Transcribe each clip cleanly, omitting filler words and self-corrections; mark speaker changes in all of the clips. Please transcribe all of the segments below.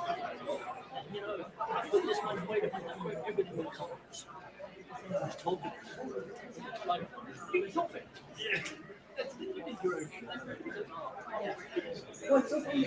Speaker 1: And, you know, but this one, wait a minute, everything will collapse. Just told you. Like, it's nothing. Yeah. That's the thing, you're okay. What's okay?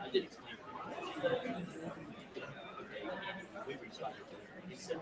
Speaker 1: I did explain. We restarted. He said,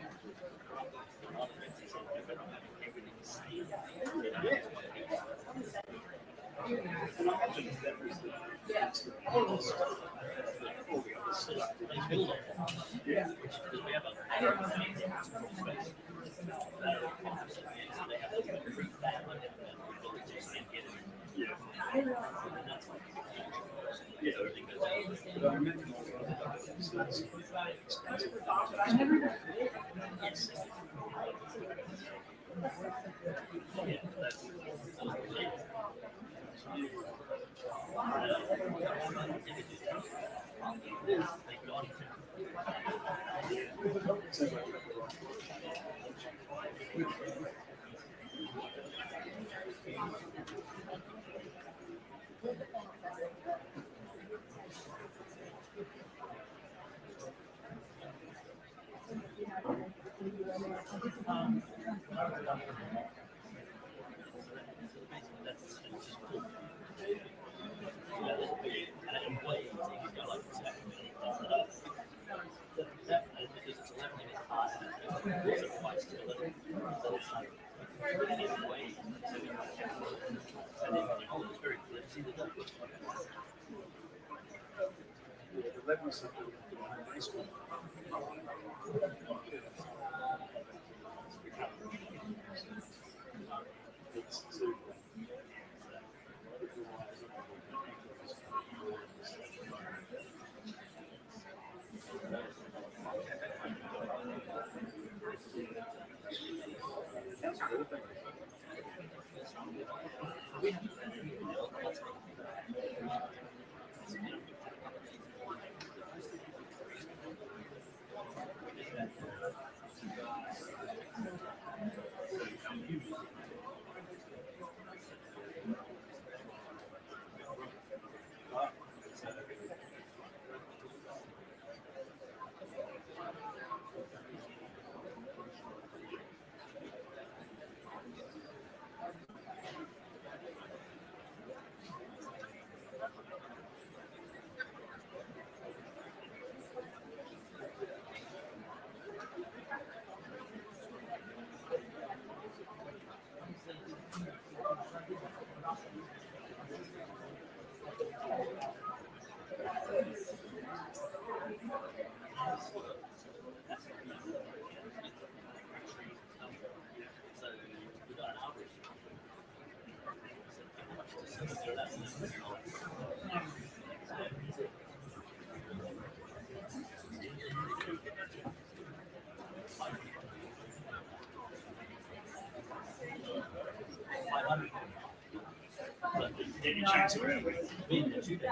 Speaker 1: Did you check it? Been there 2 days.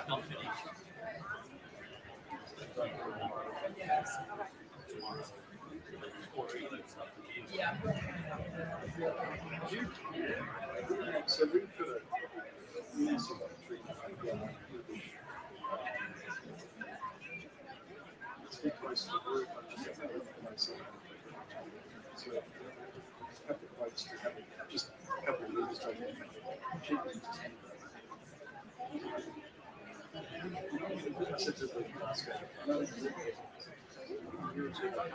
Speaker 1: Not finished. Yeah.
Speaker 2: So we could use too close to the roof. So a couple of plates to have just a couple of looms taken. I said to the basket, no, you're too late.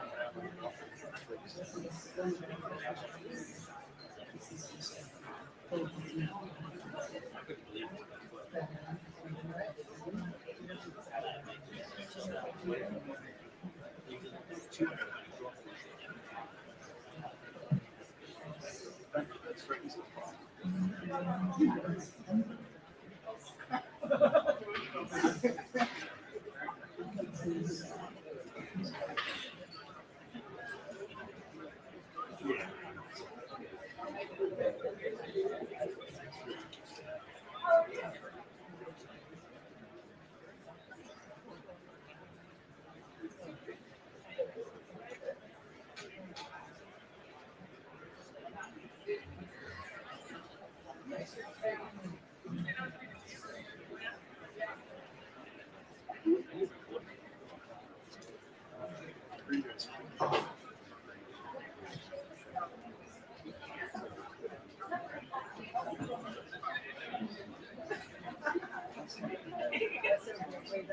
Speaker 2: Yeah.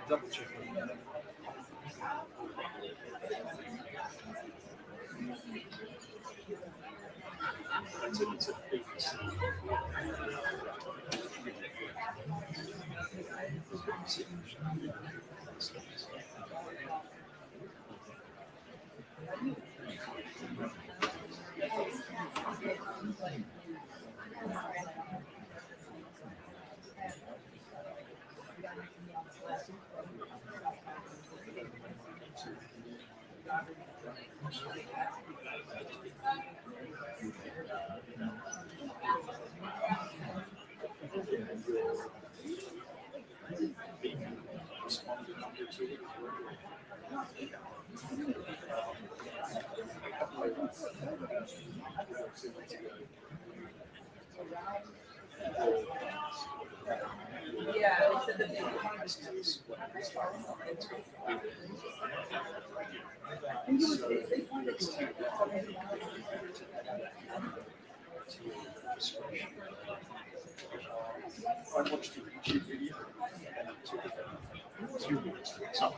Speaker 2: Double check. It's a big I watched a YouTube video and it took about 2 minutes to explain.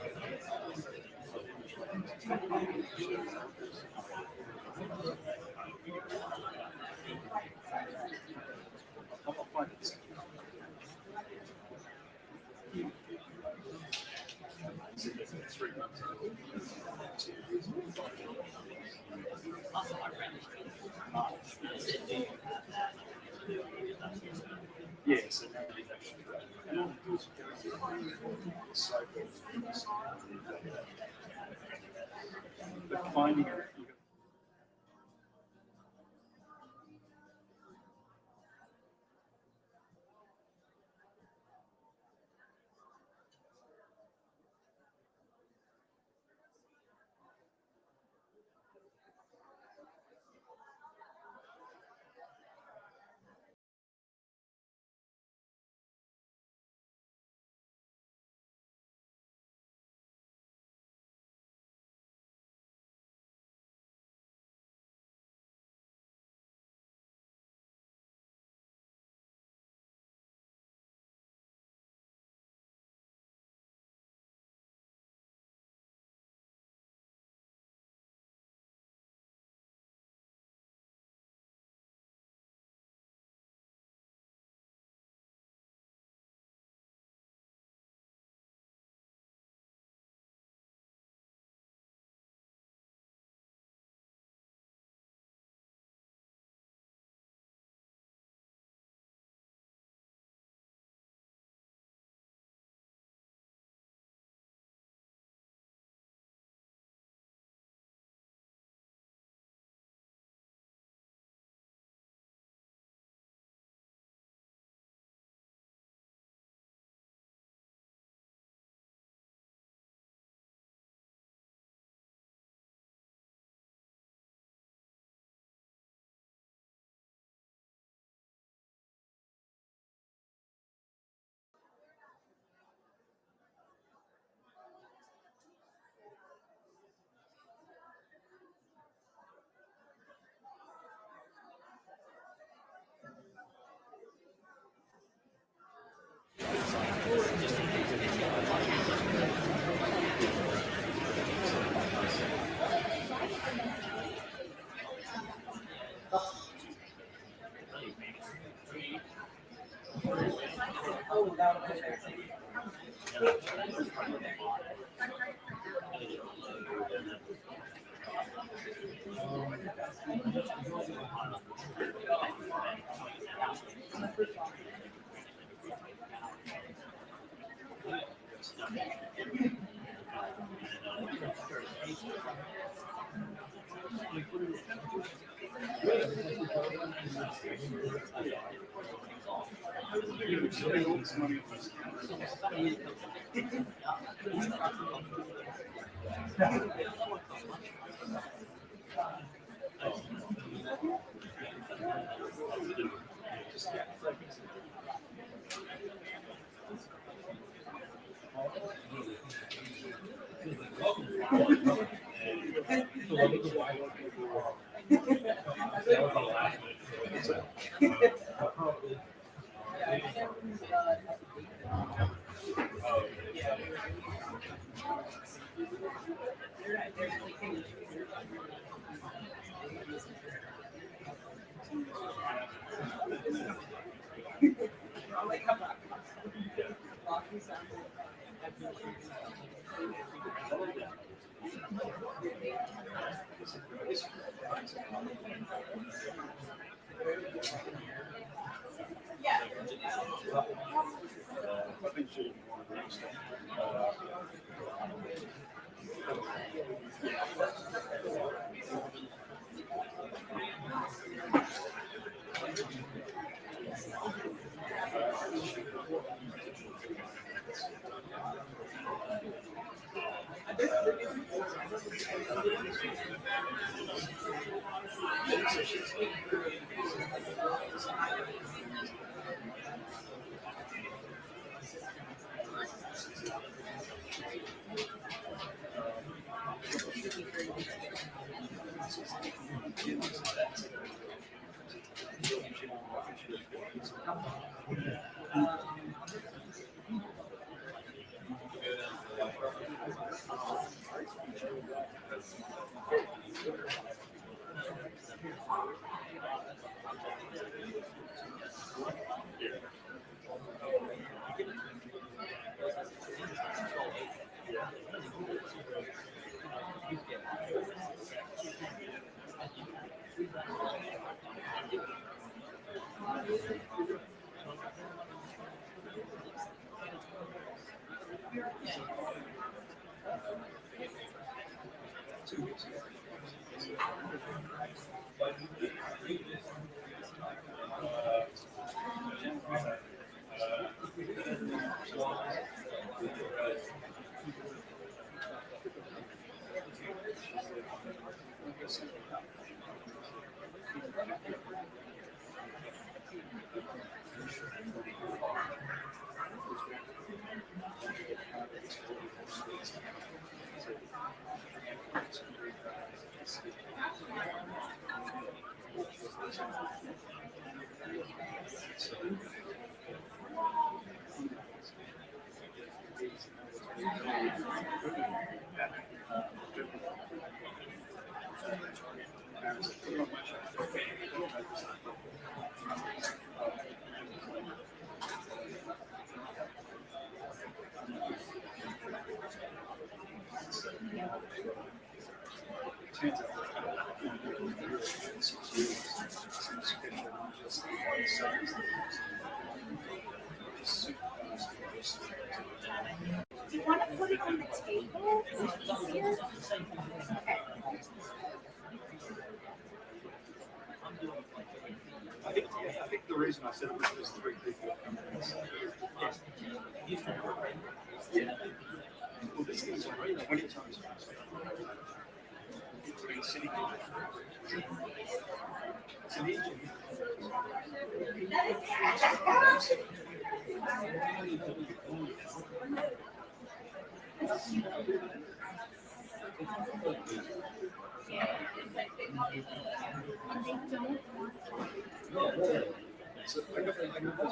Speaker 2: I'll find it. It's 3 months ago. Yeah, so now you actually but finding it. You would spend all this money on this.
Speaker 3: Do you want to put it on the table? Is it easier? Okay.
Speaker 2: I think the reason I said it was because 3 people are coming in. Well, this thing's already 20 times faster. It's been sitting it's an engine. So I got this I got the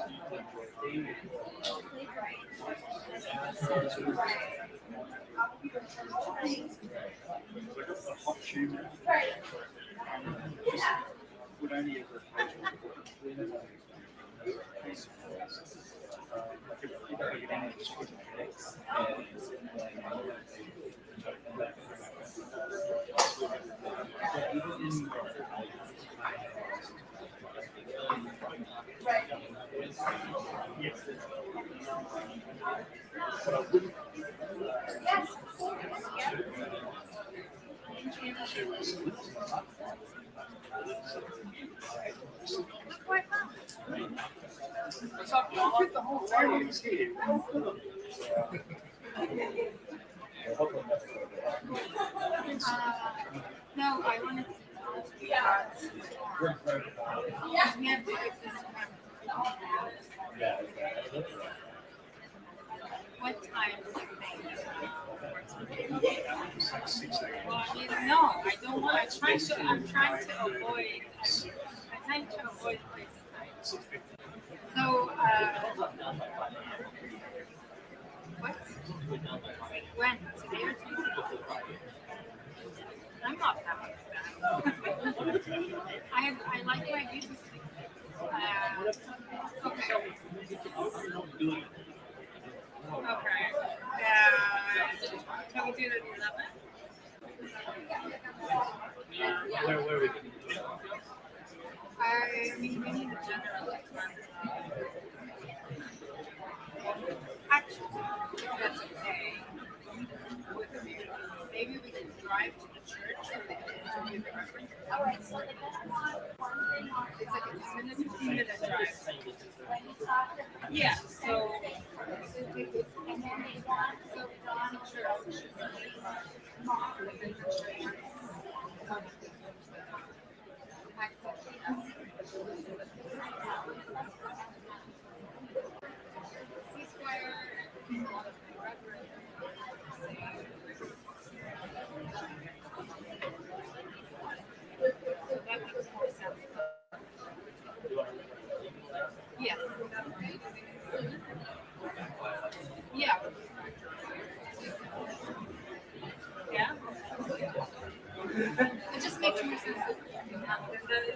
Speaker 2: hot tube. Just would only ever
Speaker 1: What's up, John?
Speaker 2: was here.
Speaker 3: No, I wanted to. Yeah. We have to get this one. What time do you think?
Speaker 2: It's like 6 a.m.
Speaker 3: Well, I mean, no, I don't want. I'm trying to avoid. I'm trying to avoid place time. So, what? When? Today or tomorrow? I'm not happy with that. I like my music. Okay. Okay. Can we do it at 11?
Speaker 1: Where are we going to do it?
Speaker 3: I mean, we need a general expense. Actually, that's okay. Maybe we can drive to the church and they can give the reference. It's like a 15-minute drive. Yeah, so John Church. Yeah. Yeah. Yeah. It just makes more sense.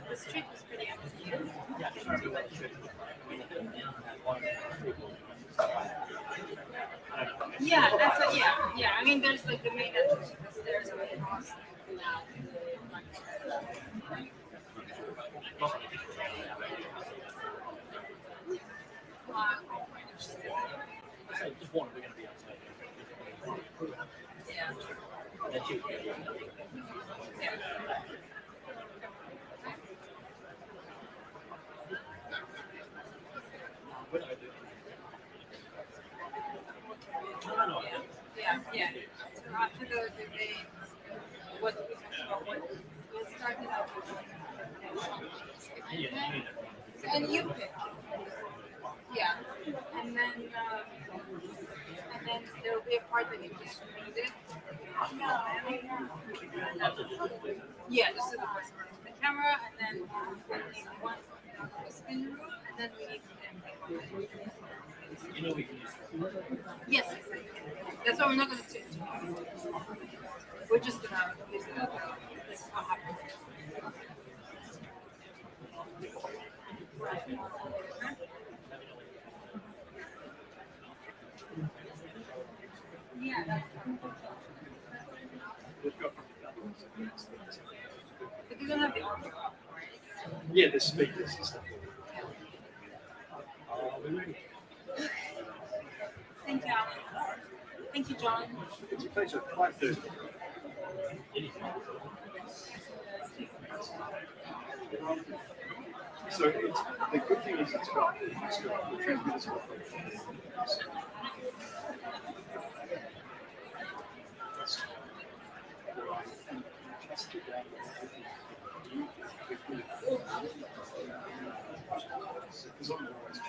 Speaker 3: The street was pretty empty. Yeah, that's what. Yeah. I mean, there's like the main entrance to the stairs and the house.
Speaker 1: Just one, we're going to be outside.
Speaker 3: Yeah.
Speaker 1: That's you. What do I do? No.
Speaker 3: Yeah. So after the debate, what we talked about, we'll start it out with and you pick. Yeah. And then there will be a part that you just read it. Yeah, just do the first part with the camera, and then we need one spin rule, and then we need to
Speaker 1: You know we can use
Speaker 3: yes, exactly. That's why we're not going to do it tomorrow. We're just going to use it. This is what happens. Yeah, that's
Speaker 2: We've got
Speaker 3: but you don't have the audio up, right?
Speaker 2: yeah, the speakers and stuff. Are we ready?
Speaker 3: Thank you, Alan. Thank you, John.
Speaker 2: It's a pleasure. 5:30. So it's, the good thing is it's got the transmitter's got because I'm always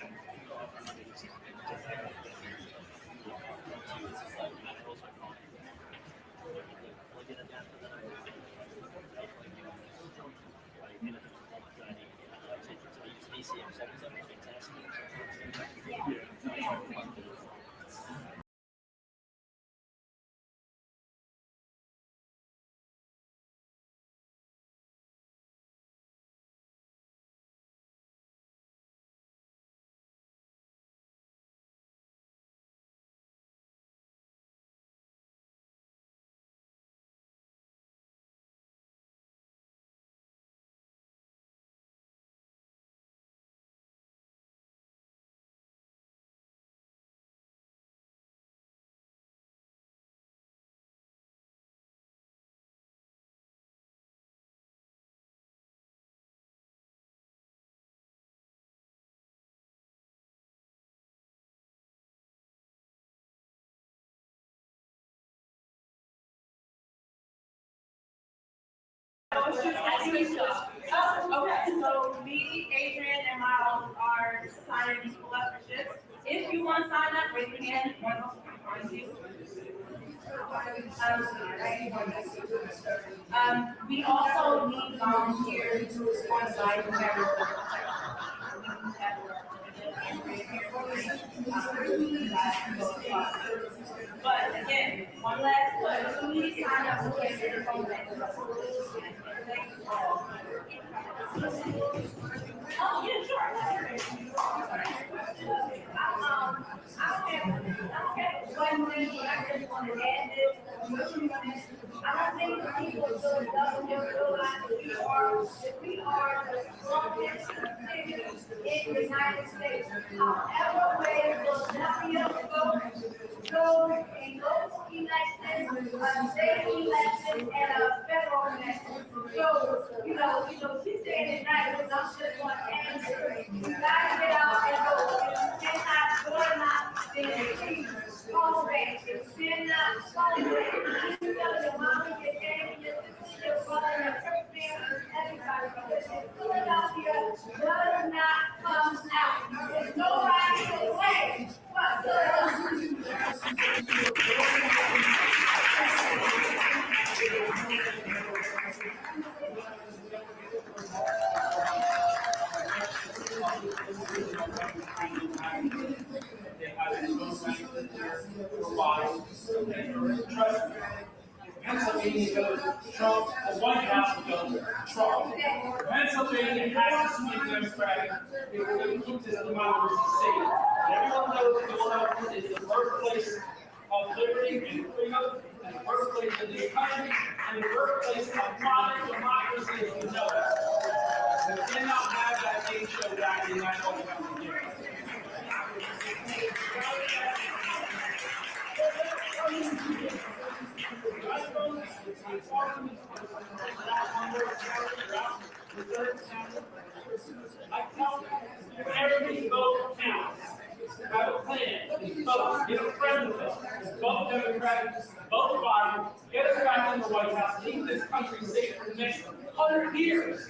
Speaker 4: Oh, okay. So me, Adrian, and Miles are signing these scholarships. If you want to sign up, raise your hand. One of us will find you. We also need volunteers on site. But again, one last push. Please sign up for your phone bank. Oh, yeah, sure. One thing I just want to add is, I don't think people really realize that we are the strongest city in the United States. However way Philadelphia goes in local elections, a state election, and a federal election. So, she's saying it nice, but I'm just going to answer. You gotta get out and vote. You cannot go not being phone bank. You cannot phone bank. You tell your mom, your daddy, your sister, your brother, your church family, everybody. Philadelphia does not come out. There's no right way but
Speaker 1: Pennsylvania goes Trump, the White House goes Trump. Pennsylvania has to be Democratic if we're going to keep this democracy safe. Everyone knows Philadelphia is the birthplace of liberty and freedom, and the birthplace of this country, and the birthplace of modern democracy as we know it. We cannot have that game show back in 19G. I tell every vote counts. Have a plan. Vote. Get a friend with us. Vote Democratic. Vote Biden. Get us back in the White House. Keep this country safe for the next 100 years.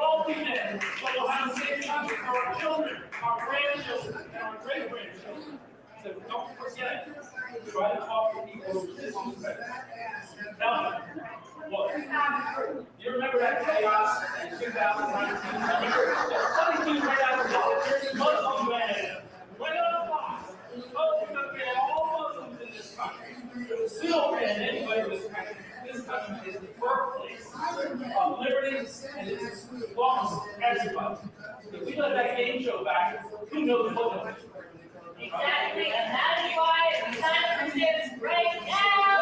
Speaker 1: All we did, but we'll have a safe country for our children, our grandchildren, and our great-grandchildren. So don't forget, try to talk to people who disrespect. Tell them, look, you remember that chaos in 2019? 22 right out of the Muslim ban went on the block. Supposed to ban all Muslims in this country. Still ban anybody in this country. This country is the birthplace of liberty and it belongs to everybody. If we let that game show back, who knows what will happen?
Speaker 4: Exactly, and that's why it's time for this right now.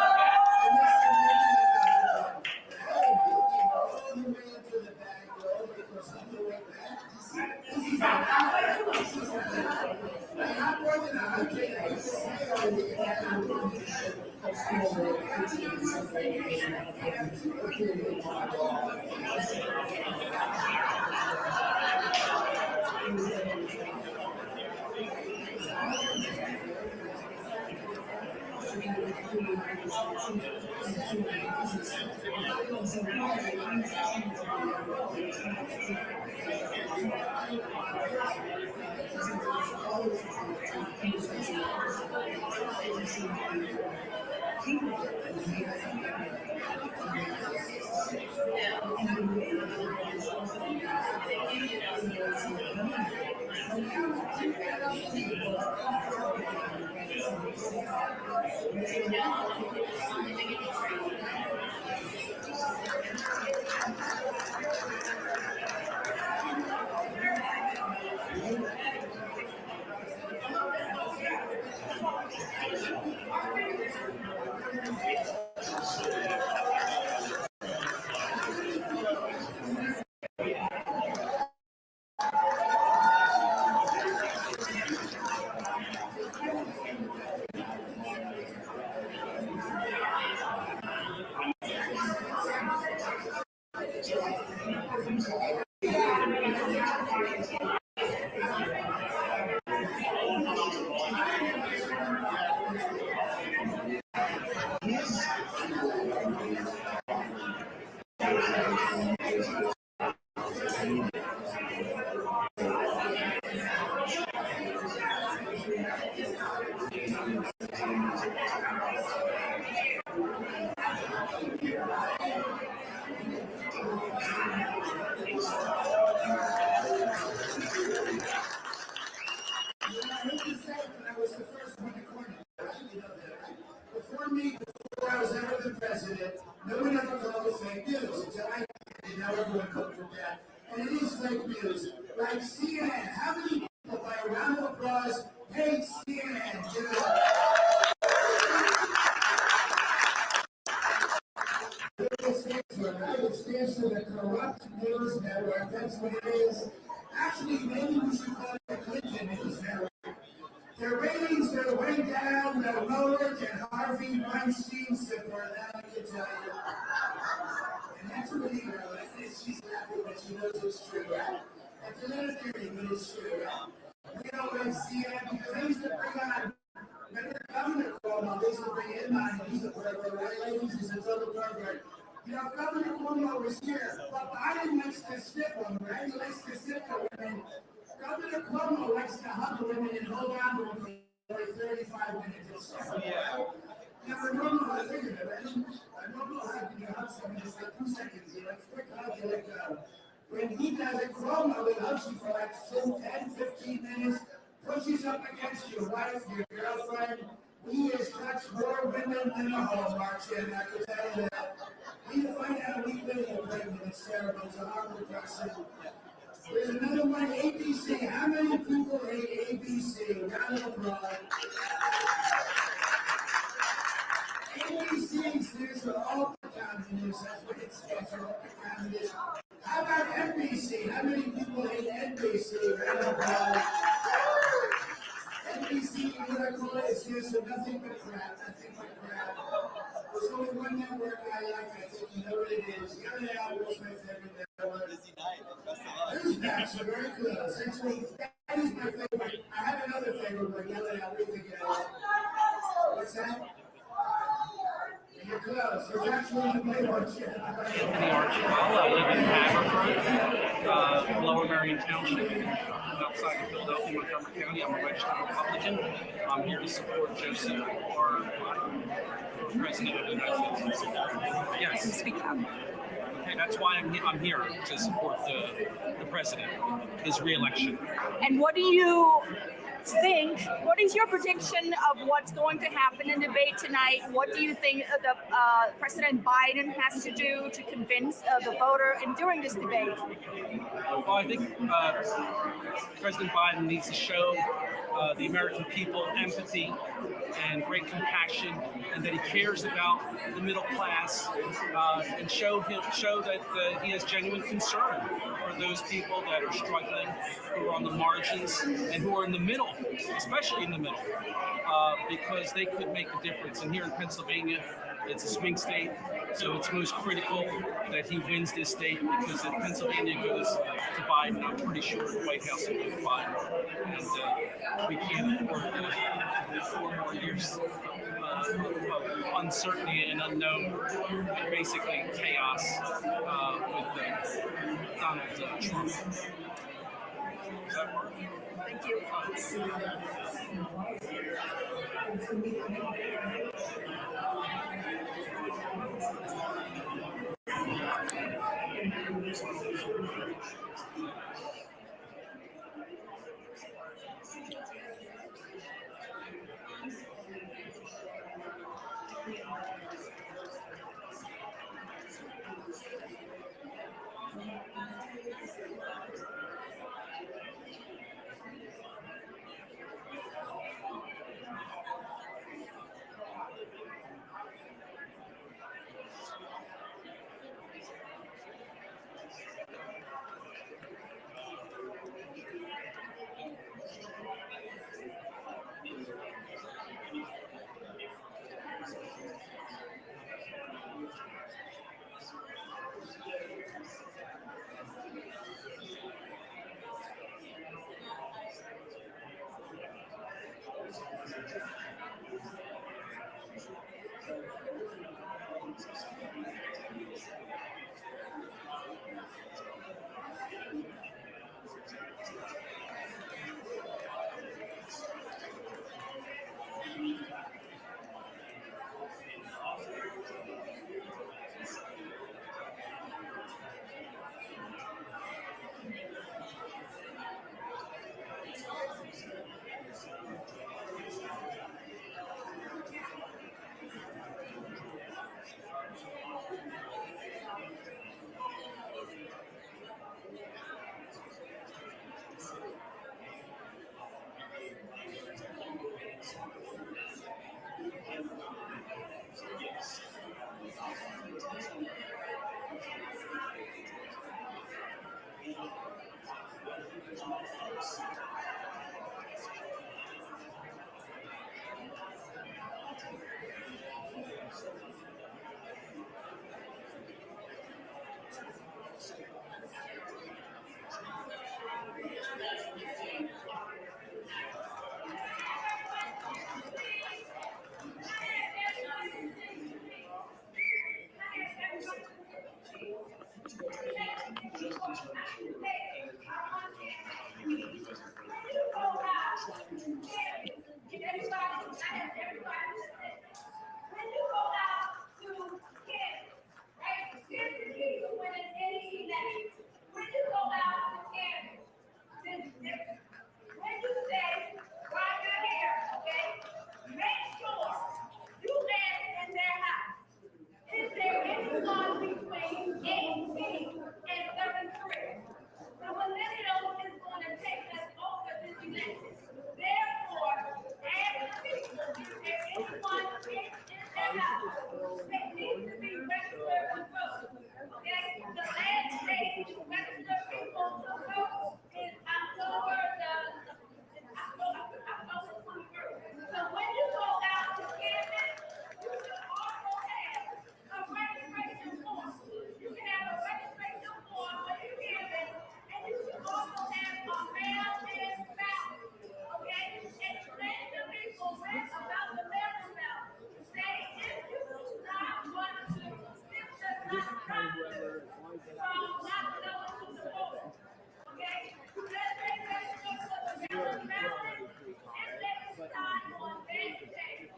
Speaker 5: fake news. Until I did, now everyone comes with that. And it is fake news. Like CNN, how many people, by a round of applause, hate CNN? You know? It stands for the Corrupt News Network. That's what it is. Actually, maybe we should call it the Clinton News Network. Their ratings are way down, they're lower than Harvey Weinstein's support, that I can tell you. And that's what he realizes. She's happy, but she knows it's true. That's another theory, but it's true. We don't want to see that because they used to bring on, remember Governor Cuomo, they used to bring in on, he's a pervert, right, ladies? He's a total pervert. You know, Governor Cuomo was here, but Biden likes to stiff them, right? He likes to stiff the women. Governor Cuomo likes to hug women and hold on to them for like 35 minutes. You never know how to think of it, right? I don't know how you hug someone just like 2 seconds. You like quick hug, you like when he does it, Cuomo will hug you for like 10, 15 minutes, pushes up against your wife, your girlfriend. He has touched more women than a Hallmark kid, I can tell you that. We find out a week later pregnant. It's terrible. It's a horrible person. There's another one, ABC. How many people hate ABC? Round of applause. ABC stands for all the communists. That's what it stands for, all the communists. How about NBC? How many people hate NBC? Round of applause. NBC, what I call it, stands for nothing but crap. Nothing but crap. There's only one network I like, I think you know what it is. The other network is my favorite network. Newsmax are very close. Actually, that is my favorite. I have another favorite one. Yell it out. What do you think it is? What's that? You're close. It's actually the Playboy channel.
Speaker 6: Anthony Archibald. I live in Haverford, Lower Marion Township, outside of Philadelphia, Montgomery County. I'm a registered Republican. I'm here to support Joseph R. Biden, President of the United States. Yes.
Speaker 7: Speak up.
Speaker 6: Okay, that's why I'm here to support the president, his re-election.
Speaker 7: And what do you think? What is your prediction of what's going to happen in debate tonight? What do you think the President Biden has to do to convince the voter in during this debate?
Speaker 6: Well, I think President Biden needs to show the American people empathy and great compassion, and that he cares about the middle class, and show that he has genuine concern for those people that are struggling, who are on the margins, and who are in the middle, especially in the middle, because they could make a difference. And here in Pennsylvania, it's a swing state, so it's most critical that he wins this state, because if Pennsylvania goes to Biden, I'm pretty sure the White House will go to Biden. And we can't afford 4 more years of uncertainty and unknown, and basically chaos with Donald Trump. Does that work?
Speaker 7: Thank you.
Speaker 4: the ballot, and they decide on that day.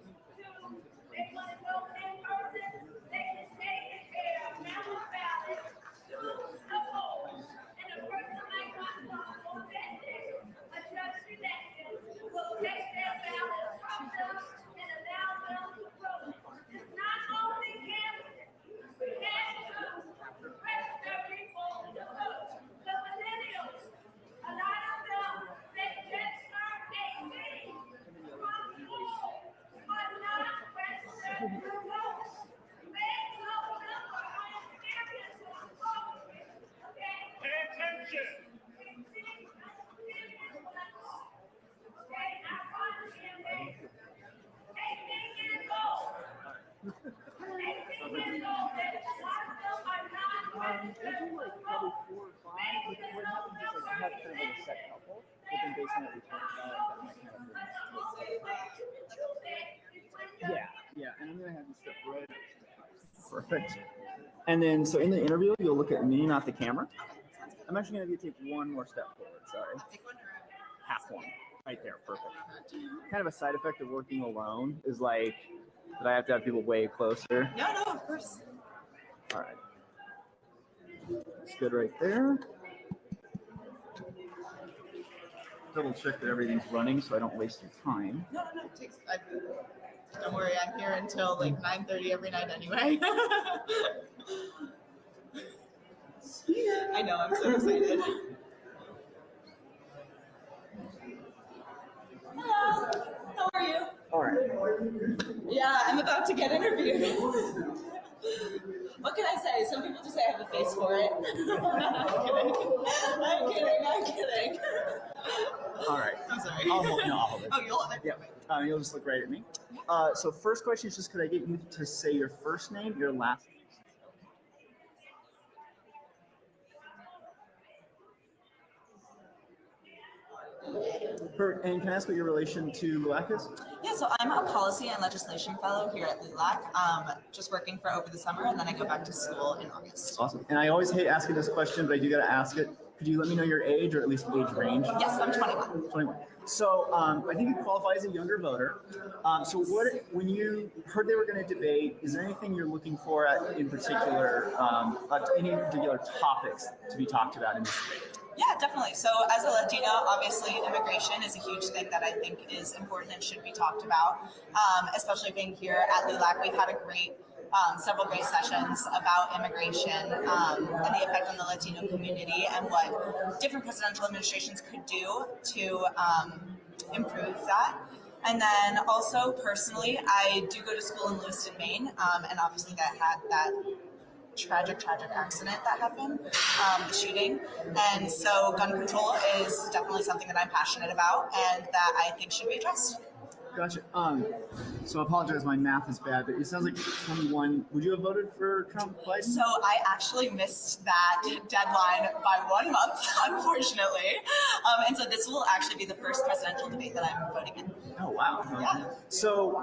Speaker 4: They want to go in person, they can take it there, mail a ballot to the polls, and a person like myself on that day, a judge election, will take their ballot from them and allow them to vote. It's not only candidates, we have to register people to vote. The millennials, a lot of them, they just turned 18 from school, are not registered to vote. They know them for experience with voting. Okay?
Speaker 1: Pay attention.
Speaker 4: Okay, I promise you, 18 years old. 18 years old, that a lot of them are not registered to vote. Maybe the November
Speaker 2: I had kind of like a set couple, but then based on what we talked about, that might kind of yeah, and I'm gonna have you step right. Perfect. And then, so in the interview, you'll look at me, not the camera. I'm actually gonna have you take one more step forward. Sorry. Half one. Right there. Perfect. Kind of a side effect of working alone is like that I have to have people way closer.
Speaker 8: No, of course.
Speaker 2: All right. That's good right there. Double check that everything's running so I don't waste your time.
Speaker 8: No. Don't worry, I'm here until like 9:30 every night anyway. I know, I'm so excited. Hello, how are you?
Speaker 2: All right.
Speaker 8: Yeah, I'm about to get interviewed. What can I say? Some people just say I have a face for it. I'm kidding.
Speaker 2: All right.
Speaker 8: I'm sorry.
Speaker 2: I'll hold it.
Speaker 8: Oh, you'll hold it?
Speaker 2: Yeah. You'll just look right at me. So first question is just, could I get you to say your first name, your last name? And can I ask what your relation to LULAC is?
Speaker 8: Yeah, so I'm a policy and legislation fellow here at LULAC, just working for over the summer, and then I go back to school in August.
Speaker 2: Awesome. And I always hate asking this question, but I do got to ask it. Could you let me know your age, or at least age range?
Speaker 8: Yes, I'm 21.
Speaker 2: 21. So I think you qualify as a younger voter. So when you heard they were going to debate, is there anything you're looking for in particular, any particular topics to be talked about in this debate?
Speaker 8: Yeah, definitely. So as a Latina, obviously immigration is a huge thing that I think is important and should be talked about, especially being here at LULAC. We've had several great sessions about immigration and the effect on the Latino community and what different presidential administrations could do to improve that. And then also personally, I do go to school in Lewiston, Maine, and obviously that had that tragic accident that happened, the shooting. And so gun control is definitely something that I'm passionate about and that I think should be addressed.
Speaker 2: Gotcha. So I apologize, my math is bad, but it sounds like 21. Would you have voted for Trump, Biden?
Speaker 8: So I actually missed that deadline by 1 month, unfortunately. And so this will actually be the first presidential debate that I'm voting in.
Speaker 2: Oh, wow.
Speaker 8: Yeah.
Speaker 2: So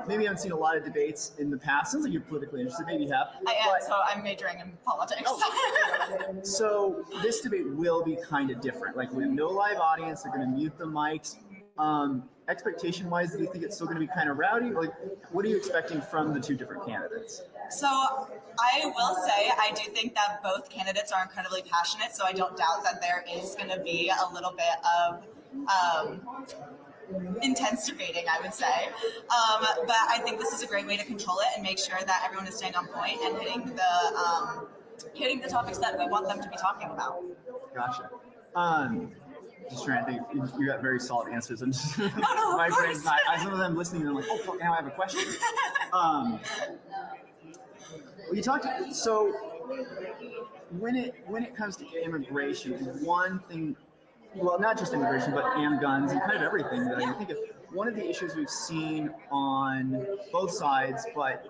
Speaker 2: maybe you haven't seen a lot of debates in the past. Sounds like you're politically interested. Maybe you have.
Speaker 8: I am, so I'm majoring in politics.
Speaker 2: Oh. So this debate will be kind of different. Like with no live audience, they're going to mute the mics. Expectation-wise, do you think it's still going to be kind of rowdy? Like, what are you expecting from the two different candidates?
Speaker 8: So I will say I do think that both candidates are incredibly passionate, so I don't doubt that there is going to be a little bit of intense debating, I would say. But I think this is a great way to control it and make sure that everyone is staying on point and hitting the topics that we want them to be talking about.
Speaker 2: Gotcha. Just trying to think. You got very solid answers. I'm just,
Speaker 8: no,
Speaker 2: my brain's not. Some of them listening, and I'm like, oh fuck, now I have a question. You talked. So when it comes to immigration, one thing. Well, not just immigration, but guns and kind of everything that I can think of. One of the issues we've seen on both sides, but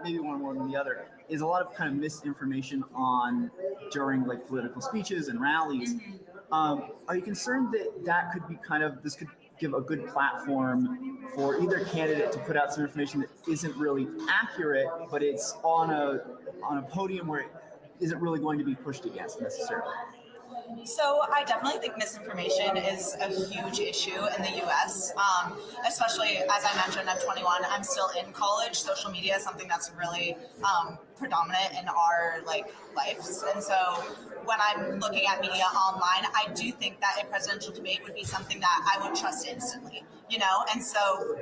Speaker 2: maybe one more than the other, is a lot of kind of misinformation during like political speeches and rallies. Are you concerned that could be this could give a good platform for either candidate to put out some information that isn't really accurate, but it's on a podium where it isn't really going to be pushed against necessarily?
Speaker 8: So I definitely think misinformation is a huge issue in the U.S., especially as I mentioned, I'm 21. I'm still in college. Social media is something that's really predominant in our lives, and so when I'm looking at media online, I do think that a presidential debate would be something that I would trust instantly. And so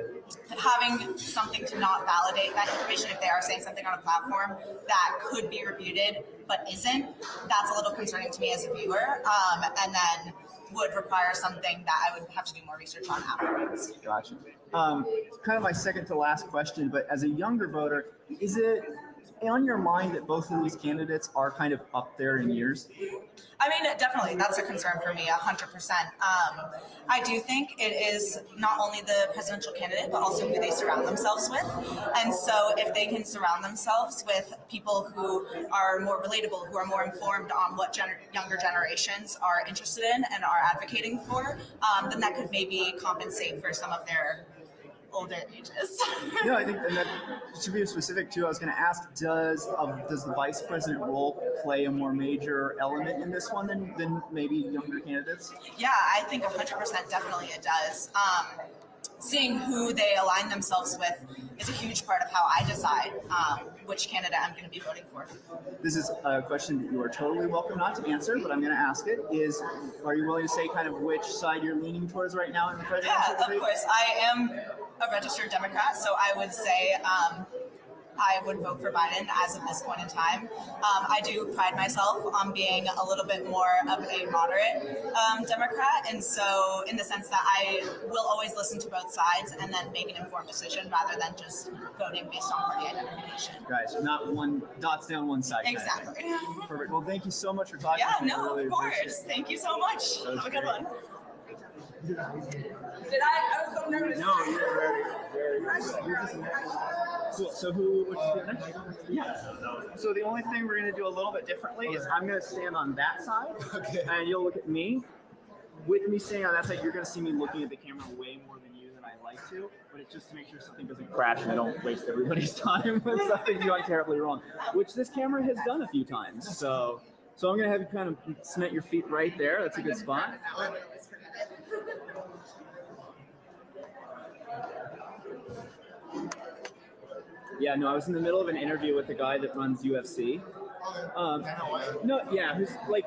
Speaker 8: having something to not validate that information, if they are saying something on a platform that could be refuted but isn't, that's a little concerning to me as a viewer, and then would require something that I would have to do more research on afterwards.
Speaker 2: Gotcha. Kind of my second to last question, but as a younger voter, is it on your mind that both of these candidates are kind of up there in years?
Speaker 8: I mean, definitely, that's a concern for me, 100%. I do think it is not only the presidential candidate, but also who they surround themselves with. And so if they can surround themselves with people who are more relatable, who are more informed on what younger generations are interested in and are advocating for, then that could maybe compensate for some of their older ages.
Speaker 2: No, I think, and that, to be specific too, I was going to ask, does the vice president role play a more major element in this one than maybe younger candidates?
Speaker 8: Yeah, I think 100% definitely it does. Seeing who they align themselves with is a huge part of how I decide which candidate I'm going to be voting for.
Speaker 2: This is a question that you are totally welcome not to answer, but I'm going to ask it. Are you willing to say kind of which side you're leaning towards right now in the presidential debate?
Speaker 8: Yeah, of course. I am a registered Democrat, so I would say I would vote for Biden as of this point in time. I do pride myself on being a little bit more of a moderate Democrat, and so in the sense that I will always listen to both sides and then make an informed decision rather than just voting based on party identification.
Speaker 2: Guys, not one dots down one side.
Speaker 8: Exactly.
Speaker 2: Perfect. Well, thank you so much for talking.
Speaker 8: Yeah,
Speaker 2: to me.
Speaker 8: no,
Speaker 2: really
Speaker 8: of course. Thank you so much. Have a good one.
Speaker 3: Did I? I was so nervous.
Speaker 2: No, you're very cool. So who would you do next? Yeah. So the only thing we're going to do a little bit differently is I'm going to stand on that side, and you'll look at me. With me standing on that side, you're going to see me looking at the camera way more than you than I like to, but it's just to make sure something doesn't crash and I don't waste everybody's time with something going terribly wrong, which this camera has done a few times. So I'm going to have you kind of cement your feet right there. That's a good spot. Yeah, no, I was in the middle of an interview with the guy that runs UFC. No, yeah, who's like,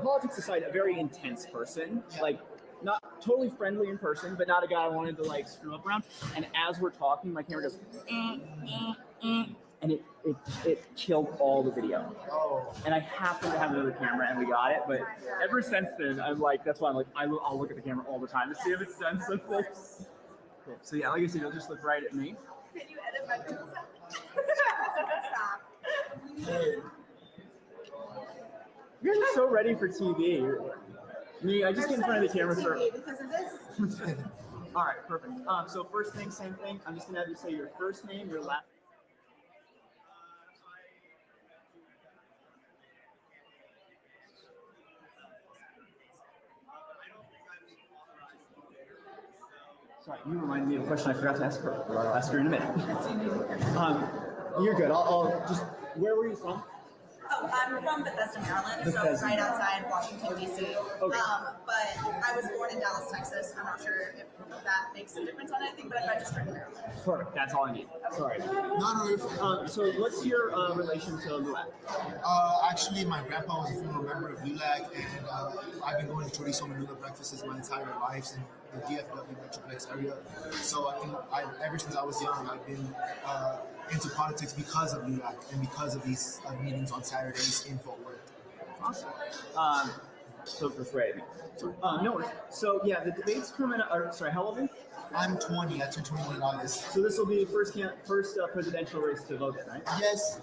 Speaker 2: politics aside, a very intense person. Like, not totally friendly in person, but not a guy I wanted to like screw up around. And as we're talking, my camera goes, and it killed all the video. And I happened to have another camera, and we got it. But ever since then, I'm like, that's why I'm like, I'll look at the camera all the time to see if it's done something. Cool. So yeah, like I said, you'll just look right at me.
Speaker 3: Can you edit my videos out? Stop.
Speaker 2: You guys are so ready for TV. Me, I just get in front of the camera for.
Speaker 3: Because of this.
Speaker 2: All right, perfect. So first thing, same thing. I'm just gonna have you say your first name, your last. Sorry, you reminded me of a question I forgot to ask her. I'll ask her in a minute. You're good. I'll just. Where were you from?
Speaker 8: Oh, I'm from Bethesda, Maryland,
Speaker 2: Bethesda.
Speaker 8: so right outside Washington, D.C.
Speaker 2: Okay.
Speaker 8: But I was born in Dallas, Texas. I'm not sure if that makes a difference on anything, but I'm registered in Maryland.
Speaker 2: Perfect. That's all I need. Sorry. So what's your relation to LULAC?
Speaker 5: Actually, my grandpa was a former member of LULAC, and I've been going to Chorizo Menudo breakfasts my entire life in the DFW Metroplex area. So I think ever since I was young, I've been into politics because of LULAC and because of these meetings on Saturdays in Fort Worth.
Speaker 2: Awesome. So that's great. No worries. So yeah, the debate's coming up. Sorry, how old are you?
Speaker 5: I'm 20. I turned 21 in August.
Speaker 2: So this will be first presidential race to vote in, right?
Speaker 5: Yes,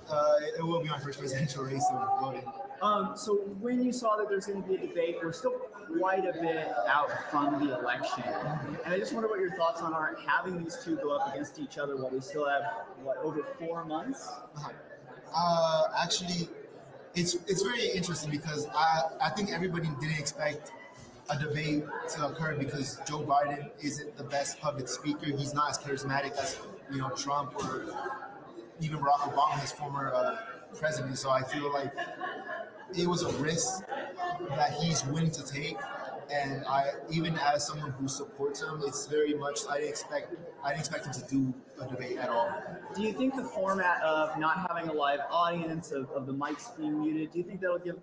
Speaker 5: it will be my first presidential race to vote in.
Speaker 2: So when you saw that there's going to be a debate, we're still quite a bit out from the election, and I just wonder what your thoughts on are having these two go up against each other while we still have over 4 months.
Speaker 5: Actually, it's very interesting because I think everybody didn't expect a debate to occur because Joe Biden isn't the best public speaker. He's not as charismatic as Trump or even Barack Obama, his former president. So I feel like it was a risk that he's willing to take. And even as someone who supports him, it's very much I didn't expect him to do a debate at all.
Speaker 2: Do you think the format of not having a live audience, of the mics being muted, do you think that'll give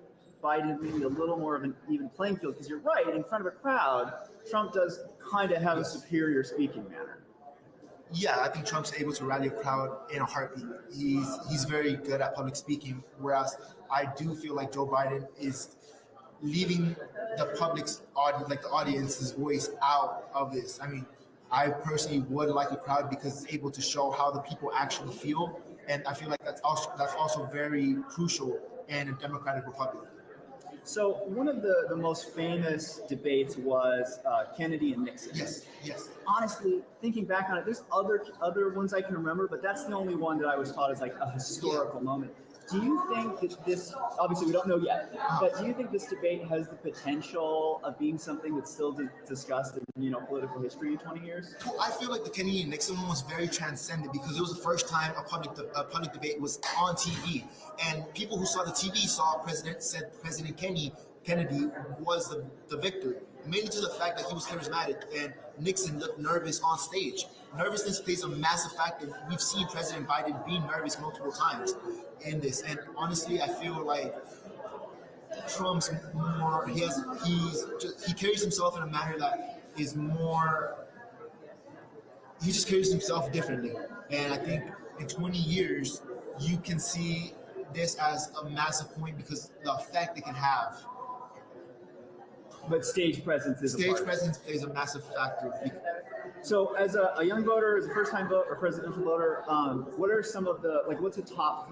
Speaker 2: Biden maybe a little more of an even playing field? Because you're right, in front of a crowd, Trump does kind of have a superior speaking manner.
Speaker 5: Yeah, I think Trump's able to rally a crowd in a heartbeat. He's very good at public speaking, whereas I do feel like Joe Biden is leaving the public's audience, like the audience's voice out of this. I mean, I personally would like a crowd because it's able to show how the people actually feel, and I feel like that's also very crucial in a democratic republic.
Speaker 2: So one of the most famous debates was Kennedy and Nixon.
Speaker 5: Yes.
Speaker 2: Honestly, thinking back on it, there's other ones I can remember, but that's the only one that I was taught as like a historical moment. Do you think that this, obviously we don't know yet, but do you think this debate has the potential of being something that's still discussed in political history in 20 years?
Speaker 5: I feel like the Kennedy and Nixon one was very transcendent because it was the first time a public debate was on TV, and people who saw the TV saw President Kennedy was the victor, mainly to the fact that he was charismatic and Nixon looked nervous on stage. Nervousness plays a massive factor. We've seen President Biden be nervous multiple times in this, and honestly, I feel like Trump's more. He carries himself in a manner that is more. He just carries himself differently, and I think in 20 years you can see this as a massive point because the effect it can have.
Speaker 2: But stage presence is
Speaker 5: Stage presence plays a massive factor.
Speaker 2: So, as a young voter, as a first-time voter or presidential voter, what are some of the what's the top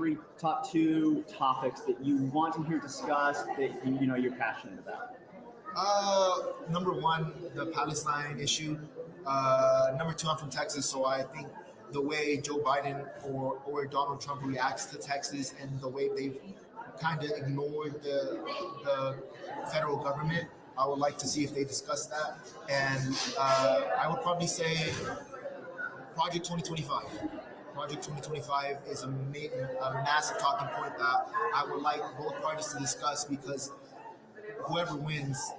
Speaker 2: two topics that you want to hear discussed that you're passionate about?
Speaker 5: Number one, the Palestine issue. Number two, I'm from Texas, so I think the way Joe Biden or Donald Trump reacts to Texas and the way they've kind of ignored the federal government, I would like to see if they discuss that. And I would probably say Project 2025. Project 2025 is a massive talking point that I would like both parties to discuss because whoever wins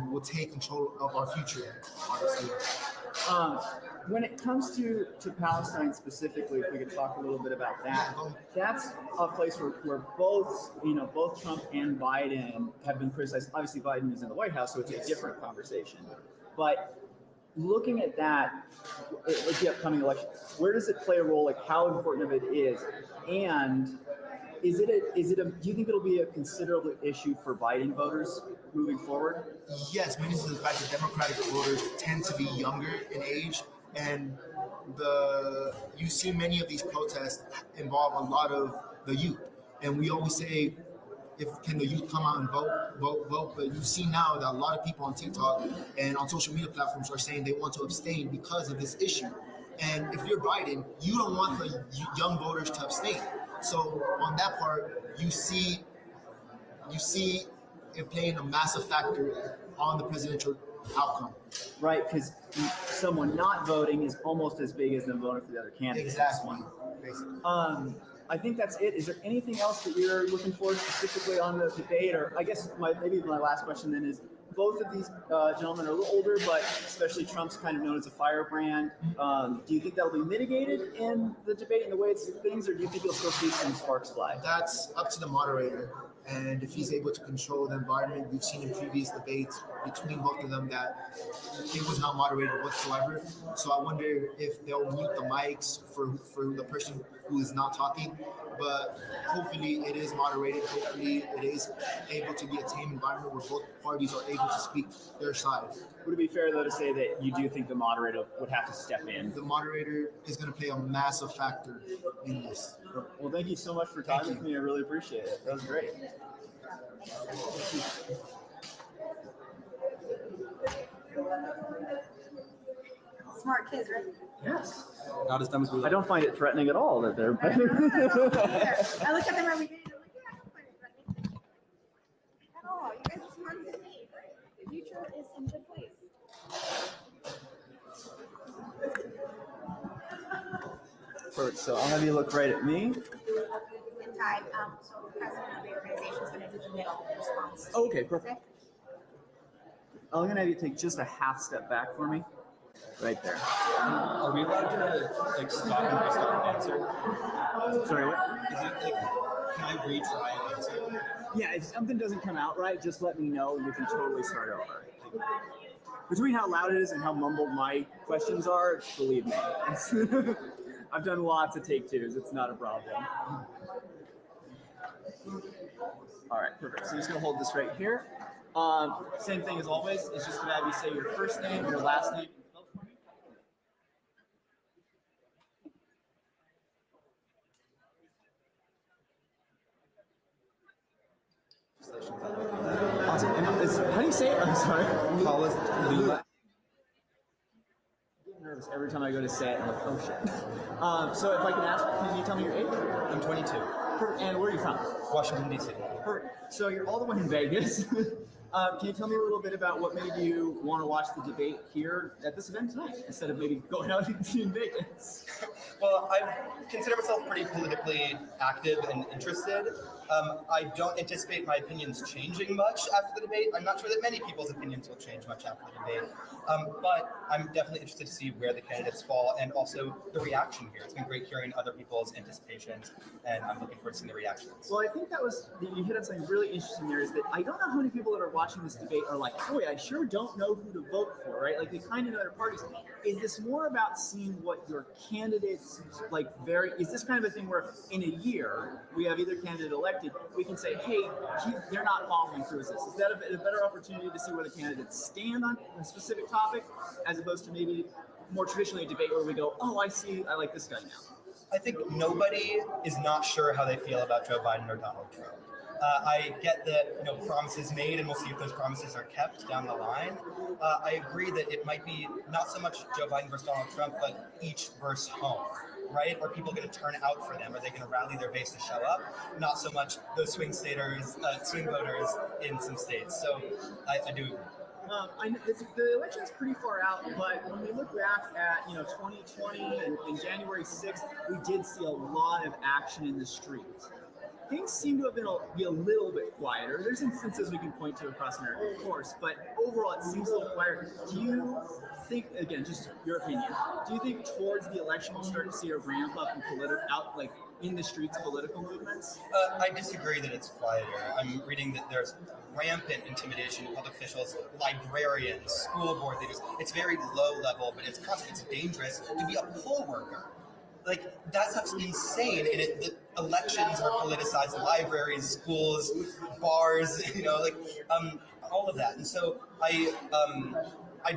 Speaker 5: will take control of our future, obviously.
Speaker 2: When it comes to Palestine specifically, if we could talk a little bit about that, that's a place where both Trump and Biden have been criticized. Obviously, Biden is in the White House, so it's a different conversation. But looking at that, like the upcoming election, where does it play a role? Like how important of it is, and do you think it'll be a considerable issue for Biden voters moving forward?
Speaker 5: Yes, mainly to the fact that Democratic voters tend to be younger in age, and you see many of these protests involve a lot of the youth. And we always say, can the youth come out and vote? But you see now that a lot of people on TikTok and on social media platforms are saying they want to abstain because of this issue. And if you're Biden, you don't want the young voters to abstain. So on that part, you see it playing a massive factor on the presidential outcome.
Speaker 2: Right, because someone not voting is almost as big as them voting for the other candidate.
Speaker 5: Exactly. Basically.
Speaker 2: I think that's it. Is there anything else that you're looking for specifically on the debate? Or I guess maybe my last question then is, both of these gentlemen are a little older, but especially Trump's kind of known as a firebrand. Do you think that'll be mitigated in the debate in the way it's things, or do you think you'll still see some sparks fly?
Speaker 5: That's up to the moderator. And if he's able to control the environment, we've seen in previous debates between both of them that it was not moderated whatsoever. So I wonder if they'll mute the mics for the person who is not talking. But hopefully it is moderated. Hopefully it is able to be a tame environment where both parties are able to speak their side.
Speaker 2: Would it be fair, though, to say that you do think the moderator would have to step in?
Speaker 5: The moderator is going to play a massive factor in this.
Speaker 2: Well, thank you so much for talking with me. I really appreciate it. That was great.
Speaker 9: Smart kids, right?
Speaker 2: Yes.
Speaker 6: Not as dumb as we
Speaker 2: I don't find it threatening at all that they're.
Speaker 9: I look at them every day and I'm like, yeah, I don't find it threatening at all. You guys are smarter than me. The future is in good place.
Speaker 2: Perfect. So I'll have you look right at me.
Speaker 9: And Ty, so the president of the organization is going to middle response.
Speaker 2: Okay, perfect. I'm going to have you take just a half step back for me. Right there.
Speaker 10: Are we allowed to like stop and restart an answer?
Speaker 2: Sorry, what?
Speaker 10: Is it like, can I retry an answer?
Speaker 2: Yeah, if something doesn't come out right, just let me know and you can totally start over. Between how loud it is and how mumbled my questions are, believe me. I've done lots of take twos. It's not a problem. All right, perfect. So I'm just going to hold this right here. Same thing as always. It's just going to have you say your first name, your last name. Awesome. How do you say it? I'm sorry. I'm nervous every time I go to say it. I'm like, oh shit. So if I can ask, can you tell me your age?
Speaker 10: I'm 22.
Speaker 2: Perfect. And where are you from?
Speaker 10: Washington, D.C.
Speaker 2: Perfect. So you're all the way in Vegas. Can you tell me a little bit about what made you want to watch the debate here at this event tonight instead of maybe going out and seeing Vegas?
Speaker 10: Well, I consider myself pretty politically active and interested. I don't anticipate my opinions changing much after the debate. I'm not sure that many people's opinions will change much after the debate. But I'm definitely interested to see where the candidates fall and also the reaction here. It's been great hearing other people's anticipations, and I'm looking forward to seeing the reactions.
Speaker 2: Well, I think you hit on something really interesting there, is that I don't know how many people that are watching this debate are like, boy, I sure don't know who to vote for, right? Like, they kind of know their parties. Is this more about seeing what your candidates, like, is this kind of a thing where in a year, we have either candidate elected, we can say, hey, they're not following through with this. Is that a better opportunity to see where the candidates stand on a specific topic, as opposed to maybe more traditionally a debate where we go, oh, I like this guy now?
Speaker 10: I think nobody is not sure how they feel about Joe Biden or Donald Trump. I get that promises made, and we'll see if those promises are kept down the line. I agree that it might be not so much Joe Biden versus Donald Trump, but each versus home, right? Are people going to turn out for them? Are they going to rally their base to show up? Not so much those swing voters in some states. So I do agree.
Speaker 2: The election is pretty far out, but when we look back at 2020 and January 6th, we did see a lot of action in the streets. Things seem to have be a little bit quieter. There's instances we can point to across America, of course, but overall it seems a little quieter. Do you think, again, just your opinion, do you think towards the election we'll start to see a ramp up in in the streets political movements?
Speaker 10: I disagree that it's quieter. I'm reading that there's rampant intimidation of public officials, librarians, school board leaders. It's very low level, but it's constant. It's dangerous to be a poll worker. Like, that stuff's insane, and the elections are politicized, libraries, schools, bars, all of that. And so I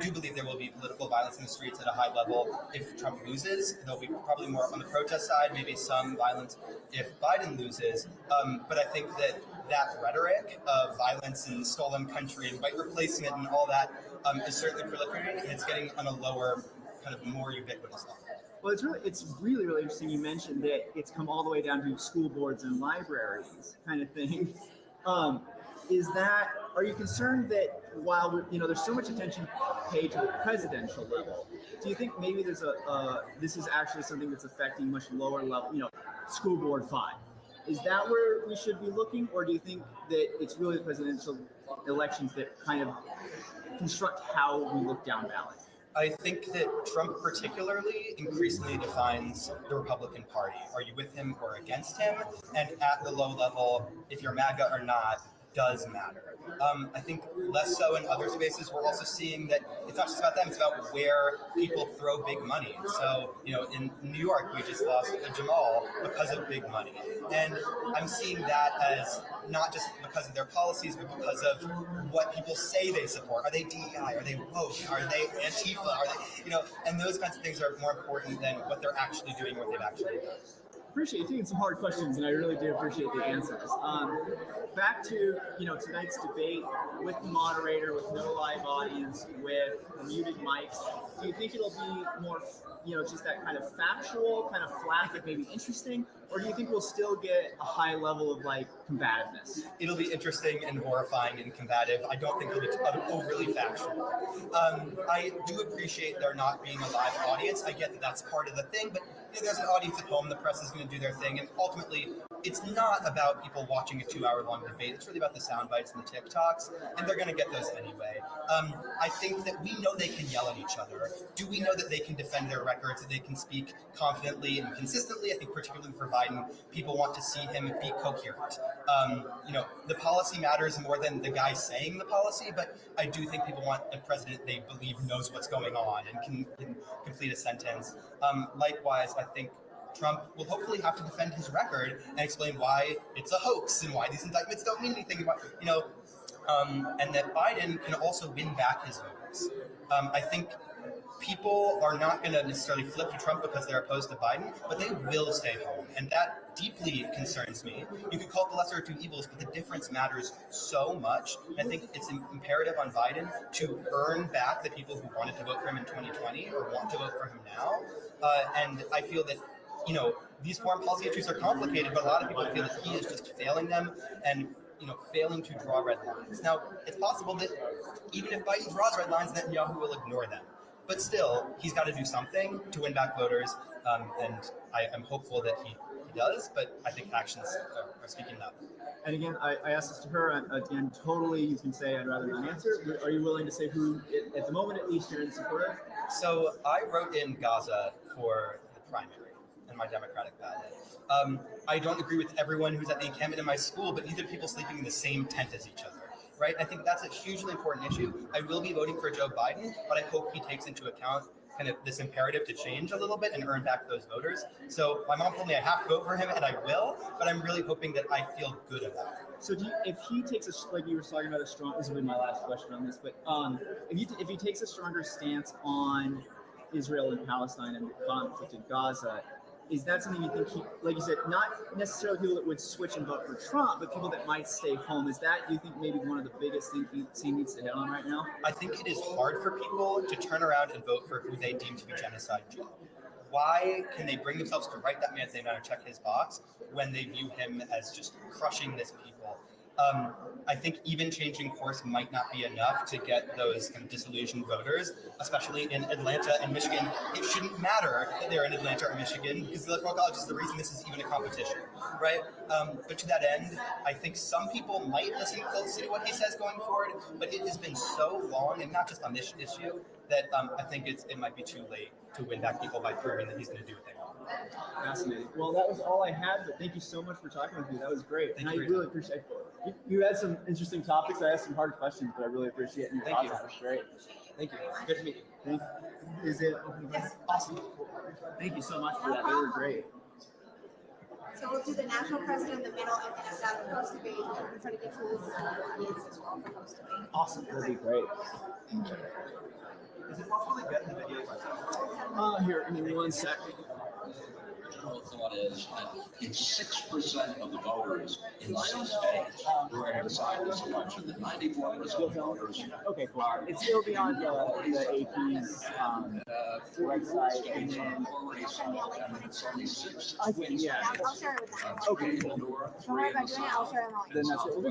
Speaker 10: do believe there will be political violence in the streets at a high level if Trump loses. There'll be probably more on the protest side, maybe some violence if Biden loses. But I think that rhetoric of violence and stolen country and white replacement and all that is certainly proliferating, and it's getting on a lower, kind of more ubiquitous level.
Speaker 2: Well, it's really interesting. You mentioned that it's come all the way down to school boards and libraries, kind of thing. Are you concerned that while there's so much attention paid to the presidential level, do you think maybe this is actually something that's affecting much lower level, school board 5? Is that where we should be looking, or do you think that it's really the presidential elections that kind of construct how we look down ballot?
Speaker 10: I think that Trump particularly increasingly defines the Republican Party. Are you with him or against him? And at the low level, if you're MAGA or not, does matter. I think less so in other spaces. We're also seeing that it's not just about them, it's about where people throw big money. So, in New York, we just lost a Jamal because of big money. And I'm seeing that as not just because of their policies, but because of what people say they support. Are they DEI? Are they woke? Are they Antifa? Are they, and those kinds of things are more important than what they're actually doing, what they've actually done.
Speaker 2: Appreciate you taking some hard questions, and I really do appreciate the answers. Back to tonight's debate with the moderator, with no live audience, with muted mics. Do you think it'll be more, just that kind of factual, kind of flat, but maybe interesting, or do you think we'll still get a high level of combativeness?
Speaker 10: It'll be interesting and horrifying and combative. I don't think it'll be overly factual. I do appreciate there not being a live audience. I get that that's part of the thing, but there's an audience at home. The press is going to do their thing, and ultimately, it's not about people watching a 2-hour-long debate. It's really about the sound bites and the TikToks, and they're going to get those anyway. I think that we know they can yell at each other. Do we know that they can defend their records, that they can speak confidently and consistently? I think particularly for Biden, people want to see him be coherent. The policy matters more than the guy saying the policy, but I do think people want a president they believe knows what's going on and can complete a sentence. Likewise, I think Trump will hopefully have to defend his record and explain why it's a hoax and why these indictments don't mean anything. And that Biden can also win back his voters. I think people are not going to necessarily flip to Trump because they're opposed to Biden, but they will stay home. And that deeply concerns me. You could call it the lesser of two evils, but the difference matters so much. And I think it's imperative on Biden to earn back the people who wanted to vote for him in 2020 or want to vote for him now. And I feel that these foreign policy issues are complicated, but a lot of people feel that he is just failing them and failing to draw red lines. Now, it's possible that even if Biden draws red lines, Netanyahu will ignore them. But still, he's got to do something to win back voters, and I'm hopeful that he does, but I think actions are speaking loud.
Speaker 2: And again, I asked this to her, again, totally, you can say I'd rather not answer. Are you willing to say who, at the moment at least, you're in support of?
Speaker 10: So I wrote in Gaza for the primary and my Democratic ballot. I don't agree with everyone who's at the encampment in my school, but neither people sleeping in the same tent as each other. Right? I think that's a hugely important issue. I will be voting for Joe Biden, but I hope he takes into account kind of this imperative to change a little bit and earn back those voters. So my mom told me I have to vote for him, and I will, but I'm really hoping that I feel good about it.
Speaker 2: So if he takes like you were talking about this will be my last question on this, but if he takes a stronger stance on Israel and Palestine and the conflict in Gaza, is that something you think like you said, not necessarily people that would switch and vote for Trump, but people that might stay home? Is that, you think, maybe one of the biggest things he needs to hit on right now?
Speaker 10: I think it is hard for people to turn around and vote for who they deem to be genocide Joe. Why can they bring themselves to write that man's name down and check his box when they view him as just crushing this people? I think even changing course might not be enough to get those kind of disillusioned voters, especially in Atlanta and Michigan. It shouldn't matter that they're in Atlanta or Michigan because the Electoral College is the reason this is even a competition, right? But to that end, I think some people might listen closely to what he says going forward, but it has been so long, and not just on this issue, that I think it might be too late to win back people by proving that he's going to do what they want.
Speaker 2: Fascinating. Well, that was all I had, but thank you so much for talking with me. That was great.
Speaker 10: Thank
Speaker 2: and
Speaker 10: you.
Speaker 2: I really appreciate it. You had some interesting topics. I asked some hard questions, but I really appreciate it.
Speaker 10: Thank you.
Speaker 2: That was great.
Speaker 10: Thank you. Good to meet you.
Speaker 2: Thank you. Is it open?
Speaker 9: Yes.
Speaker 2: Awesome. Thank you so much for that. They were great.
Speaker 9: So we'll do the national president in the middle, and then I've got a post debate. We're trying to get you the audience as well for post debate.
Speaker 2: Awesome. That'll be great.
Speaker 10: Is it possible to get the video?
Speaker 2: Here, give me 1 sec.
Speaker 11: General thought is that it's 6% of the voters in 6 states who are going to decide this election. That 94% of voters.
Speaker 2: Okay, cool. It'll be on the AP's website, and then
Speaker 11: already saw, and it's only 6
Speaker 2: I can, yeah.
Speaker 9: I'll share it with them.
Speaker 2: Okay, cool.
Speaker 9: Don't worry about doing it. I'll share it on.
Speaker 2: Then that's what we'll do.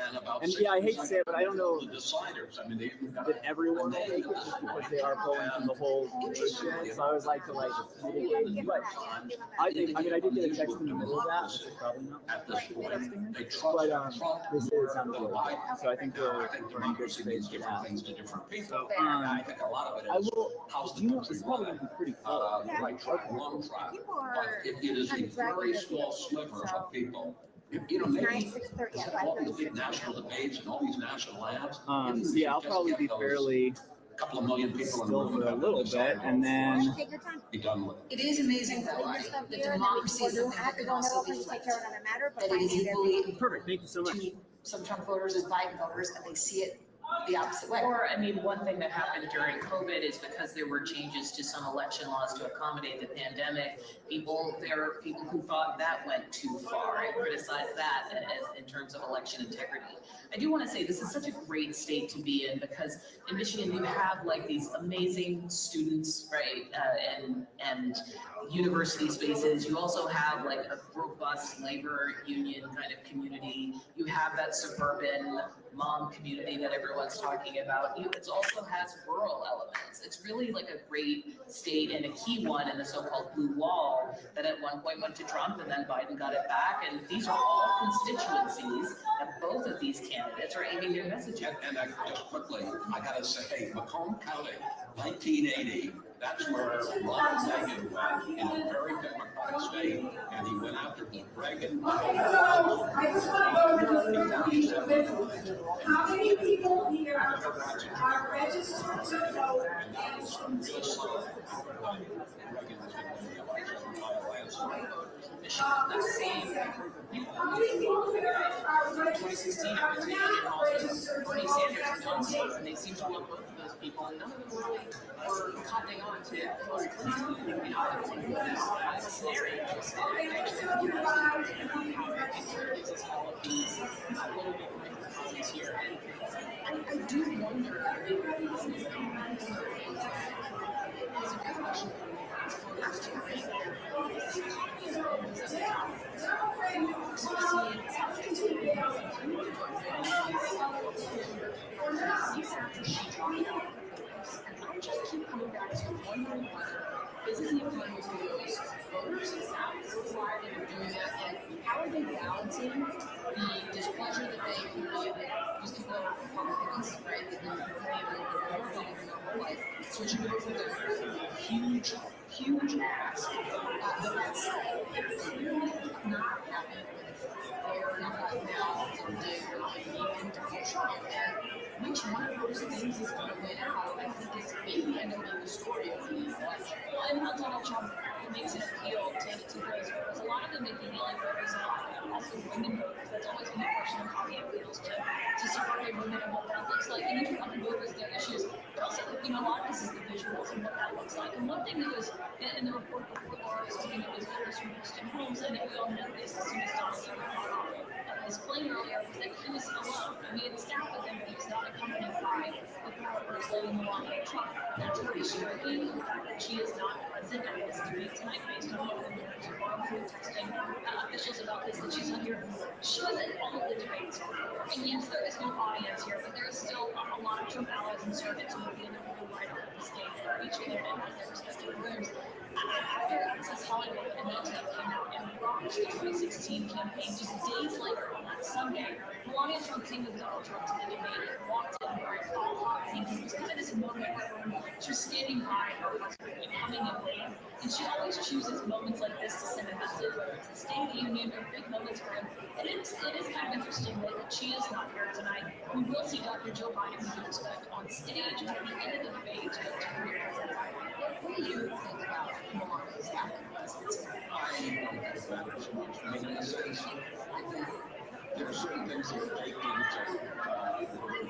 Speaker 11: and about
Speaker 2: And yeah, I hate to say it, but I don't know
Speaker 11: the deciders. I mean, they've got
Speaker 2: that everyone will make it just because they are polling from the whole nation. So I always like to mitigate. But I think, I did get a text in the middle of that, which is probably not.
Speaker 11: at this point. They trust
Speaker 2: But
Speaker 11: Trump.
Speaker 2: this is on the road. So I think we're in good
Speaker 11: democracy means
Speaker 2: space to
Speaker 11: different
Speaker 2: have.
Speaker 11: things to different people.
Speaker 2: So,
Speaker 11: I think a lot of it
Speaker 2: I
Speaker 11: is
Speaker 2: will,
Speaker 11: how's the
Speaker 2: you know,
Speaker 11: country
Speaker 2: it's probably
Speaker 11: run.
Speaker 2: going to be pretty full.
Speaker 11: Right track, wrong track.
Speaker 9: People
Speaker 11: But
Speaker 9: are
Speaker 11: it is a
Speaker 9: kind of dragging
Speaker 11: very
Speaker 9: their
Speaker 11: small
Speaker 9: feet,
Speaker 11: sliver
Speaker 9: so-
Speaker 11: of people. You know,
Speaker 9: It's
Speaker 11: maybe
Speaker 9: 9, 6:30, yeah,
Speaker 11: all these
Speaker 9: 5:36.
Speaker 11: big national debates and all these national labs.
Speaker 2: So yeah, I'll probably be fairly
Speaker 11: Couple of million people in
Speaker 2: still
Speaker 11: the room
Speaker 2: for a little bit, and then
Speaker 9: Take your time.
Speaker 11: be done with it.
Speaker 12: It is amazing though,
Speaker 9: Leave your stuff
Speaker 12: the
Speaker 9: here, and then we
Speaker 12: democracy
Speaker 9: can
Speaker 12: is
Speaker 9: go do,
Speaker 12: something
Speaker 9: I have
Speaker 12: that
Speaker 9: to
Speaker 12: can
Speaker 9: go in
Speaker 12: also
Speaker 9: the
Speaker 12: be
Speaker 9: open to take
Speaker 12: flipped.
Speaker 9: care of another matter, but
Speaker 12: That
Speaker 9: I
Speaker 12: it is
Speaker 9: need
Speaker 12: equally
Speaker 2: perfect. Thank you so much.
Speaker 12: to some Trump voters as Biden voters, and they see it the opposite way.
Speaker 13: Or, one thing that happened during COVID is because there were changes to some election laws to accommodate the pandemic, there are people who thought that went too far and criticized that as in terms of election integrity. I do want to say this is such a great state to be in because in Michigan you have like these amazing students, right, and university spaces. You also have like a robust labor union kind of community. You have that suburban mom community that everyone's talking about. It also has rural elements. It's really like a great state and a key one in the so-called blue wall that at one point went to Trump and then Biden got it back. And these are all constituencies that both of these candidates are aiming their message at.
Speaker 11: And just quickly, I gotta say, Macomb County, 1980, that's where Ronald Reagan went in a very democratic state, and he went after Reagan.
Speaker 5: Okay, so I just want to go over this quickly. How many people here are registered to vote and how many people here are registered, are not registered to
Speaker 13: Bernie
Speaker 5: vote
Speaker 13: Sanders and John
Speaker 5: absentee?
Speaker 13: Stewart, and they seem to love both of those people, and none of them really were copying on to Hillary Clinton. You know, that's a scenario.
Speaker 5: Okay, let's go to five.
Speaker 13: All of these little bit microcosms here, and I do wonder. I just keep coming back to wondering whether this is even going to those voters and staff why they were doing that, and how are they balancing the displeasure that they feel these people are Republicans, right? Switching over to the huge ask that's clearly not happening with not now someday even to Trump. And which one of those things is going to win out? I think is maybe end up being the story of the election. And not Donald Trump makes an appeal to those voters. A lot of them make the yelling voters, and also women voters. That's always been a question of how he appeals to suburban women and what that looks like. And even other voters, their issues. But also, you know, a lot of this is the visuals and what that looks like. And one thing that was in the report before Laura was speaking of was voters from Houston homes, and we all know this as soon as Donald Trump got off. Explained earlier was that he was alone. I mean, it's staff with him, but he was not accompanied by the power person along with Trump. That's very striking. The fact that she is not present at this debate tonight, based on what the voters are going through, texting officials about this, that she's not here. She was at all of the debates. And yes, there is no audience here, but there is still a lot of Trump allies and surrogates who will be in the room right on the stage where each candidate has their respective rooms. After Access Hollywood and Motel came out and launched the 2016 campaign, just days later on that Sunday, Melania Trump came with Donald Trump to the debate and walked in wearing all hot pink. It was kind of this moment where she was standing by her husband and humming and waiting. And she always chooses moments like this to send a message, whether it's a State of the Union or big moments for him. And it is kind of interesting that she is not here tonight. We will see Dr. Joe Biden, who we expect on stage at the end of the debate to what do you think about Melania's acting presence?
Speaker 11: I don't think it matters much. I mean, in a sense, I think there are certain things that are baked into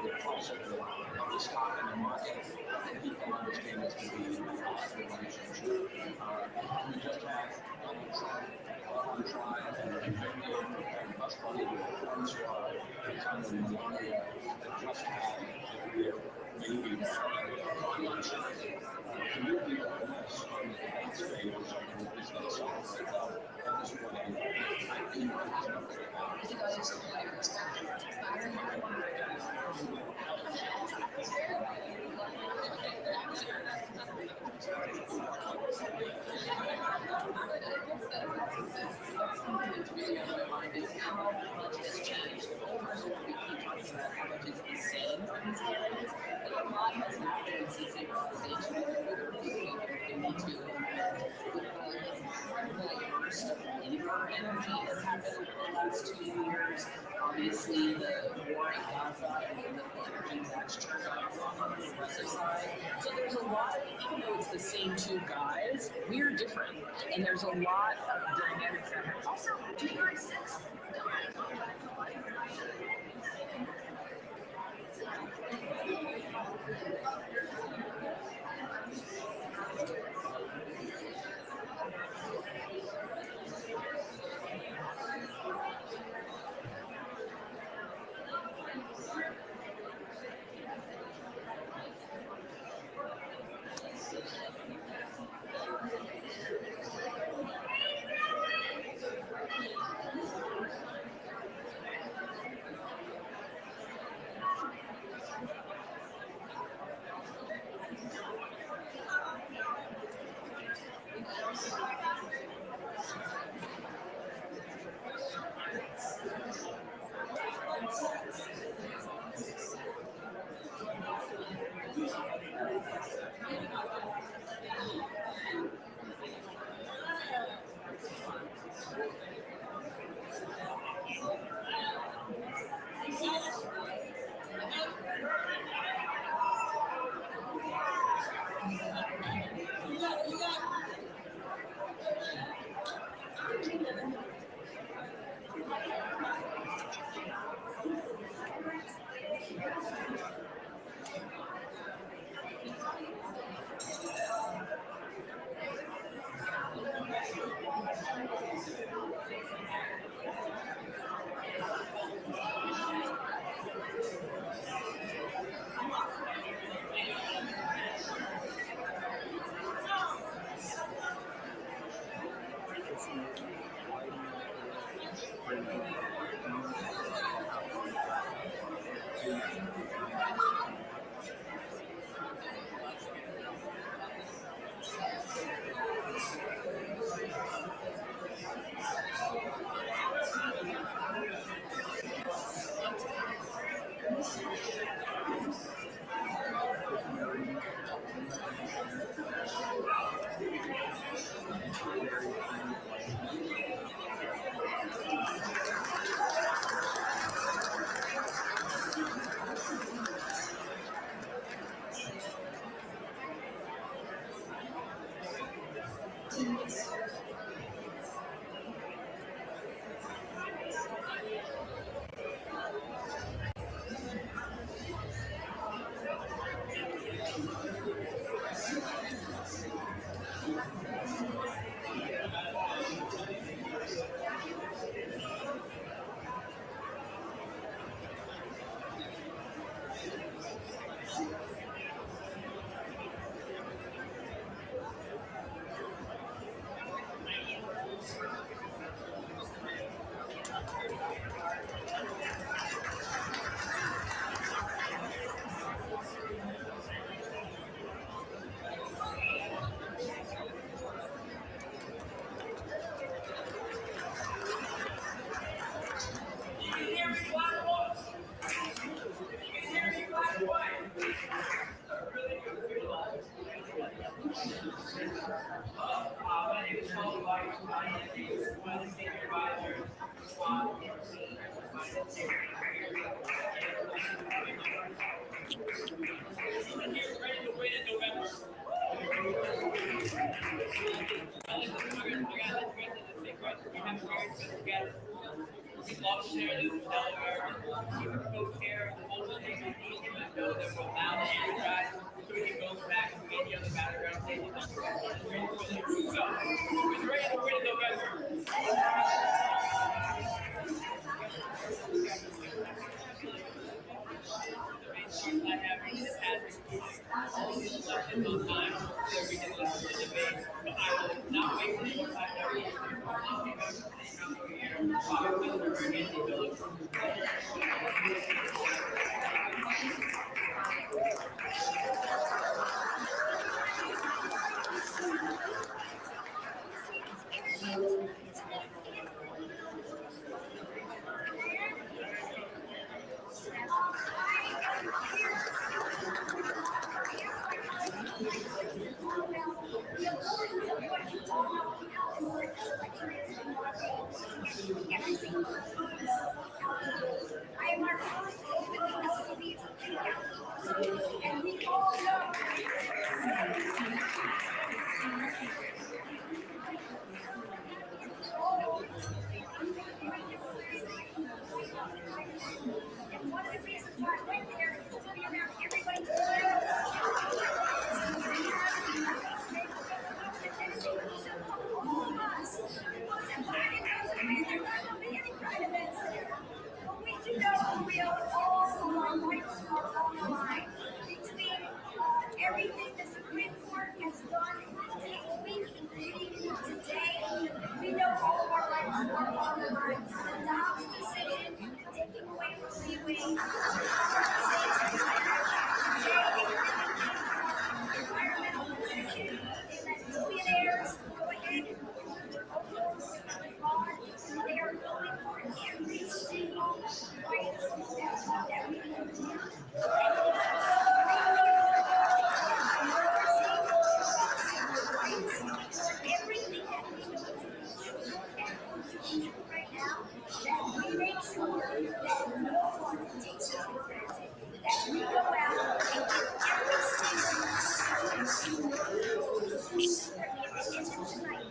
Speaker 11: the process of the stock and the market that people understand this to be a relationship. We just had Donald Trump on trial and video and bus money with funds for kind of Melania that just had their baby lunch. To me, the openness on the debate stage is something that is going to celebrate well at this point anyway. I think it has nothing to happen.
Speaker 13: I think I just really respect is how much has changed over the week. We talked about how much is the same for these candidates, but a lot has happened since they were on stage. Me too. Incredible burst of labor energy has happened over the last 2 years. Obviously, the war in Gaza and the energy that's turned off on the progressive side. So there's a lot, even though it's the same two guys, we're different. And there's a lot of dynamics that happen. Also, January 6th.
Speaker 4: Everything the Supreme Court has done this week, including today, we know all of our rights are on the line. The Dobbs decision, taking away from freeways, environmental protection, they let billionaires go ahead and they are going for every single right that we can do. Everything that we do right now, that we make sure that no one takes it for granted, that we go out and give every single tonight.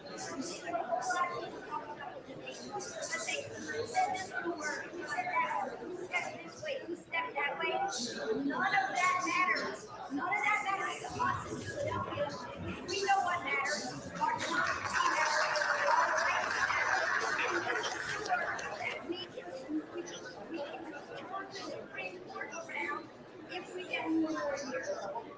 Speaker 4: None of that matters. None of that matters to us in Philadelphia. We know what matters. Our democracy matters. Our rights matter. That we can turn the Supreme Court around if we get more years.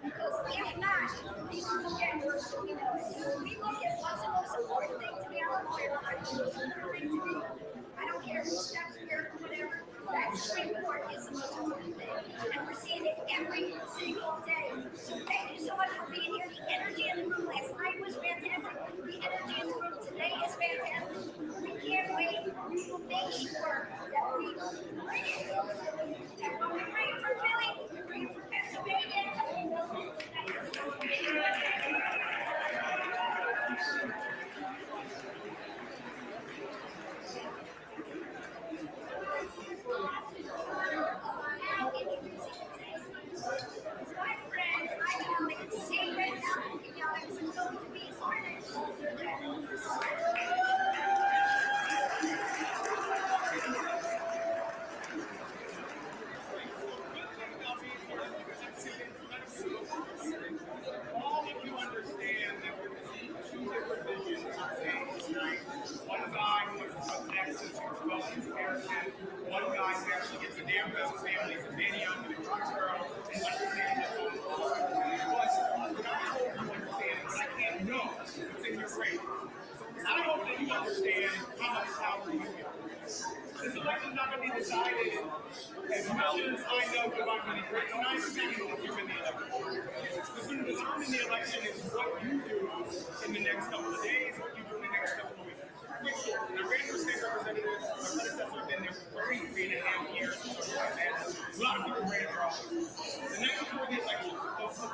Speaker 4: Because if not, these will get worse. We look at what's the most important thing to me. I'm a lawyer. I don't care who steps here or whatever. That Supreme Court is the most important thing. And we're seeing it every single day. So thank you so much for being here. The energy in the room last night was fantastic. The energy in the room today is fantastic. We can't wait. We will make sure that we bring it. And when we bring it for Philly, we bring it for Pennsylvania. My friend, I am excited.
Speaker 1: right? One guy was Texas, who was well inherited. One guy who actually gets a damn best family, a baby young and a young girl, and understands his own role. But what I hope you understand, but I can't know, it's in your brain. I hope that you understand how much power you have. This election's not going to be decided as much as I know who I'm going to recognize you if you're in the election. The sooner that I'm in the election is what you do in the next couple of days, what you do in the next couple of weeks. Quick story. I ran for state representative. My predecessor had been there for 3.5 years. A lot of people ran for office. The night before the election,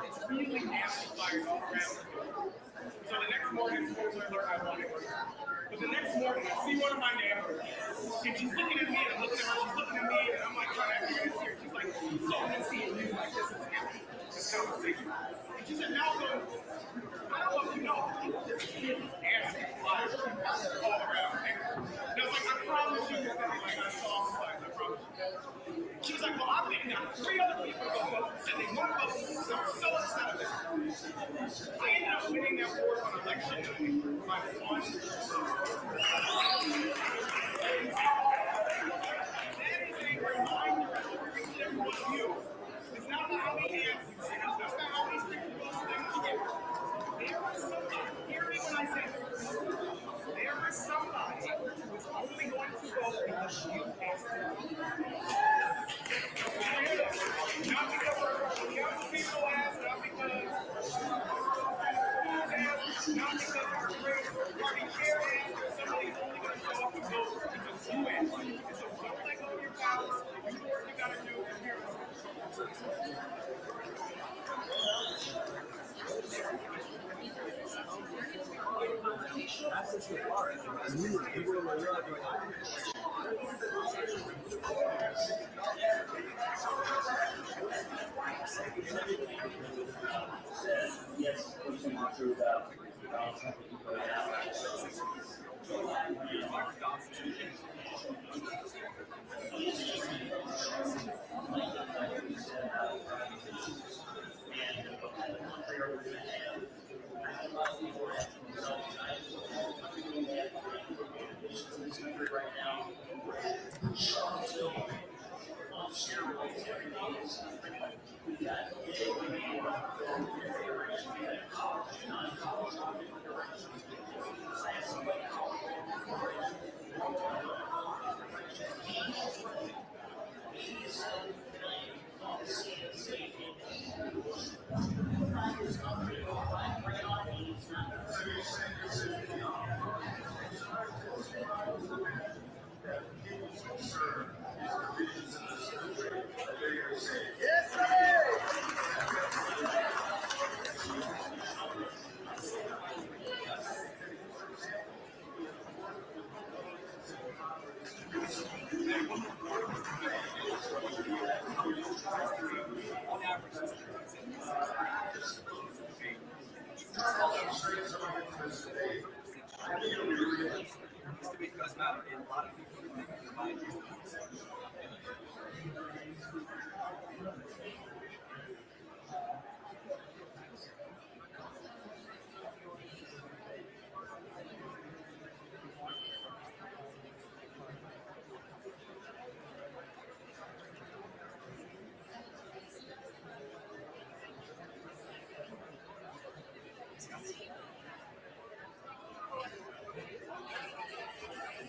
Speaker 1: it's really amplified all around the country. So the next morning, spoiler alert, I won it. But the next morning, I see one of my neighbors, and she's looking at me, and I'm looking at her, she's looking at me, and I'm like trying to figure this here. She's like, so I'm seeing you like this is happening. This conversation. And she said, Malcolm, I don't know if you know, people just keep asking flyers all around. And I was like, I promise you, this is like I saw flyers, I promise you. She was like, well, I've been down 3 other people go vote, and they won't vote, so I'm so upset of it. I ended up winning that war on election night by 1. That is a reminder to every one of you. It's not about how many hands you see, it's not about how many people vote things you get. There was somebody, hear me when I say this. There was somebody who was only going to vote because you asked them. Not because the other people asked, not because not because our great party chair asked, or somebody's only going to show up and vote because you asked. And so don't let go of your power. Do the work you got to do. And here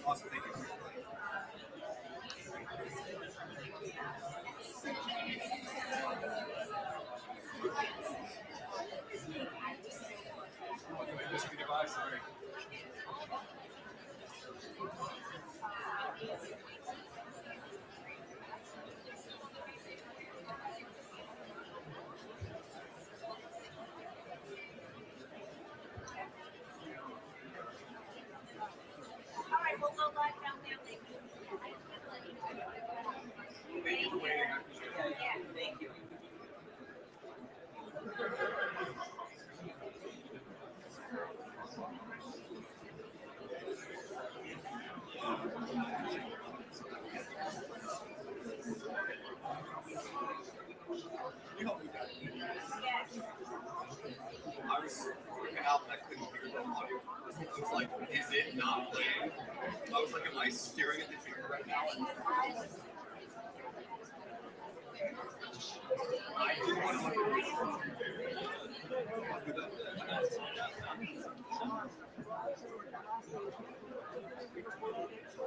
Speaker 10: Awesome, thank you.
Speaker 7: All right, we'll go live down there. Thank you.
Speaker 10: Thank you for waiting. I appreciate it.
Speaker 7: Yeah, thank you.
Speaker 14: stop and I couldn't hear the audio. It's like, is it not playing? I was like, am I staring at the camera right now? I did want to look at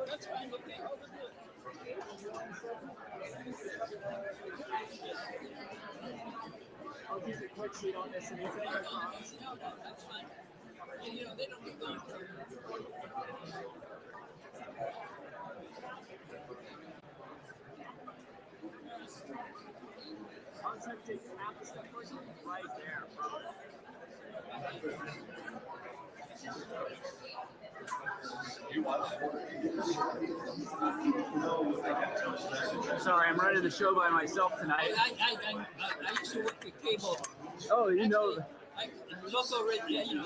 Speaker 1: That's fine, okay.
Speaker 2: I'll keep a quick seat on this and anything.
Speaker 1: No, that's fine. You know, they don't get going through.
Speaker 2: Concept takes half a step pushing right there. Sorry, I'm running the show by myself tonight.
Speaker 1: I used to work with cable.
Speaker 2: Oh, you know.
Speaker 1: Local origination.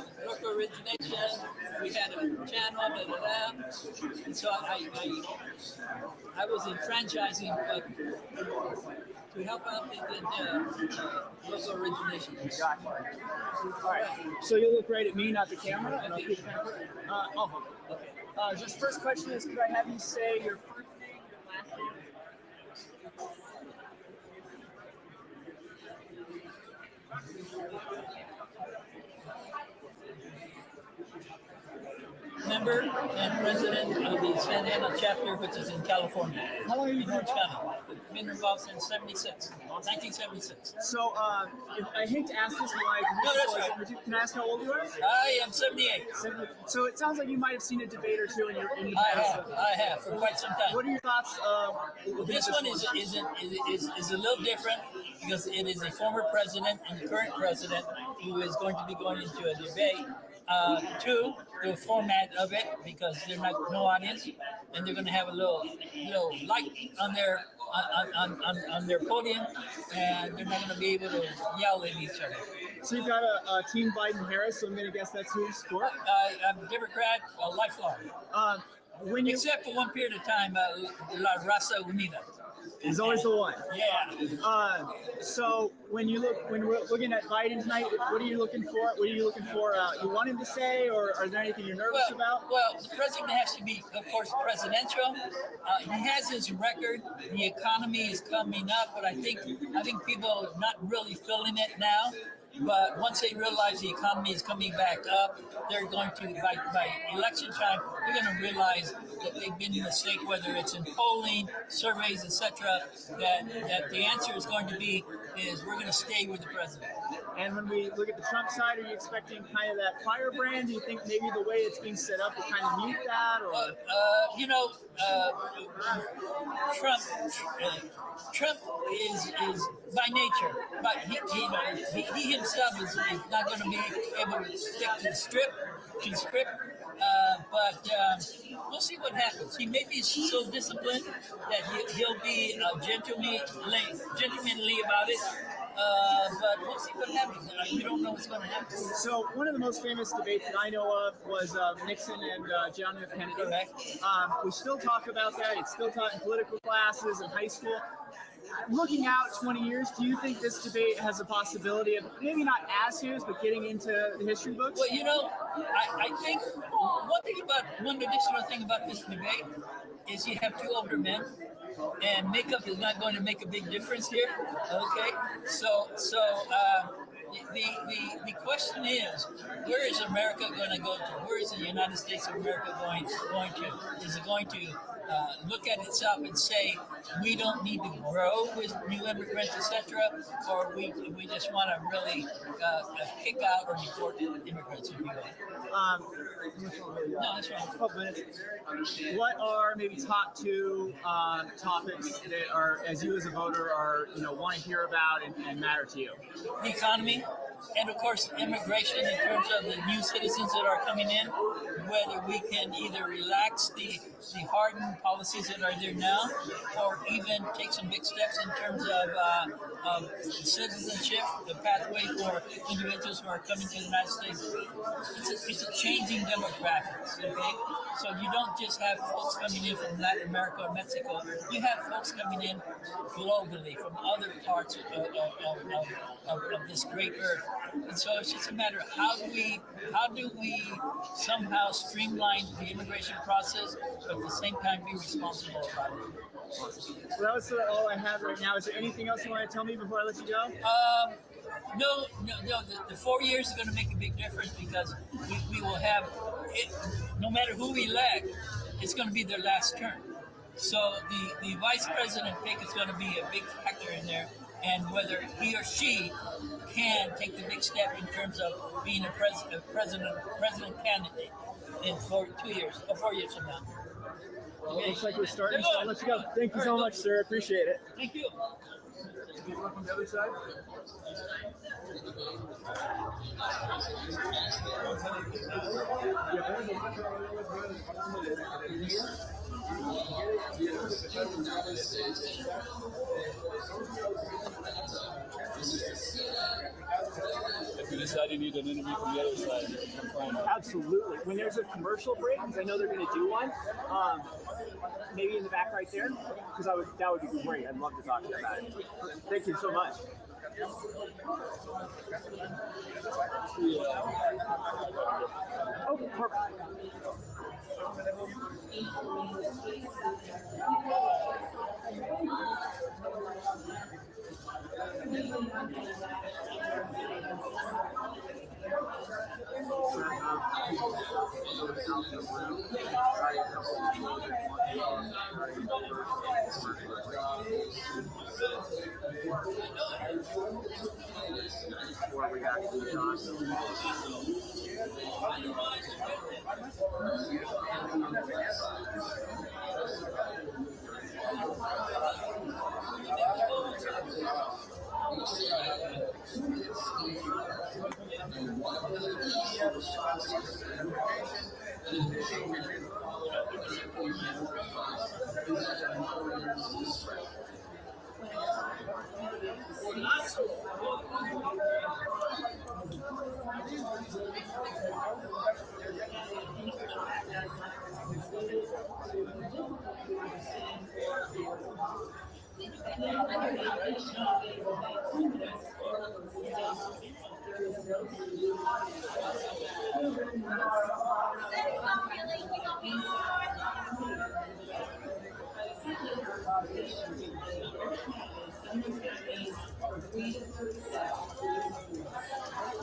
Speaker 1: We had a channel, and so I was in franchising, but to help out the local origination.
Speaker 2: Gotcha. All right. So you look right at me, not the camera, and I'll keep okay. Just first question is, could I have you say your first name, your last name?
Speaker 1: Member and president of the San Ana chapter, which is in California.
Speaker 2: How long have you been
Speaker 1: Orange County? Been involved since 1976.
Speaker 2: So, I hate to ask this live.
Speaker 1: No, that's right.
Speaker 2: Can I ask how old you are?
Speaker 1: I am 78.
Speaker 2: So it sounds like you might have seen a debate or two in your
Speaker 1: past. I have for quite some time.
Speaker 2: What are your thoughts?
Speaker 1: This one is a little different because it is a former president and the current president who is going to be going into a debate. Two, the format of it, because they're not no audience, and they're going to have a little light on their on their podium, and they're not going to be able to yell at each other.
Speaker 2: So you've got a team Biden-Harris, so I'm going to guess that's who's scored?
Speaker 1: I'm a Democrat, lifelong. Except for one period of time, La Raza Unida.
Speaker 2: Is always the one.
Speaker 1: Yeah.
Speaker 2: So when we're looking at Biden tonight, what are you looking for? What are you looking for? You want him to say, or is there anything you're nervous about?
Speaker 1: Well, the president has to be, of course, presidential. He has his record. The economy is coming up, but I think people are not really feeling it now. But once they realize the economy is coming back up, they're going to, by election time, they're going to realize that they've been a mistake, whether it's in polling, surveys, etc., that the answer is going to be we're going to stay with the president.
Speaker 2: And when we look at the Trump side, are you expecting kind of that firebrand? Do you think maybe the way it's being set up will kind of mute that? Or
Speaker 1: Trump is by nature, but he himself is not going to be able to stick to the script. But we'll see what happens. He may be so disciplined that he'll be gentlemanly about it. But we'll see what happens. We don't know what's going to happen.
Speaker 2: So one of the most famous debates that I know of was Nixon and John F. Kennedy.
Speaker 1: Correct.
Speaker 2: We still talk about that. It's still taught in political classes in high school. Looking out 20 years, do you think this debate has a possibility of maybe not as serious, but getting into the history books?
Speaker 1: Well, I think one additional thing about this debate is you have two older men, and makeup is not going to make a big difference here. Okay, so the question is, where is America going to go to? Where is the United States of America going to? Is it going to look at itself and say we don't need to grow with new immigrants, etc., or we just want to really kick out or deport immigrants if you will? No, that's right.
Speaker 2: A couple minutes. What are maybe top two topics that are, as you as a voter, are want to hear about and matter to you?
Speaker 1: The economy, and of course immigration in terms of the new citizens that are coming in. Whether we can either relax the hardened policies that are there now, or even take some big steps in terms of citizenship, the pathway for individuals who are coming to the United States. It's a changing demographics, okay? So you don't just have folks coming in from Latin America or Mexico. You have folks coming in globally from other parts of this great earth
Speaker 15: And so it's just a matter of how do we somehow streamline the immigration process, but at the same time be responsible about it.
Speaker 2: Well, that was all I have right now. Is there anything else you want to tell me before I let you go?
Speaker 15: No. The 4 years is going to make a big difference because we will have it. No matter who we elect, it's going to be their last term. So the vice president pick is going to be a big factor in there, and whether he or she can take the big step in terms of being a president candidate in 4 years from now.
Speaker 2: Well, looks like we're starting, so I'll let you go. Thank you so much, sir. Appreciate it.
Speaker 15: Thank you.
Speaker 2: On the other side.
Speaker 16: If you decide you need an interview from the other side, I'm fine.
Speaker 2: Absolutely. When there's a commercial break, because I know they're going to do one, maybe in the back right there, because that would be great. I'd love to talk to you about it. Thank you so much. Oh, perfect. Before we actually talk.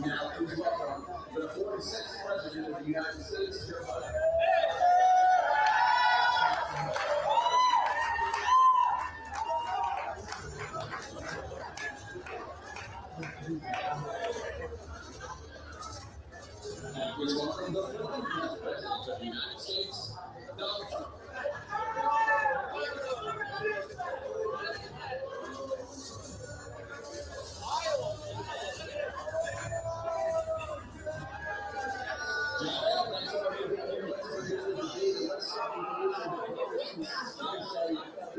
Speaker 5: Now, please welcome the 46th President of the United States, Joe Biden. Please welcome the 45th President of the United States, Donald Trump.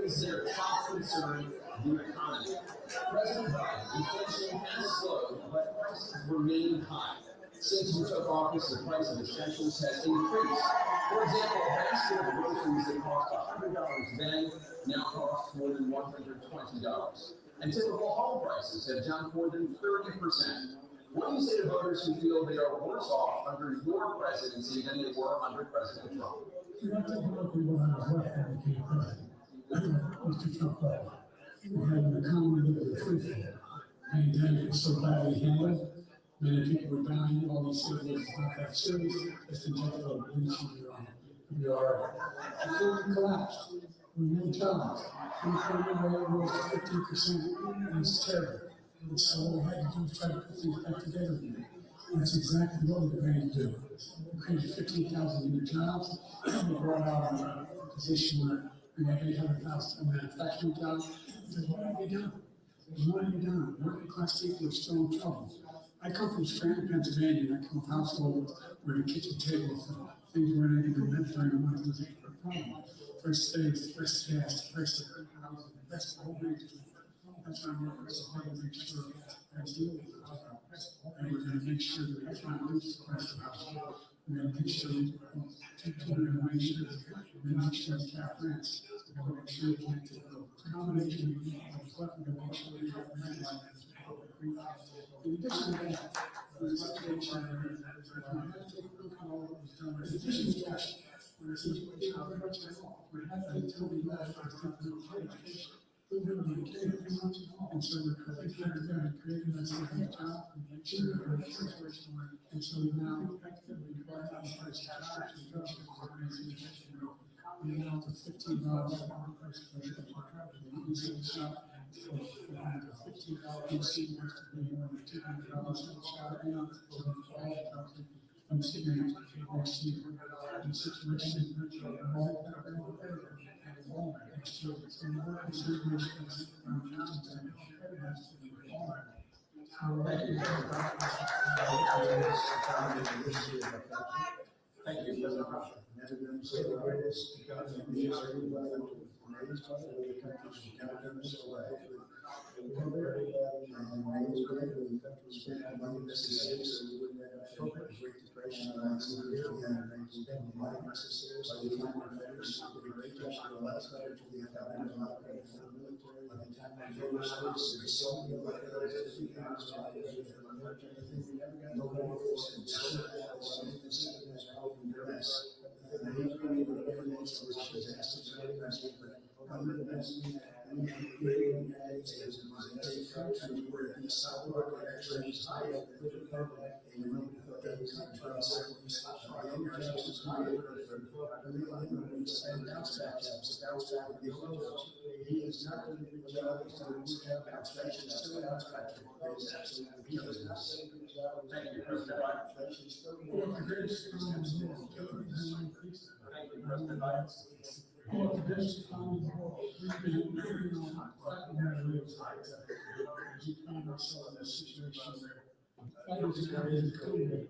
Speaker 5: Is their top concern the economy? President Biden, inflation has slowed, but prices remain high. Since he took office, the price of essentials has increased. For example, a basket of groceries that cost $100 then now costs more than $120. And typical home prices have jumped more than 30%. What do you say to voters who feel they are worse off under your presidency than they were under President Trump?
Speaker 17: You have to look at what I was left when I became president. Mr. Trump, we had an economy that was truthful. Pandemic was so badly handled. Many people were dying. All these things was not that serious. Just in general, we are. The economy collapsed. We need jobs. Unemployment rate rose to 15%. And it's terrible. And so what we had to do is try to put things back together again. And that's exactly what we're going to do. We created 15,000 new jobs. We brought out a position where we have 800,000 manufacturing jobs. So what have we done? What have we done? Working class people are still in trouble. I come from Scranton, Pennsylvania. I come from a household where the kitchen tables and things weren't even met during the month was a problem. First things, first gas, first housing, first whole range. That's why I'm working so hard to make sure I deal with it. And we're going to make sure that we can't lose the price of housing. We're going to make sure we're going to make sure we cap rents. We're going to make sure we can't take the combination of what we're going to make sure we have rent like In addition to that, there's a situation where we have to take a look at all that was done. In addition to that, we're situated very much at all. We have to until we left our technical education. And so we're creating that second job and make sure that we're in a situation where, and so now effectively right now the first job to go to the organization. We're now to $15 one person for the easy shop for $15 and see what's to be more than $200 in the shop and I'm sitting there next to you in a situation next to it's going to work in situations around towns
Speaker 5: Thank you, President. Never been so the greatest because of the years everybody raised by the countries from Canada, so I hope and we spent the money necessary so we wouldn't have a Great Depression and spend the money necessary by the time we're finished, we great job for the last night for the academy and not paying for the military. By the time we finish this, there's so many like those 50 years of life for the military. I think we never got nobody else and so that was something that's helping dress. And he's been able to evidence which his assets are invested, but under the best and creating the United States as a country where the South America actually is high up in the public and when we put that country the injustice is created for the immigrants and bounce back jobs, bounce back with the voters. He is not doing a good job, he's doing a good job, bounce back, he's still bounce back. It's absolutely, he does not say a good job. Thank you, President Biden. Inflation is still more.
Speaker 17: Well, the greatest economy in the world, thank you, President Biden. Well, the greatest economy in the world, we've been fighting our lives as you find ourselves in a situation where that is not included.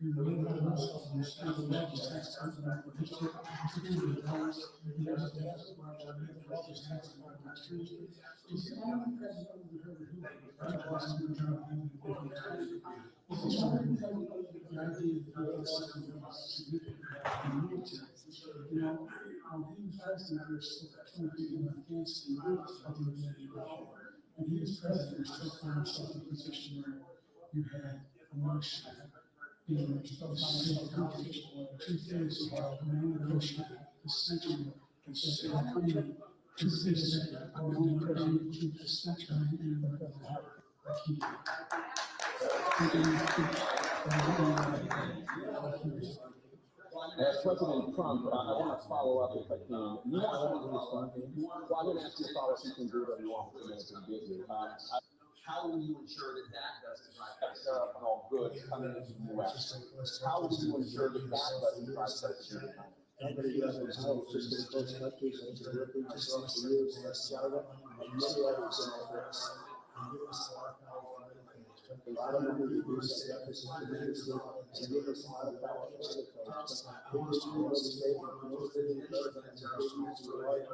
Speaker 17: You know myself in the state of the largest tax cut in our history, particularly the last years of tax cuts, the largest tax cut in our history. Is the only president we've ever had who lost a good job in the country. It's the only president the idea that he has something significant in military. You know, he was president, there was still 20 people in Afghanistan, and he was president, he still found himself in a position where you had a motion. You know, two-thirds of the negotiation, essentially, and so two-thirds of the only essentially, and
Speaker 16: President Trump, I want to follow up if I can. You know, well, I'm going to ask you to follow up. You can do whatever you want for minutes and get you. How will you ensure that doesn't drive up all goods coming into the U.S.? How will you ensure that doesn't drive up?
Speaker 5: Everybody does it, how it's just in close countries, and it's working just off the years, last Saturday, and many others in our us. And give us a lot of power. A lot of them will reduce the deficit tremendously to give us a lot of power for the coast. Industry was made for most of the government to provide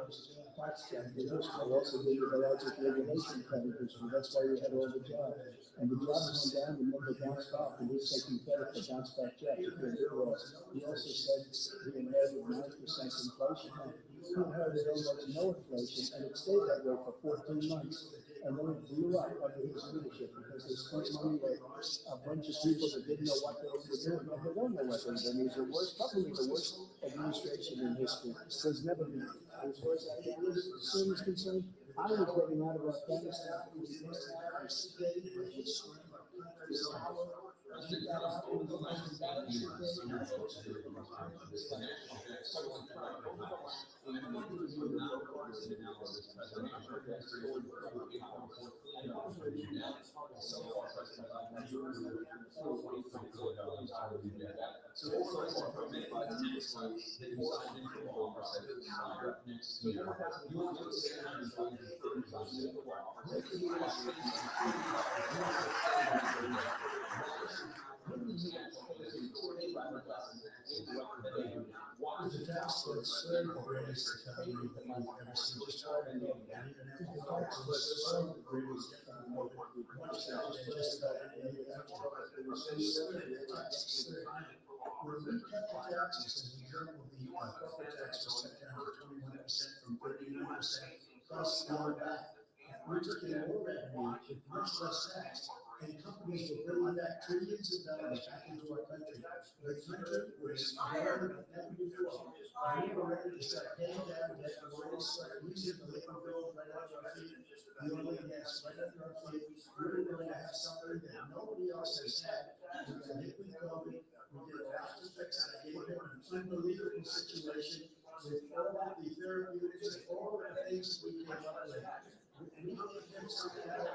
Speaker 5: tax changes. I also did the largest regulation creditors, so that's why we had all the jobs. And the jobs went down, and never bounced off, and we're taking credit for bounce back jobs. He also said we inherited 9% inflation. We inherited almost no inflation, and it stayed that way for 14 months. And then it blew up under his leadership because they spent money with a bunch of people that didn't know what they were doing. And they don't know what they were doing. It was the worst, probably the worst administration in history. There's never been. As far as Afghanistan is concerned, I was getting out of Afghanistan. It was the first time I stayed with the strength of our country's power. We got out of the the tax was the greatest economy that we've ever seen. Just talking about it. And the tax was the greatest economy that we've ever seen. Just about any other country. It was so the taxes. When we cut the taxes, in Germany, the corporate tax was cut down to 21% from 39%, plus going back.
Speaker 17: we took in more revenue with much less tax, and companies were bringing back trillions of dollars back into our country. The country was growing like never before. And we were ready to start paying down debt, we were ready to start using the liquid gold right under our feet, the oil and gas right under our feet. We were going to have something that nobody else has had. We got hit with COVID. We did a lot to fix it. I gave him an unbelievable situation with all of the therapeutics and all of the things we came up with. We gave him something that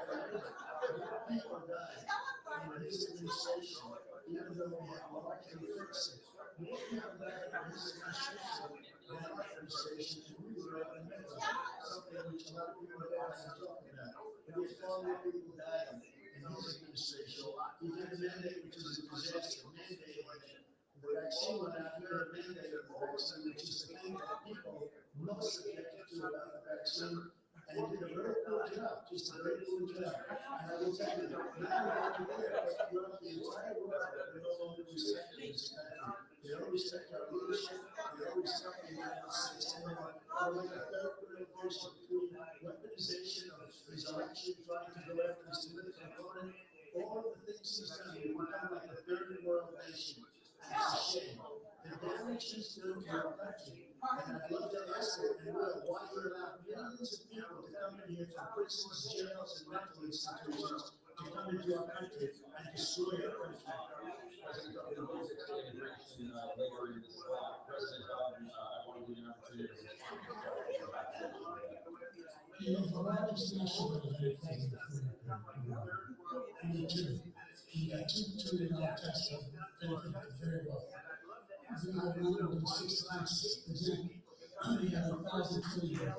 Speaker 17: people died in his administration, even though we had law to fix it. More people died in his administration than our administration, and we were in the middle of something which a lot of people don't want to talk about. But we had far more people dying in his administration. He did a mandate which was a disaster, mandated the vaccine went out here, mandated the vaccine, which is the thing that people most objected to about the vaccine. And he did a very poor job, just a very poor job. And I will tell you, not only there, but throughout the entire world, they no longer respect this country. They don't respect our leadership, they don't respect the United States anymore. We're like a third world nation between weaponization of his election, trying to go after his political opponent. All of the things he's done, we become like a third world nation. It's a shame. The damage he's done to our country. And I'd love to ask him, and will, why you allow millions of people to come in here from prisons, jails, and mental institutions to come into our country and destroy our country.
Speaker 16: President, of the music integration later in this President, I want to give you an opportunity to respond to
Speaker 17: You know, the largest nation of the day, you got $2 trillion tax on benefit very well. I remember the 6 times, for example, we have 1,000 trillion.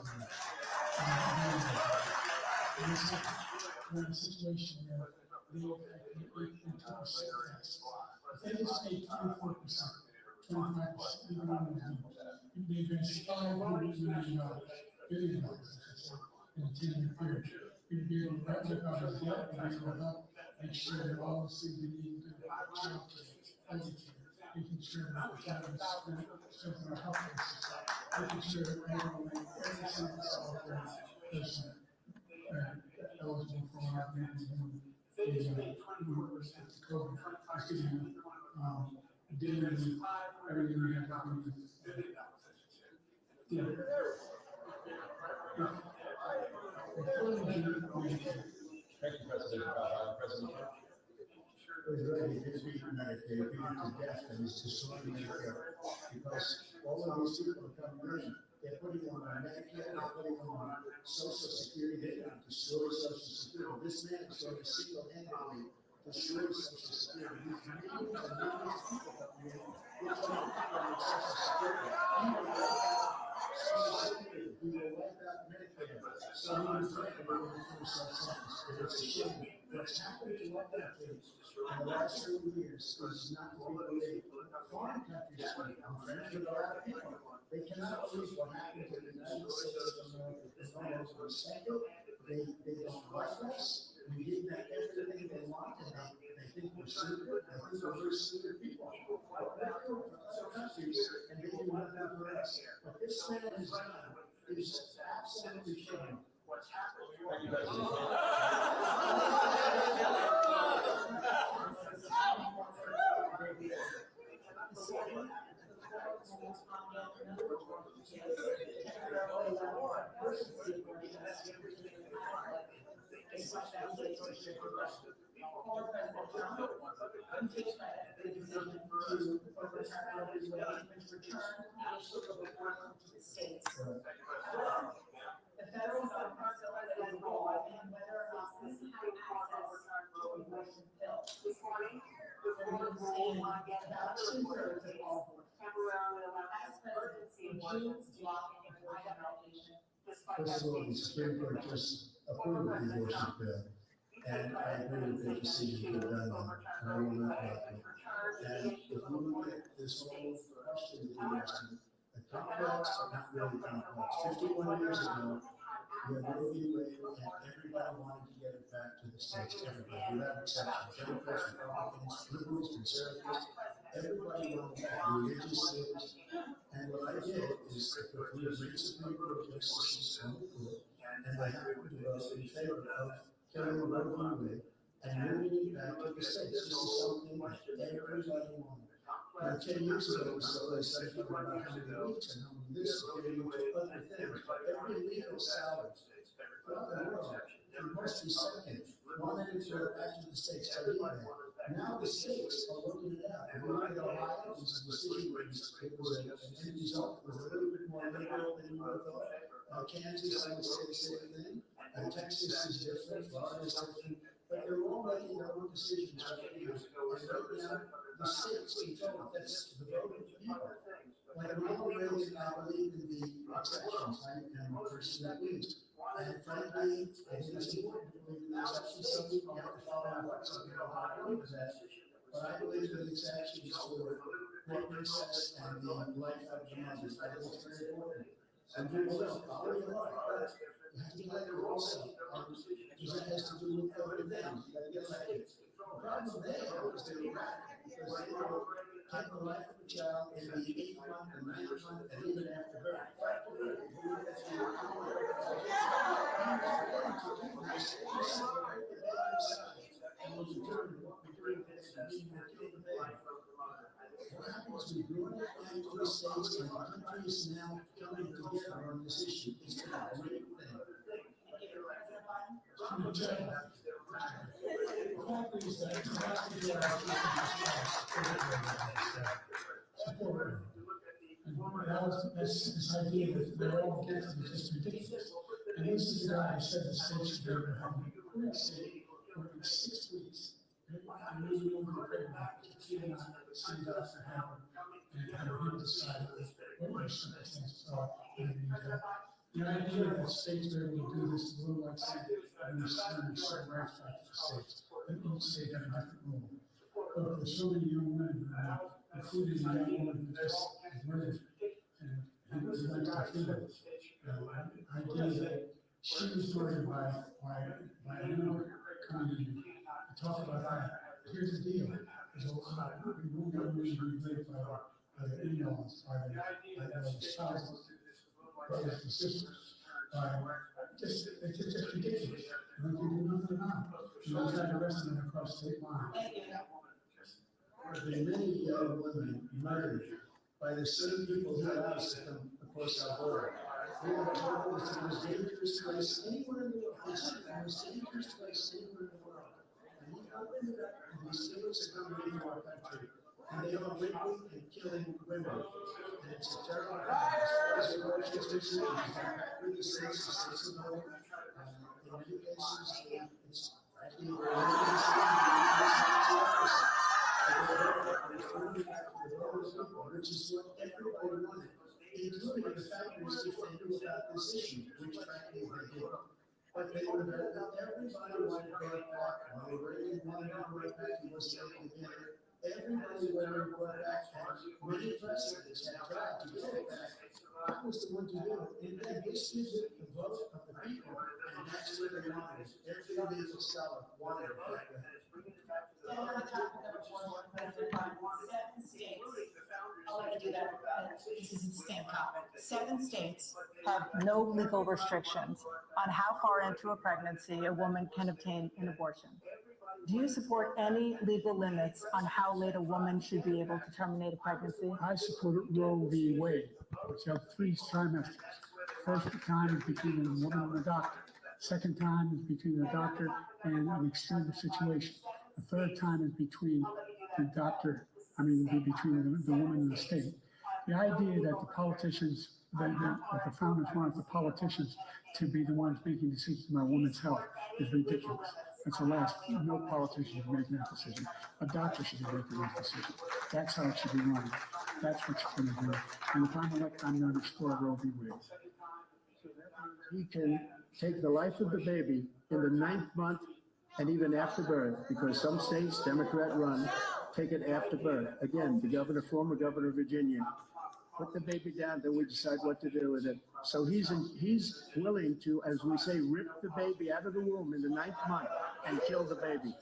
Speaker 17: We're in a situation where they have an 8% tax. If they just pay 24%, 25%, even on they invest $500 million, billion dollars, in a 10-year period. We'd be able to rip out our debt, we'd be able to help make sure that all the things we need to do, child care, making sure that the cabinet strengthen our health care system, making sure that everyone, every single solitary person eligible for our grants who were at the COVID is getting dinner and everything we have to do.
Speaker 16: Thank you, President. President Trump.
Speaker 17: It was ready to beat Medicaid, beat it to death, and it's destroying Medicare. Because all of these people are coming in, they're putting them on Medicare, they're putting them on Social Security, they're going to destroy Social Security. This man is going to single-handedly destroy Social Security. These millions and millions of people coming in, we're trying to put them on Social Security. Social Security, we will wipe out Medicare. So we will fight the way we finish our sentence. It's a shame. What's happened to our country in the last 30 years is not to be believed. Foreign countries, I'm friends with a lot of people, they cannot believe what happened to the United States of America. They don't respect it. They don't like us. We give them everything they want, and they think we're stupid. They think we're very stupid people. But we're for other countries, and they do nothing for us. What this man has done is absolutely shameful.
Speaker 16: Thank you, President.
Speaker 4: The federal government still has a role in whether or not we have access to abortion pills. This morning, about 2/3 of all temporarily allowed as presidency Jews blocking abortion allocation.
Speaker 17: First of all, the Supreme Court just approved the abortion bill, and I agree with the decision to have done that, and I will not back it. And if we look at this whole question that you're asking, the complex, but not really complex. 51 years ago, we had Roe v. Wade, and everybody wanted to get it back to the states. Everybody, without exception, Democrats, Republicans, liberals, conservatives, everybody wanted that. Religious leaders. And what I did is to put three Supreme Court justices on the court, and they happened to vote in favor of killing Roe v. Wade and moving it back to the states. This is something that everybody wanted. 10 years ago or so, they started talking about how many weeks and how many this and getting into other things. But every legal salary throughout the world, in most seconds, wanted to go back to the states to leave that. Now the states are working it out. If you look at Ohio, it was a decision where it was an end result. It was a little bit more liberal than you would have thought. Kansas, I would say the same thing. Texas is different. Florida is different. But they're all making their own decisions right now. And right now, the states control it. That's the vote of the people. Like Ronald Reagan, I believe in the exceptions. I am a person that believes. And frankly, I think it's important to believe in the exceptions. Some people have to follow what some people don't believe in that. But I believe in the exceptions for what makes sense and the life of the mothers. I think it's very important. Some people don't follow your life, but you have to be like your also. Because that has to do with other things. You got to get elected. The problem they have is they're radical because they will take the life of a child in the 8th month, the 9th month, and even after birth. And will determine what we do with it and we will kill the baby. What happens is we bring it back to the states and the country is now coming together on this issue. It's a great thing. This idea that they're all against it is just ridiculous. And this is the guy who said the state should be able to have a great state for 6 weeks. And maybe over the pregnant, to feel not send out to happen and have him decide what your circumstances are. The idea that states are able to do this is a little like saying, I'm going to send certain rights back to the states. That each state have a different rule. But there's so many young women, including a young woman who just is murdered, and he went to freedom. The idea that she was murdered by another coming in to talk about that. Here's the deal. There's a lot of young women being raped by their in-laws, by their spouses, brothers and sisters. It's just ridiculous. And they can do nothing about it. And they try to arrest them across state lines. There have been many young women murdered by the same people who allowed us to come across our border. We are told it's the most dangerous place anywhere in the world. It's the most dangerous place anywhere in the world. And you open it up, and these states are coming into our country, and they are raping and killing women. And it's a terrible crime. As far as abortion is concerned, it's back with the states of the in many cases, it's frankly, which is what everybody wanted, including the factors if they knew about this issue, which frankly they did. But they were everybody wanted to go back. Ronald Reagan wanted to go back. He was able to get it. Everybody wanted to go back. And many presidents had tried to go back. I was the one to do it. And then this is the vote of the people. And that's where they wanted it. Every legal scholar wanted it back then.
Speaker 12: And on the topic of abortion, President Biden, 7 states, I'll let you do that, this is the same topic. 7 states have no legal restrictions on how far into a pregnancy a woman can obtain an abortion. Do you support any legal limits on how late a woman should be able to terminate a pregnancy?
Speaker 17: I support Roe v. Wade, which held 3 trimesters. First time is between a woman and a doctor. Second time is between a doctor and an extreme situation. The third time is between the doctor, between the woman and the state. The idea that the politicians, that the founders wanted the politicians to be the ones making decisions about women's health is ridiculous. That's the last. No politician should make that decision. A doctor should be making that decision. That's how it should be run. That's what you're going to do. And if I'm elected, I'm going to restore Roe v. Wade.
Speaker 18: He can take the life of the baby in the 9th month and even after birth, because some states, Democrat run, take it after birth. Again, the former governor of Virginia, put the baby down, then we decide what to do with it. So he's willing to, as we say, rip the baby out of the womb in the 9th month and kill the baby.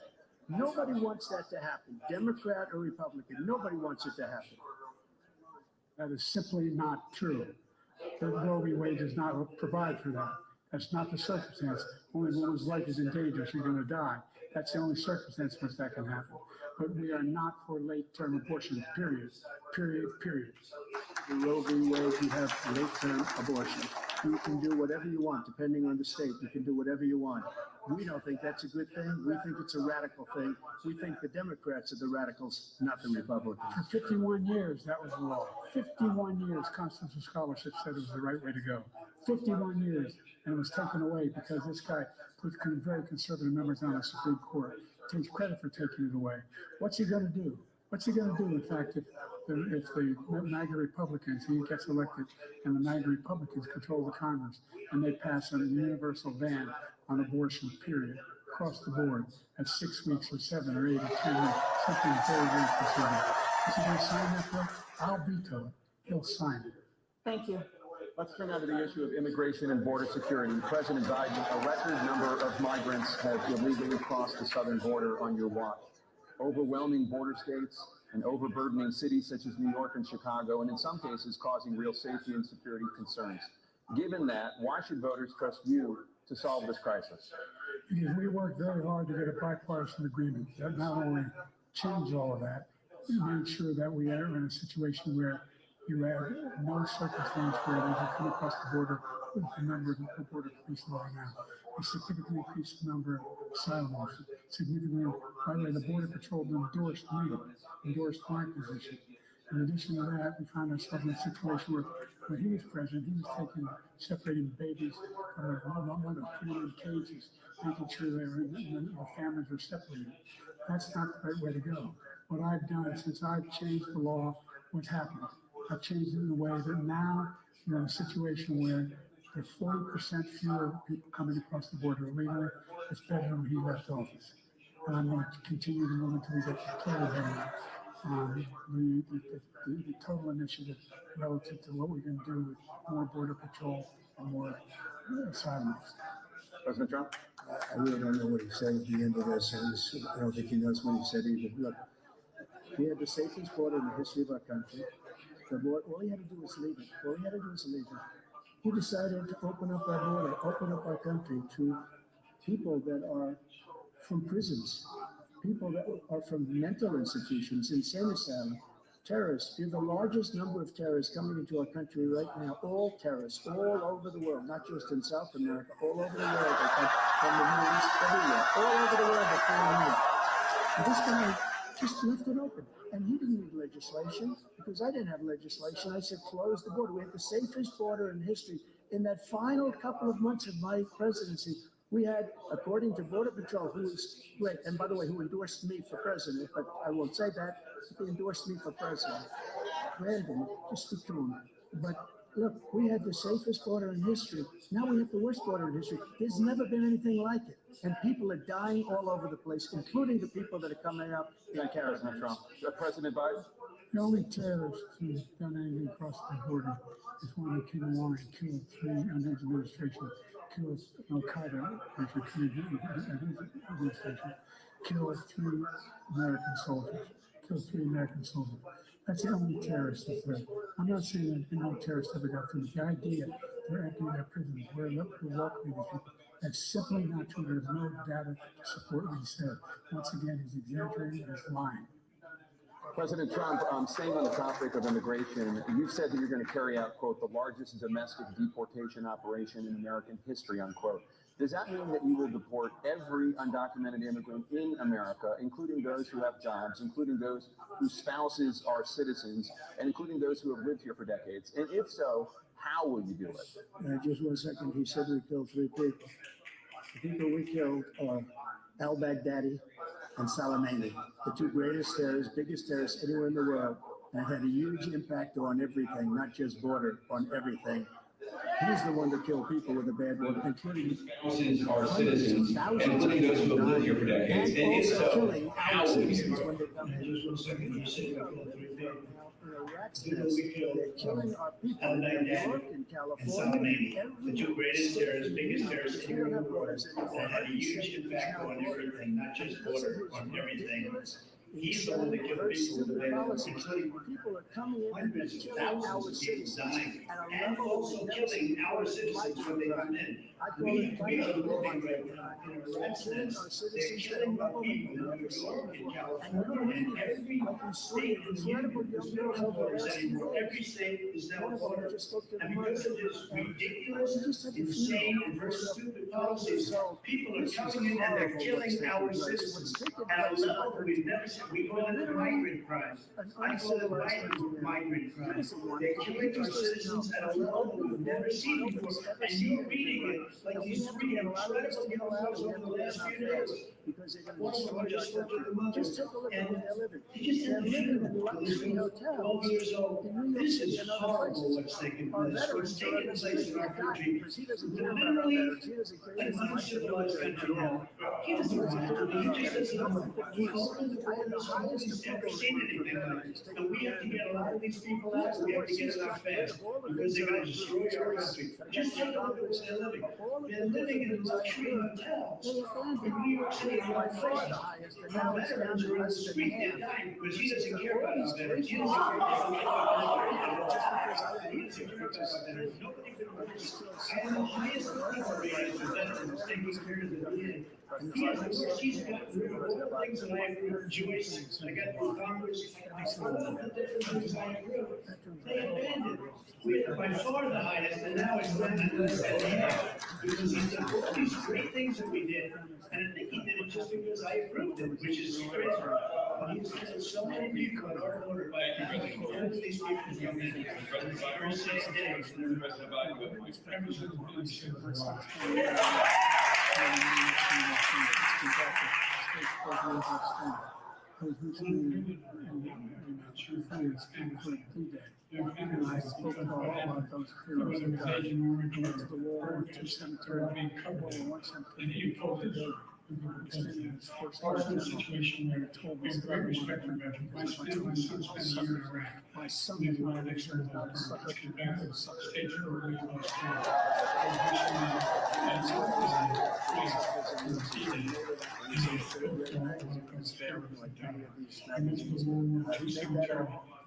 Speaker 18: Nobody wants that to happen, Democrat or Republican. Nobody wants it to happen.
Speaker 17: That is simply not true. The Roe v. Wade does not provide for that. That's not the circumstance. Only when one's life is in danger, she's going to die. That's the only circumstance in which that can happen. But we are not for late-term abortion, period. Period, period. The Roe v. Wade, you have late-term abortion. You can do whatever you want, depending on the state. You can do whatever you want. We don't think that's a good thing. We think it's a radical thing. We think the Democrats are the radicals, not the Republicans. For 51 years, that was the law. 51 years, constitutional scholarship said it was the right way to go. 51 years, and it was taken away because this guy put very conservative members on the Supreme Court. Takes credit for taking it away. What's he going to do? What's he going to do, in fact, if the MAGA Republicans, he gets elected, and the MAGA Republicans control the Congress, and they pass a universal ban on abortion, period, across the board, at 6 weeks or 7 or 8 or 10 weeks, something very, very conservative. Is he going to sign that bill? I'll veto it. He'll sign it.
Speaker 12: Thank you.
Speaker 16: Let's turn now to the issue of immigration and border security. President Biden, a record number of migrants have illegally crossed the southern border on your watch. Overwhelming border states and overburdening cities such as New York and Chicago, and in some cases causing real safety and security concerns. Given that, why should voters trust you to solve this crisis?
Speaker 17: Because we worked very hard to get a bipartisan agreement that not only changed all of that, we made sure that we are in a situation where you have no circumstance where they can come across the border with the number of the border police law now. We significantly increased the number of asylum officers. Significantly, by the way, the Border Patrol endorsed me, endorsed my position. In addition to that, we found ourselves in a situation where when he was president, he was separating babies from one of putting in cages, making sure they were the families were separated. That's not the right way to go. What I've done since I've changed the law, what's happened? I've changed it in a way that now you're in a situation where there's 40% fewer people coming across the border illegally. It's better than when he left office. And I'm going to continue to move until we get to total ban. The total initiative relative to what we're going to do with more border patrol and more asylum officers.
Speaker 16: President Trump?
Speaker 18: I really don't know what he said at the end of this. I don't think he knows what he said either. Look, we had the safest border in the history of our country. All he had to do was leave it. All he had to do was leave it. He decided to open up our border, open up our country to people that are from prisons, people that are from mental institutions, insane asylum, terrorists. We have the largest number of terrorists coming into our country right now, all terrorists, all over the world, not just in South America, all over the world. They come from the Middle East, everywhere, all over the world they're coming here. And this guy just left it open. And he didn't need legislation because I didn't have legislation. I said, close the border. We had the safest border in history. In that final couple of months of my presidency, we had, according to Border Patrol, who was great, and by the way, who endorsed me for president, but I won't say that, he endorsed me for president. Brandon, just speak to him. But look, we had the safest border in history. Now we have the worst border in history. There's never been anything like it. And people are dying all over the place, including the people that are coming up in caravans.
Speaker 16: Trump. President Biden?
Speaker 17: The only terrorist who's done anything across the border is one who came along and killed 3 under his administration, killed Al-Qaeda, killed 3 American soldiers. That's the only terrorist that's there. I'm not saying that no terrorist ever got through. The idea they're emptying their prisons, we're welcoming these people. That's simply not true. There's no data to support what he said. Once again, he's exaggerating and he's lying.
Speaker 16: President Trump, staying on the topic of immigration, you've said that you're going to carry out, quote, the largest domestic deportation operation in American history, unquote. Does that mean that you will deport every undocumented immigrant in America, including those who have jobs, including those whose spouses are citizens, and including those who have lived here for decades? And if so, how will you do it?
Speaker 18: Just 1 second. He said we killed 3 people. The people we killed are al-Baghdadi and Soleimani, the 2 greatest terrorists, biggest terrorists anywhere in the world. And it had a huge impact on everything, not just border, on everything. He's the one that killed people with a bad border, including
Speaker 19: thousands are citizens, including those who have lived here for decades. And if so, how will you do it?
Speaker 18: When they come in. They're killing our people in New York and California.
Speaker 19: The 2 greatest terrorists, biggest terrorists in the world, that had a huge impact on everything, not just border, on everything. He's the one that killed people with the policy.
Speaker 18: People are coming in
Speaker 19: hundreds of thousands of people dying, and also killing our citizens when they come in.
Speaker 18: I call it migrant crime. They're killing our citizens at a level that we've never seen before. And you're reading it like you see incredible young girls over the last few
Speaker 19: Every
Speaker 18: days.
Speaker 19: state is now
Speaker 18: One of them just spoke to the
Speaker 19: and
Speaker 18: mother.
Speaker 19: because of this ridiculous, insane, and very stupid policies, people are coming in and they're killing our citizens at a level that we've never seen. We call it migrant crime. I call it migrant crime. They're killing our citizens at a level that we've never seen before. And you're reading it like these three incredible young girls over the last few days.
Speaker 18: Because they're going to destroy just take a look at where they're living. They're living in luxury hotels in New York City and other places. Our veterans are on the street. They're dying because he doesn't care about our veterans. He doesn't care. He doesn't like the military at all. He doesn't care about our veterans. Nobody but us. I had the highest approval rating for veterans.
Speaker 19: And we have to get a lot of these people out. We have to get them out fast because they're going to destroy our country. Just take a look at where they're living. They're living in luxury hotels in New York City.
Speaker 18: By far the highest. And now it's down
Speaker 19: Veterans
Speaker 18: to
Speaker 19: are on the
Speaker 18: less than
Speaker 19: street. They're
Speaker 18: half.
Speaker 19: dying because he doesn't care about our veterans. He doesn't care about
Speaker 18: Just because I
Speaker 19: he doesn't care about our veterans. Nobody can I have the highest approval rating for veterans taking care of the VA. He has the worst. He's gotten rid of all the things that I agree with Joyce. I got through Congress. All of the different things I agree with. They abandoned it. We had by far the highest, and now it's down to less than half because he's done all these great things that we did. And I think he did it just because I approved it, which is crazy. He's killed so many people in our border by all of these people come in here. It's very sad day.
Speaker 1: President Biden, every single one of these
Speaker 18: and I spoke about those heroes that died. Went to the war, went to the cemetery, one cemetery.
Speaker 19: Situation where we have great respect for veterans. My son spent a year in Iraq.
Speaker 18: My son
Speaker 19: We fly next door. Let's get back to the state for we lost.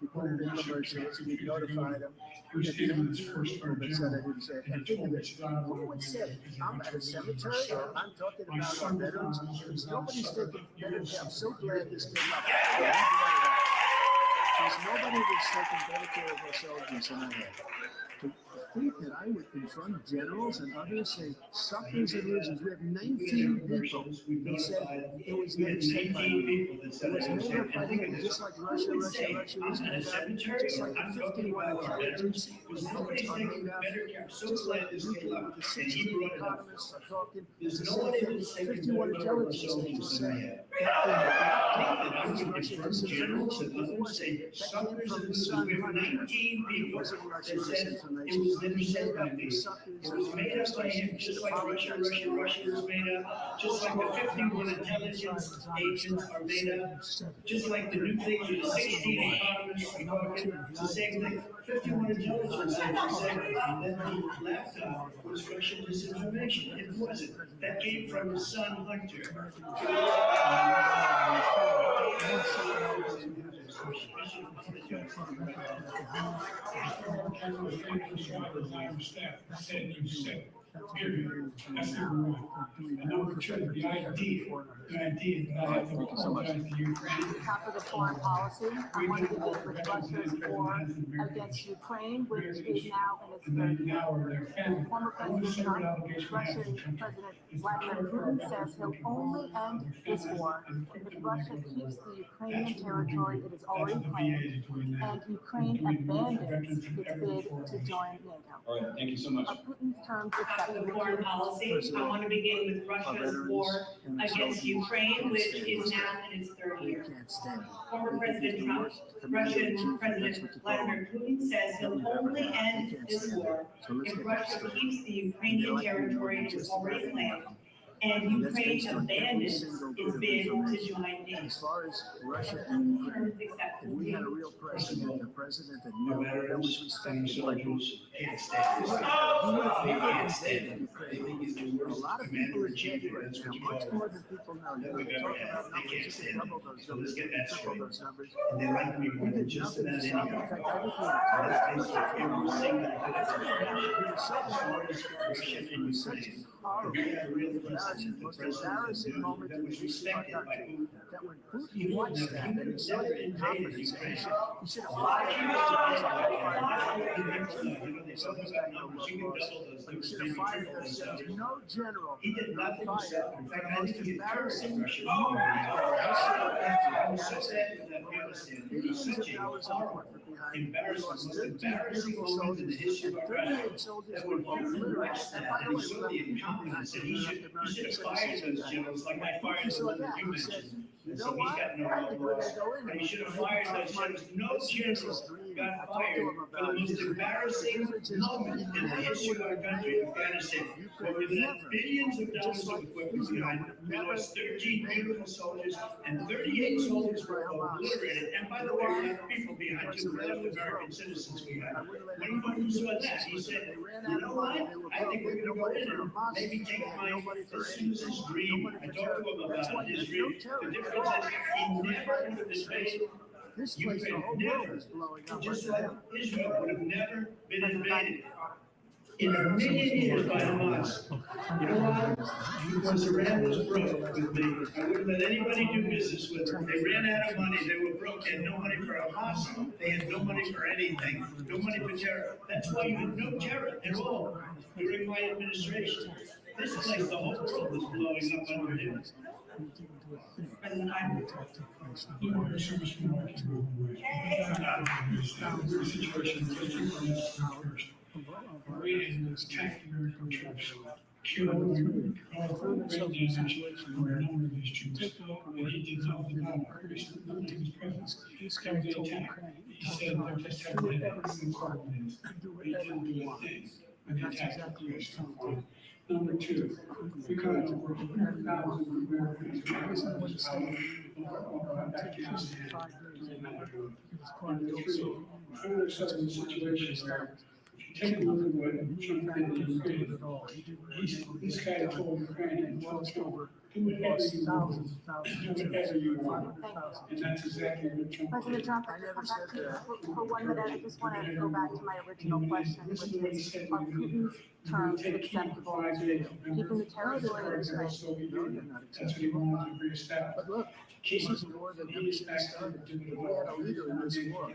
Speaker 18: We put it in commercials, we notified them. We had 19 people that said I didn't say it. And think of it, who would say, I'm at a cemetery, I'm talking about our veterans, because nobody's taking better care. I'm so glad this came up. There's nobody that's taking better care of our soldiers than I have. To think that I would confront generals and others say, sufferings and losers. We have 19 people that said it was never said by me. It was made up by him, just like Russia was made up, just like the 51 intelligence units are made up, just like the UK with the 16 economists are talking. It's the same thing. 51 intelligence agents say that Russia disinformation. It wasn't. That came from the Sun Hunter. It wasn't Russian disinformation.
Speaker 19: It was never said by me. It was made up by him, just like Russia was made up, just like the 51 intelligence agents are made up, just like the nuclear, the 16 economists are talking, the same thing. 51 intelligence agents said that the laptop was Russian disinformation. It wasn't. That came from the Sun Hunter.
Speaker 1: Period. That's number one. And number two, the idea that I have to apologize to Ukraine.
Speaker 12: Top of the foreign policy, I want to begin with Russia's war against Ukraine, which is now in its third year. Former President Trump, Russian President Vladimir Putin says he'll only end this war if Russia keeps the Ukrainian territory it has already claimed and Ukraine abandons its bid to join NATO.
Speaker 1: All right, thank you so much.
Speaker 12: Putin's terms
Speaker 20: Top of the foreign policy, I want to begin with Russia's war against Ukraine, which is now in its third year. Former President Trump, Russian President Vladimir Putin says he'll only end this war if Russia keeps the Ukrainian territory it has already claimed and Ukraine abandons its bid to join NATO.
Speaker 18: As far as Russia and Ukraine, if we had a real president, a president that knew that was respected by Putin, he would have never invaded Ukraine. A lot of people are dead right now, much more than people know. You can talk about numbers, you can double those numbers, you can triple those numbers.
Speaker 19: And they like me more than just about anything.
Speaker 18: In fact, everything embarrassing moment in the history of our country. That when Putin watched that and he saw the incompetence, and he should have fired him. So he's got no love lost. But he should have fired him. No general not fired for the most embarrassing moment in the history of Afghanistan. Millions of dollars of effort behind. We lost 13 beautiful soldiers and 38 soldiers were obliterated. And by the way, we left people behind. We left American citizens behind. He saw that. He said, you know what? I think we're going to go in.
Speaker 19: He should have fired those generals. No general got fired for the most embarrassing moment in the history of our country, Afghanistan. Where we left billions of dollars of equipment behind. We lost 13 beautiful soldiers and 38 soldiers were obliterated. And by the way, we left people behind too. We left American citizens behind. When Putin saw that, he said, you know what? I think we're going to go in and maybe take this citizen's dream. I talked to him about his dream. The difference is he never would have invaded. Ukraine never, just like Israel would have never been invaded in a million years by Hamas. You know why? Because Iran was broke with me. I wouldn't let anybody do business with them. They ran out of money. They were broke. They had no money for Hamas. They had no money for anything. No money for terror. That's why you had no terror at all during my administration. This place, the whole world was blowing up under him. And I'm Number two, we got over 100,000 Americans back in Afghanistan. Number three, under such a situation where if you take a look at what Trump did in Ukraine, this guy told Ukraine, well, do whatever you want. Do whatever you want. And that's exactly what Trump did.
Speaker 9: President Trump, I come back to you for 1 minute. I just want to go back to my original question, which is, are Putin's terms acceptable to you? Keeping the territory in Ukraine.
Speaker 19: That's what he wanted to reestablish.
Speaker 18: But look, this is a war that never should have started. We had a leader in this war.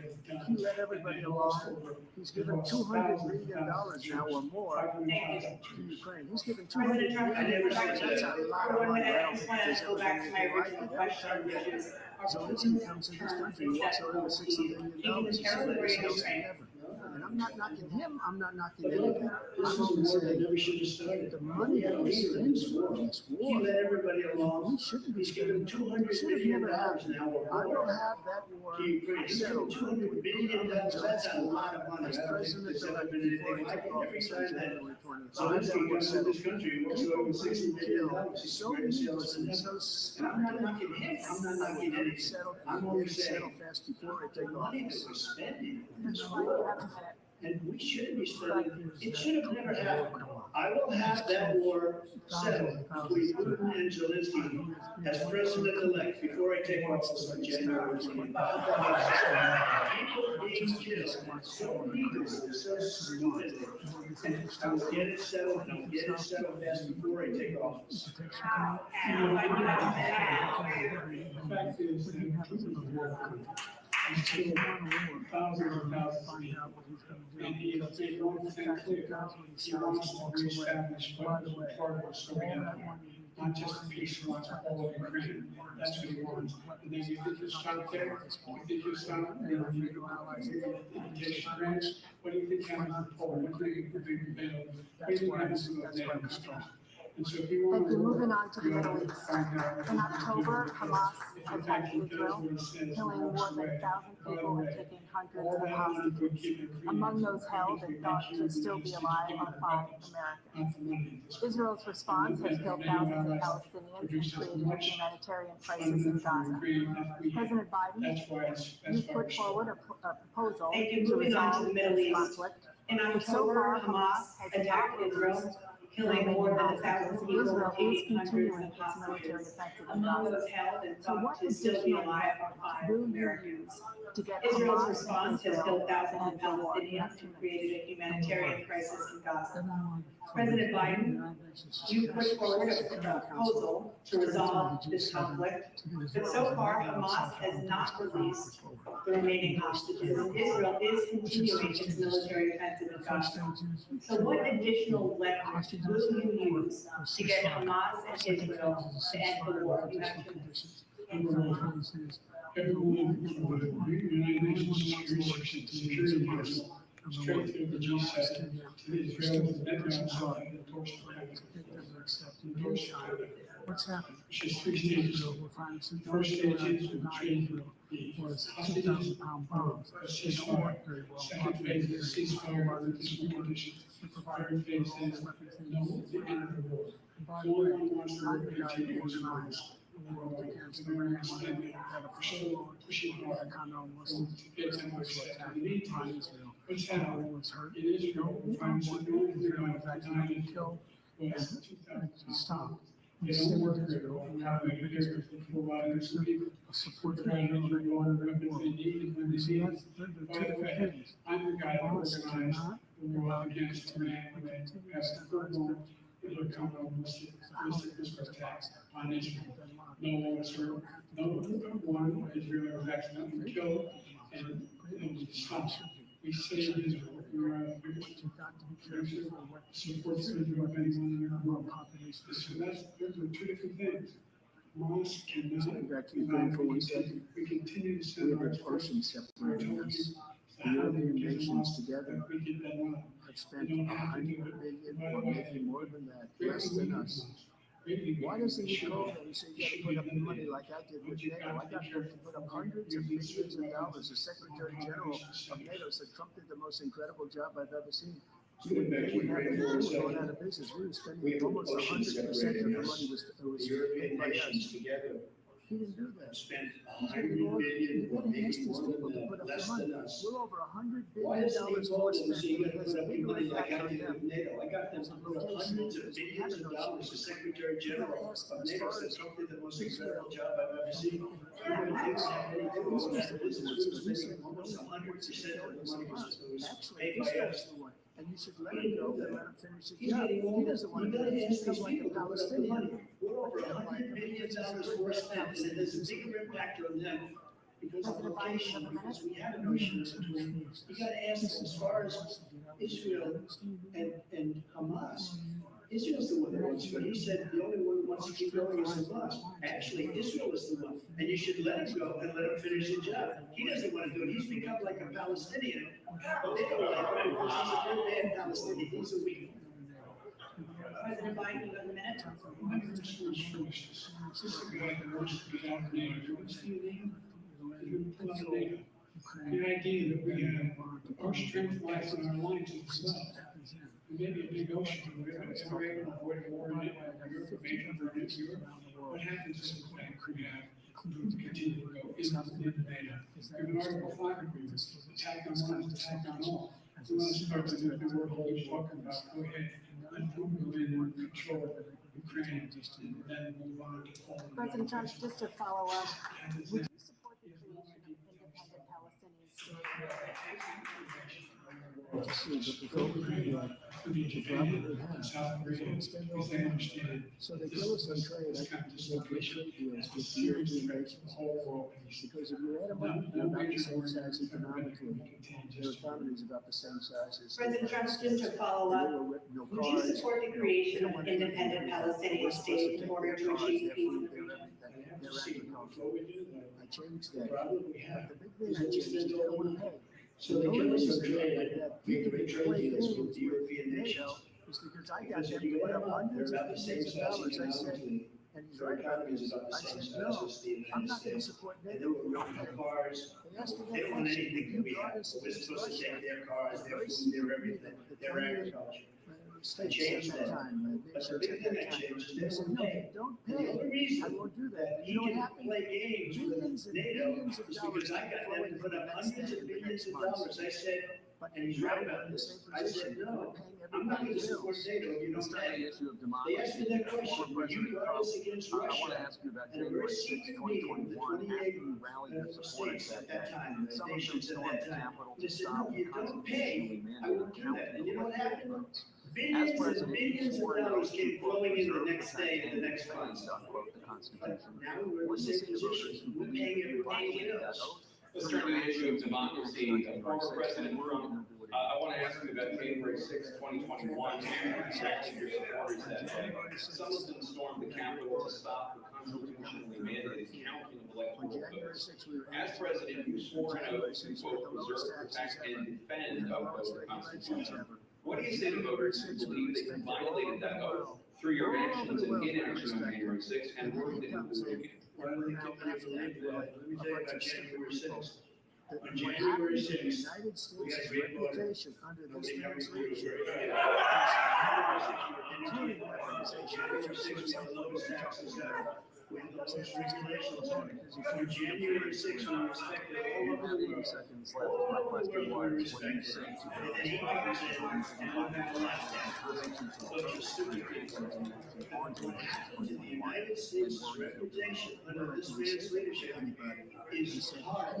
Speaker 18: He let everybody along. He's given $200 million now or more to Ukraine. He's given $200 million. That's a lot of money. I don't think there's ever been anything like it. Every time Zelensky comes in this country, he walks around with $60 million. He's the greatest salesman ever. And I'm not knocking him. I'm not knocking anything. I'm only saying the money that he spends for this war.
Speaker 19: He let everybody along.
Speaker 18: We shouldn't be
Speaker 19: spending $200 million now.
Speaker 18: I will have that war settled.
Speaker 19: $200 billion, that's a lot of money.
Speaker 18: As president elect before he took office on January 20th.
Speaker 19: So this guy comes to this country, he walks away with $60 million.
Speaker 18: So needless and so stupid.
Speaker 19: I'm not knocking him. I'm not knocking anything. I'm only saying
Speaker 18: fast before it take
Speaker 19: money
Speaker 18: office.
Speaker 19: that we're spending. And we shouldn't be spending. It should have never happened. I will have that war settled between Putin and Zelensky as president-elect before I take office on January 20th. People being killed so needlessly, so stupidly. And I'll get it settled, and I'll get it settled fast before I take office. The fact is that Putin is working. He's killed thousands and thousands of people. And he has made one thing clear. He wants to reestablish what was part of the story, not just peace, he wants all of Ukraine. That's what he wants. And then you think you'll stop there? You think you'll stop there? You take France? What do you think happens in Poland? What do you think happens in Afghanistan? And so if you want to
Speaker 9: moving on to the Middle East. In October, Hamas attacked Israel, killing more than 1,000 people and taking hundreds of hostages. Among those held and thought to still be alive are 5 Americans. Israel's response has killed thousands of Palestinians and created a humanitarian crisis in Gaza. President Biden, you've put forward a proposal to resolve this conflict.
Speaker 21: In October, Hamas attacked Israel,
Speaker 9: killing
Speaker 3: more than
Speaker 9: hostages.
Speaker 3: 1,000 people,
Speaker 9: Israel is
Speaker 3: taking hundreds
Speaker 9: continuing
Speaker 3: of
Speaker 9: its military
Speaker 3: hostages.
Speaker 9: offensive in
Speaker 3: Among
Speaker 9: Gaza.
Speaker 3: those held and
Speaker 9: So
Speaker 3: thought
Speaker 9: what
Speaker 3: to still be
Speaker 9: additional
Speaker 3: alive are
Speaker 9: leverage
Speaker 3: 5
Speaker 9: will you
Speaker 3: Americans.
Speaker 9: use to get
Speaker 3: Israel's
Speaker 9: Hamas
Speaker 3: response
Speaker 9: and
Speaker 3: has killed
Speaker 9: Israel
Speaker 3: thousands of
Speaker 9: and the war?
Speaker 3: Palestinians and created a humanitarian crisis in Gaza. President Biden, you put forward a proposal to resolve this conflict, but so far Hamas has not released the remaining hostages, and Israel is continuing its military offensive in Gaza. So what additional leverage will you use to get Hamas and Israel to end the war? You have 2 minutes.
Speaker 19: Everyone for the United Nations Security Council strengthened the G7 to Israel and Netanyahu have endorsed the
Speaker 18: What's happened?
Speaker 19: which is 3 stages. The first stage is to train the hostages,
Speaker 18: 2,000-pound bombs.
Speaker 19: a ceasefire. Second phase is ceasefire with additional conditions. Third phase is no, the end of the war. The only one wants the war to continue is Israel. Americans spend pushing hard to get to more steps. In the meantime, what's happening in Israel, we find some new kill was 2,000
Speaker 18: Stop.
Speaker 19: They don't work very well. How they get there, they can provide some people support the ground, the water, weapons they need when they need it. By the way, I'm the guy that organized the war against Iran when they passed the full-blown ballistic missile attacks on Israel. No one was hurt. No one Israel was accidentally killed, and it was stopped. We saved Israel. We were our biggest producer, support Israel, so that's, those are 2 different things. Hamas cannot
Speaker 18: Back to Ukraine for 1 second.
Speaker 19: we continue to
Speaker 18: We
Speaker 19: send
Speaker 18: have
Speaker 19: our
Speaker 18: an ocean separating us. The European nations together have spent $100 billion or maybe more than that, less than us. Why doesn't he call them and say you got to put up money like I did with NATO? I got them to put up hundreds of millions of dollars. The Secretary General of NATO said Trump did the most incredible job I've ever seen. We were going out of business. We were spending almost 100% of the money was paid by us. He didn't do that.
Speaker 19: Spend
Speaker 18: $100 billion or maybe more than that, less than us. We're over $100 billion more spent.
Speaker 19: So you got to put up your money like I did with NATO. I got them to put up hundreds of billions of dollars. The Secretary General of NATO said Trump did the most incredible job I've ever seen. Everybody thinks that when they go out of business, we were spending almost 100% of the money was paid by us.
Speaker 18: And you should let him go and let him finish his job. He doesn't want to do it. He's become like a Palestinian.
Speaker 19: We're over $100 billion more spent, and it has a bigger impact on them because of location, because we have an ocean between. You got to ask as far as Israel and Hamas. Israel's the one that wants to, he said the only one who wants to keep going is Hamas. Actually, Israel is the one, and you should let him go and let him finish his job. He doesn't want to do it. He's become like a Palestinian, but they don't like him because he's a very bad Palestinian. He's a weak one.
Speaker 3: President Biden, you have a minute.
Speaker 19: The idea that we have our strength lies in our lines as well. We may be a big ocean, we have to avoid a war in Europe, major war in Europe. What happens is that we have to continue to go into NATO. We have an Article 5 agreement, attack on one, attack on all. We want to start to do the work we're talking about. Go ahead, let them go in and control Ukraine, and then move on to Poland.
Speaker 9: President Trump, just to follow up, would you support the creation of independent Palestinian state?
Speaker 18: To see, but the problem we have is we spend all the money. So they kill us on trade. I think we should make great trade deals with the European nations. Because if you add them up, they're about the same size economically. Their economy is about the same size as.
Speaker 3: President Trump, just to follow up, would you support the creation of an independent Palestinian state in order to achieve peace in the region?
Speaker 18: I changed that. But the big thing I changed is they don't want to pay.
Speaker 19: So they kill us on trade, we have to make trade deals with the European nations.
Speaker 18: It's because I got them to put up hundreds of millions of dollars. I said, and he's right about this. I said, no, I'm not going to support NATO.
Speaker 19: They don't want anything that we have. We're supposed to take their cars, their food, their everything, their agriculture. I changed that. But the big thing I changed is they won't pay. And the only reason that he can play games with NATO is because I got them to put up hundreds of billions of dollars. I said,
Speaker 18: But
Speaker 19: and he's
Speaker 18: now
Speaker 19: right
Speaker 18: we're
Speaker 19: about
Speaker 18: in the
Speaker 19: this.
Speaker 18: same
Speaker 19: I
Speaker 18: position.
Speaker 19: said,
Speaker 18: We're
Speaker 19: no,
Speaker 18: paying
Speaker 19: I'm not going to
Speaker 18: everybody's
Speaker 19: support
Speaker 18: bills.
Speaker 19: NATO if you
Speaker 16: It's
Speaker 19: don't
Speaker 16: not
Speaker 19: pay.
Speaker 16: the issue of
Speaker 19: They
Speaker 16: democracy.
Speaker 19: asked me that question,
Speaker 16: Former
Speaker 19: will you
Speaker 16: President
Speaker 19: guard
Speaker 16: Trump,
Speaker 19: us against
Speaker 16: I want to
Speaker 19: Russia?
Speaker 16: ask you about
Speaker 19: And a very
Speaker 16: January 6,
Speaker 19: secret meeting with
Speaker 16: 2021.
Speaker 19: 28
Speaker 16: After you rallied your supporters
Speaker 19: states
Speaker 16: that
Speaker 19: at that
Speaker 16: day,
Speaker 19: time,
Speaker 16: some of them
Speaker 19: nations at
Speaker 16: stormed
Speaker 19: that
Speaker 16: the
Speaker 19: time.
Speaker 16: Capitol
Speaker 19: They
Speaker 16: to
Speaker 19: said,
Speaker 16: stop
Speaker 19: no, if
Speaker 16: the
Speaker 19: you don't
Speaker 16: constitutionally
Speaker 19: pay, I
Speaker 16: mandated
Speaker 19: won't do that.
Speaker 16: counting
Speaker 19: And
Speaker 16: of
Speaker 19: you know what
Speaker 16: electoral
Speaker 19: happened?
Speaker 16: votes. As
Speaker 19: Billions and
Speaker 16: president, you
Speaker 19: billions of
Speaker 16: swore an
Speaker 19: dollars
Speaker 16: oath to,
Speaker 19: came
Speaker 16: quote,
Speaker 19: flowing in the
Speaker 16: preserve,
Speaker 19: next
Speaker 16: protect,
Speaker 19: day and
Speaker 16: and
Speaker 19: the next
Speaker 16: defend,
Speaker 19: month.
Speaker 16: unquote, the
Speaker 19: But
Speaker 16: Constitution.
Speaker 19: now we're in
Speaker 16: What
Speaker 19: the
Speaker 16: do you
Speaker 19: same
Speaker 16: say to voters
Speaker 19: position.
Speaker 16: who
Speaker 19: We're
Speaker 16: believe
Speaker 19: paying
Speaker 16: that you
Speaker 19: everything
Speaker 16: violated that
Speaker 19: else.
Speaker 16: oath?
Speaker 1: Let's turn to the issue of democracy. Former President Trump, I want to ask you about January 6, 2021, and exactly your supporters that day. Some of them stormed the Capitol to stop the constitutionally mandated counting of electoral votes. As president, you swore an oath to, quote, preserve, protect, and defend, unquote, the Constitution. What do you say to voters who believe that you violated that oath through your actions and inaction on January 6 and worked to implode you?
Speaker 19: Well, let me tell you about January 6th. On
Speaker 18: What
Speaker 19: January
Speaker 18: happened to the
Speaker 19: 6th,
Speaker 18: United
Speaker 19: we
Speaker 18: States'
Speaker 19: had great water.
Speaker 18: reputation under this
Speaker 19: Nobody
Speaker 18: man's
Speaker 19: ever knew
Speaker 18: leadership
Speaker 19: where it
Speaker 18: including weaponization,
Speaker 19: January 6th, we had the lowest taxes ever. We had the lowest regulations ever. On January 6th, we respected all over the world. All over the world, we respected. And then he comes in and we're back to last time. A bunch of stupid people. What happened to the United States' reputation under this man's leadership is hard,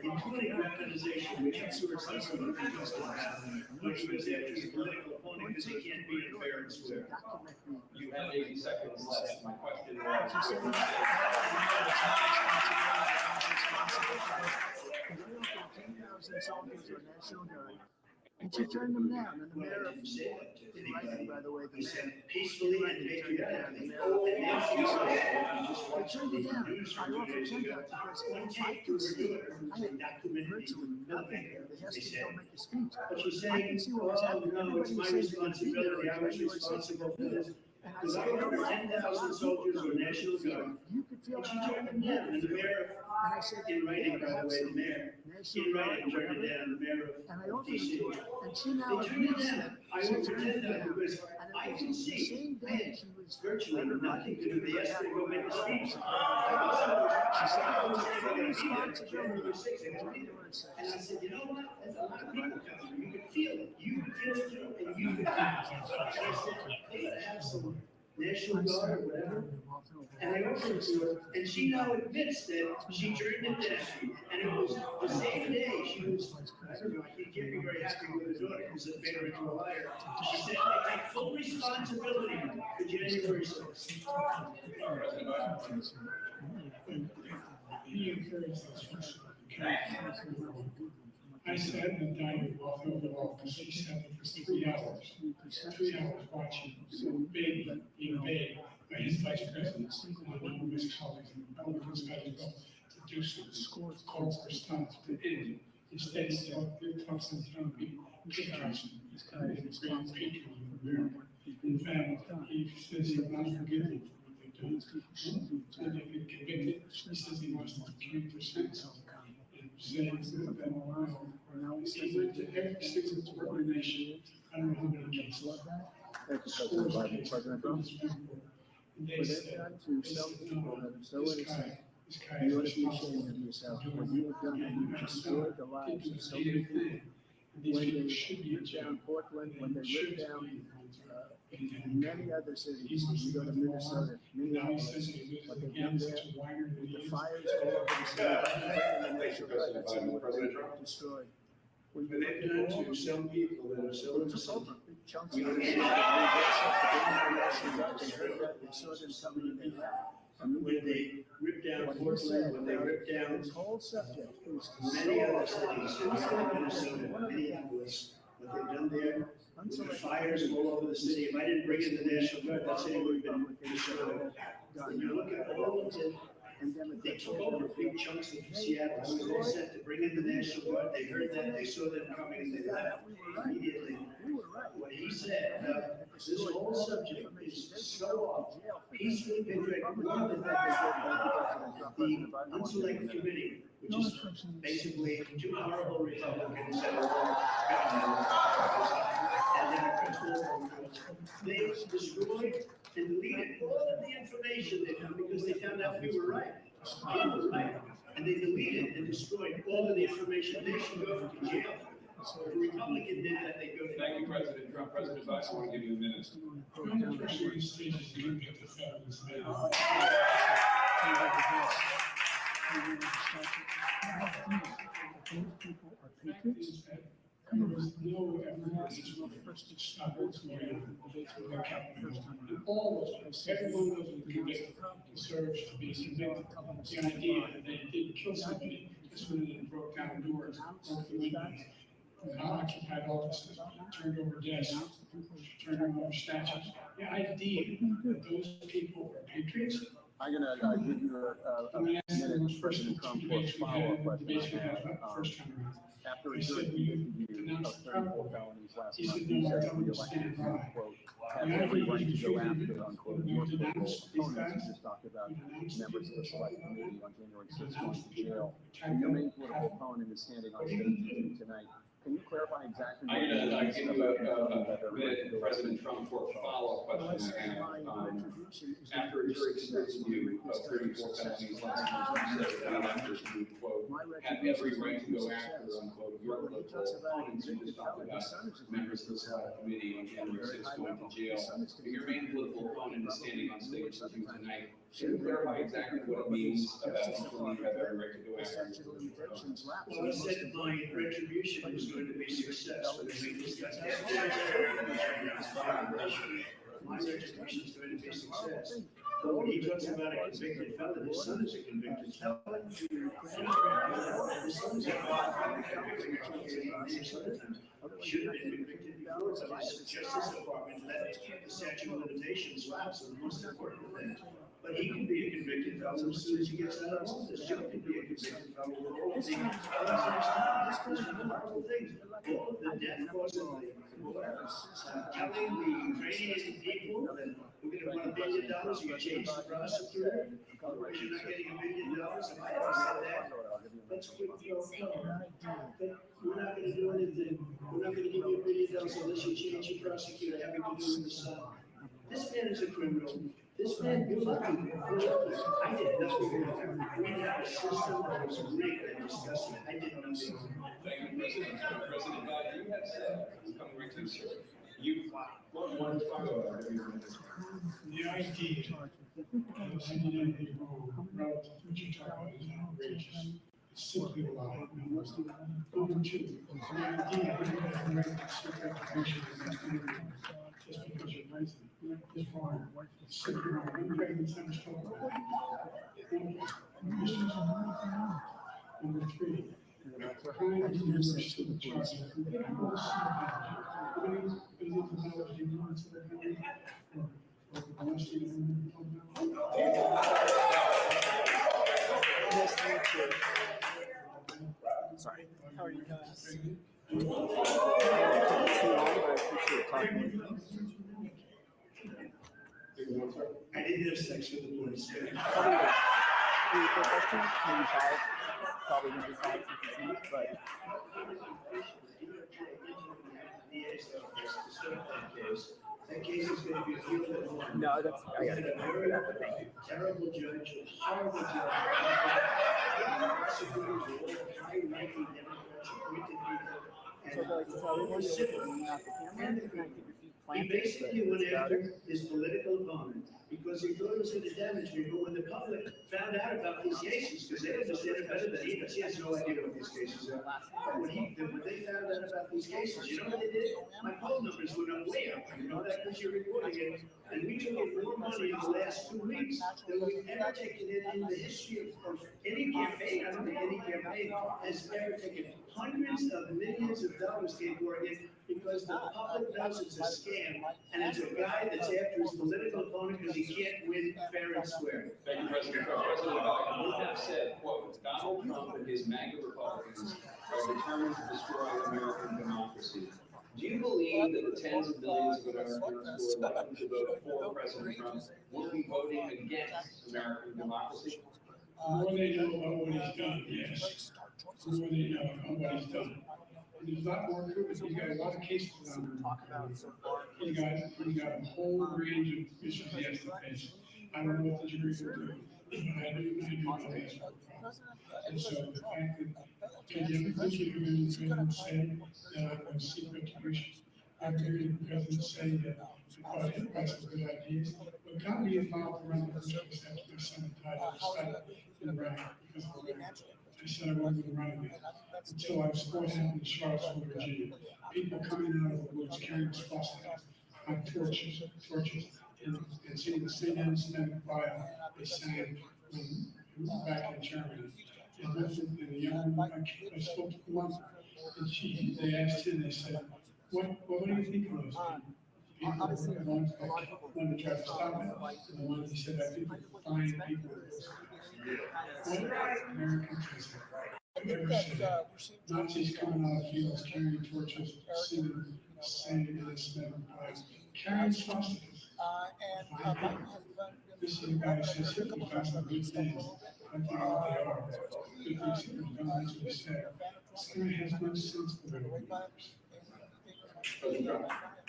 Speaker 19: including weaponization, which I'm sure some of them but he goes after his political opponent because he can't beat him fair and square.
Speaker 1: You have 80 seconds left. My question was,
Speaker 18: and she turned them down, and the mayor of by the way, the mayor
Speaker 19: peacefully and patriotically.
Speaker 18: They turned it down. I offered 10 because I could see, I had virtually nothing there. They asked me to go make a speech.
Speaker 19: But she's
Speaker 18: I
Speaker 19: saying,
Speaker 18: can see what was
Speaker 19: oh,
Speaker 18: happening.
Speaker 19: no, it's my
Speaker 18: Everybody was saying they're gonna be
Speaker 19: responsibility,
Speaker 18: there
Speaker 19: I
Speaker 18: on
Speaker 19: was
Speaker 18: January 6th.
Speaker 19: responsible for this.
Speaker 18: And I
Speaker 19: Because
Speaker 18: said,
Speaker 19: I
Speaker 18: you know
Speaker 19: ordered
Speaker 18: what?
Speaker 19: 10,000 soldiers or National Guard.
Speaker 18: You could feel
Speaker 19: But she turned them down, and the mayor,
Speaker 18: and I said,
Speaker 19: in writing, by the way, the mayor,
Speaker 18: National
Speaker 19: in
Speaker 18: Guard
Speaker 19: writing,
Speaker 18: or
Speaker 19: turned it
Speaker 18: whatever.
Speaker 19: down, the mayor
Speaker 18: And I
Speaker 19: of
Speaker 18: offered it
Speaker 19: DC.
Speaker 18: to her, and she now
Speaker 19: They turned it
Speaker 18: admits
Speaker 19: down.
Speaker 18: that
Speaker 19: I
Speaker 18: she
Speaker 19: offered
Speaker 18: turned it
Speaker 19: 10,000
Speaker 18: down.
Speaker 19: because
Speaker 18: And
Speaker 19: I
Speaker 18: it
Speaker 19: can
Speaker 18: was the
Speaker 19: see,
Speaker 18: same day
Speaker 19: man,
Speaker 18: she was
Speaker 19: virtually nothing to do. They asked her to go make a speech.
Speaker 18: She said,
Speaker 19: I
Speaker 18: I
Speaker 19: was
Speaker 18: took
Speaker 19: saying,
Speaker 18: full
Speaker 19: I gotta be there.
Speaker 18: responsibility
Speaker 19: January 6th, I
Speaker 18: for
Speaker 19: gotta be there.
Speaker 18: January 6th.
Speaker 19: And I said, you know what? There's a lot of people coming. You can feel it. You can feel it too. And you can feel it. And I said, hey, I have some National Guard or whatever. And I offered it to her. And she now admits that she turned it down. And it was the same day she was, I don't know, I can't be very happy with her daughter because it made her into a liar. She said, I take full responsibility for January 6th.
Speaker 17: I sat in the dining room of the office, she sat there for 3 hours. 3 hours watching, being invaded by his vice presidents and a number of his colleagues, and all of his guys go to do some calls for stuff to end. Instead, he said, they're tossing down patriotism, and it's great patriotism of America. In fact, he says he's not forgiving for what they've done. And they've been convicted, he says he wants to keep percent. Saying that he went to every single organization, I don't know how many cases.
Speaker 18: President Biden, President Trump. What they've done to some people that are so innocent, you ought to be ashamed of yourself. What you have done, and you've destroyed the lives of so many people. When they ripped down Portland, when they ripped down many other cities, you go to Minnesota, Minneapolis, what they've done there, with the fires all over the city, and the national guard, that's what they destroyed. When you
Speaker 19: They've done to some people that are so innocent.
Speaker 18: big chunks of the city, they heard that, they saw them coming and they left.
Speaker 19: When they ripped down
Speaker 18: What he
Speaker 19: Portland,
Speaker 18: said,
Speaker 19: when they ripped down
Speaker 18: this whole subject is
Speaker 19: many other cities, Minnesota, Minneapolis, what they've done there, with the fires all over the city. If I didn't bring in the National Guard, that city would have been destroyed. When you look at all of it, they took over big chunks of Seattle. It was all set to bring in the National Guard. They heard that, they saw them coming, and they left immediately. What he said, this whole subject is so off. Peacefully patriotic. One of the Unselect Committee, which is basically two horrible Republicans and they destroyed and deleted all of the information they found because they found out we were right. We were right. And they deleted and destroyed all of the information. They should go to jail for that. So the Republican did that, they go.
Speaker 1: Thank you, President Trump. President Biden, I want to give you a minute.
Speaker 19: One of the pressure stages to look at the felons now.
Speaker 18: Those people are patriots.
Speaker 19: There was no evidence of the first stop what's going on. And all of us, everyone knows the convict deserves to be convicted. The idea that they didn't kill somebody just when they broke down doors, broke the windows, occupied offices, turned over desks, turned over statues. The idea that those people are patriots.
Speaker 16: I'm going to give you a minute, President Trump, for a follow-up question. After a jury convicted you of 34 felonies last month, you said that the election, quote, have every right to go after, unquote, your political opponents. You just talked about members of the select committee on January 6th going to jail. And your main political opponent is standing on stage with you tonight. Can you clarify exactly what
Speaker 1: I'm going to give you a minute, President Trump, for a follow-up question. After a jury convicted you of 34 felonies last month, you said that electors would, quote, have every right to go after, unquote, your political opponents. You just talked about members of the select committee on January 6th going to jail. But your main political opponent is standing on stage with you tonight. Can you clarify exactly what it means about people you have every right to go after?
Speaker 19: Well, I said my retribution was going to be successful. My retribution is going to be success. But when he talks about a convicted felon, his son is a convicted felon. His son is a convicted. Should have been convicted before, but his Justice Department let the statute of limitations lapse on the most important thing. But he can be a convicted felon as soon as he gets out of office. Joe can be a convicted felon with all the things. These are horrible things. All of the death causes of the war. Telling the Ukrainian people that we're going to put $1 billion, you change the prosecutor. Otherwise, you're not getting $1 billion. If I ever said that, that's quick throw. We're not going to do anything. We're not going to give you $1 billion unless you change your prosecutor having to do with the son. This man is a criminal. This man, you're lucky. I did nothing. We have a system that was rigged and disgusting. I did nothing.
Speaker 1: Thank you, President Trump. President Biden, you have said, coming right to you, sir, you want to talk about every minute.
Speaker 19: The idea of anything wrong relative to what you talk about is outrageous. It's simply a lie. Number two, the idea that you have the right to seek recognition against anyone just because you're racist is wrong. It's simply wrong. I'm pregnant, I'm still Number three, crime is universal to the charge.
Speaker 2: Sorry.
Speaker 20: How are you guys?
Speaker 2: Too long, but I appreciate talking with you.
Speaker 19: I didn't have sex with the police.
Speaker 2: Probably the question, maybe 5, probably going to be 5 to 15, but.
Speaker 19: That case is going to be appealed at law.
Speaker 2: No, that's, I got it.
Speaker 19: Terrible judge, horrible judge. Prosecutors are all high-ranking Democrats, appointed people.
Speaker 2: So like, so everyone's looking at the camera, and I keep your feet
Speaker 19: He
Speaker 2: planted.
Speaker 19: basically went after his political opponent because he thought it was going to damage me. But when the public found out about these cases, because they understand it better than he does, he has no idea what these cases are. But when they found out about these cases, you know what they did? My poll numbers went up way up. You know that because you're reporting it. And we took in more money in the last 2 weeks than we've ever taken in the history of any campaign. I don't think any campaign has ever taken hundreds of millions of dollars came pouring in because the public knows it's a scam and it's a guy that's after his political opponent because he can't win fair and square.
Speaker 1: Thank you, President Trump. President Biden, you have said, quote, Donald Trump and his MAGA Republicans are determined to destroy American democracy. Do you believe that the tens of millions of Americans who are likely to vote for President Trump will be voting against American democracy?
Speaker 19: The more they know about what he's done, yes. The more they know about what he's done. And there's a lot more to it. He's got a lot of cases on him. He's got a whole range of issues he has to face. I don't know what the jury will do. And so the fact that everything you heard the president say that was secret to which I'm hearing the president say that because he has some good ideas, but got me involved around the country after my son died. I decided to run because of the rain. I said I wasn't going to run again until I was forced into Charlottesville, Virginia. People coming out of the woods carrying swastikas on torches, and singing the St. Anne choir they sang back in Germany. And the young woman, I spoke to one, and they asked him, they said, what do you think of those people? The ones that wanted to try to stop it, and the ones he said, I think they're fine people. What American president ever said? Nazis coming out of fields carrying torches, singing carrying swastikas. This is the guy who says he found some good things. I think what they are. Good things that we've done, that's what he said. This guy has no sense for the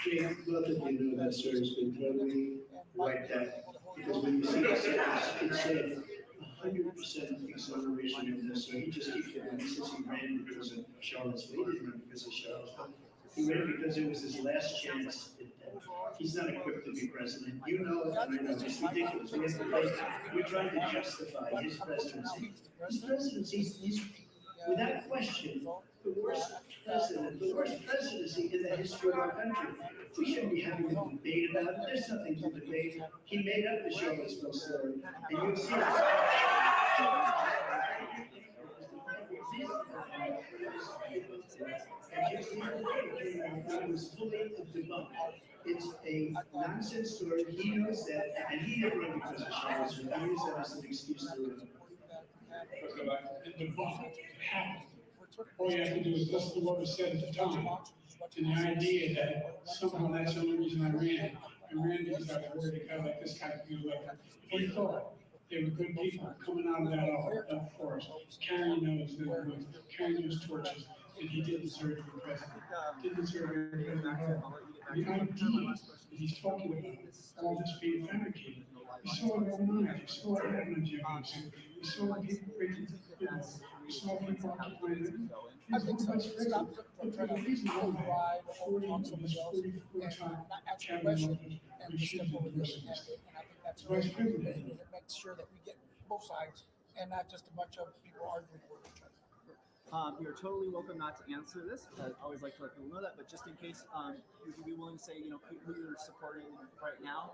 Speaker 21: Jay, love that you know that story has been totally wiped out. Because when you see the sentence, it said 100% exoneration of this. So he just keeps going. He says he ran because of Charlottesville. He didn't run because of Charlottesville. He ran because it was his last chance. He's not equipped to be president. You know it, and I know it's ridiculous. We're trying to justify his presidency. His presidency is, without question, the worst presidency in the history of our country. We shouldn't be having a debate about it. There's nothing to debate. He made up the Charlottesville story, and you'll see this. It was fully debunked. It's a nonsense story. He knows that, and he never ran because of Charlottesville. He used that as an excuse to run.
Speaker 19: All you have to do is listen to what was said at the time. And the idea that somehow that's the only reason I ran. I ran because I was worried about like this kind of thing. Like, he thought they were good people coming out of that forest, carrying those torches, and he didn't deserve to be president. Didn't deserve to be president at all. The idea that he's talking about all this being fabricated. We saw it overnight. We saw it happening to you. We saw people breaking, we saw people occupying. I think so. Stop for the reason why the whole talks of themselves and not answer the question and just step over the other candidate. And I think that's very important. It makes sure that we get both sides and not just a bunch of people arguing with each other.
Speaker 2: You're totally welcome not to answer this. I always like to let people know that, but just in case, would you be willing to say, who you're supporting right now?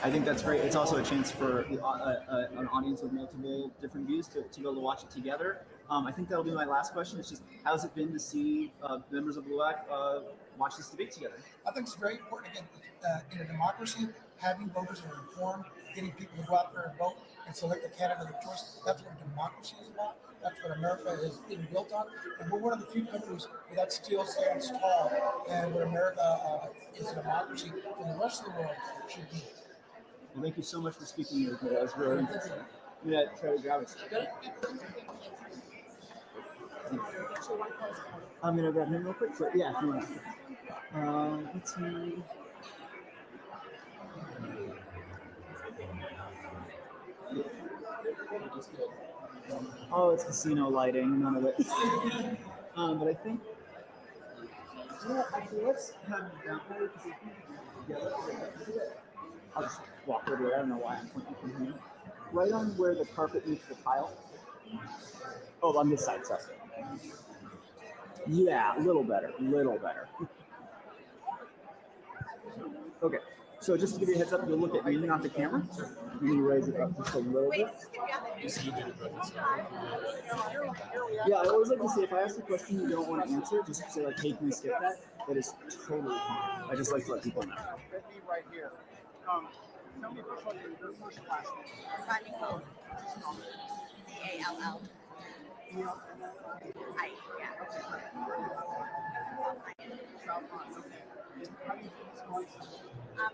Speaker 2: I think that's great. It's also a chance for an audience with multiple different views to be able to watch it together. I think that'll be my last question. It's just, how's it been to see members of LUAC watch this debate together?
Speaker 19: I think it's very important, again, in a democracy, having voters that are informed, getting people to go out there and vote and select a candidate of choice. That's what democracy is about. That's what America has been built on. And we're one of the few countries where that still stands tall, and where America is a democracy for the rest of the world should be.
Speaker 2: Well, thank you so much for speaking with me. That was really interesting. I'm going to try to grab it. I'm going to grab him real quick. So, yeah, if you want. Let's see. Oh, it's casino lighting, none of it. But I think, actually, let's have it down there. I'll just walk over there. I don't know why I'm pointing from here. Right on where the carpet meets the tile. Oh, on this side, sorry. Yeah, a little better, Okay. So just to give you a heads up, you'll look at me, not the camera. I'm going to raise it up just a little bit. Yeah, I always like to say, if I ask a question you don't want to answer, just say like, hey, can we skip that? That is totally fine. I just like to let people know.
Speaker 22: Right here. Tell me first what your first last name.
Speaker 23: C-A-L-L.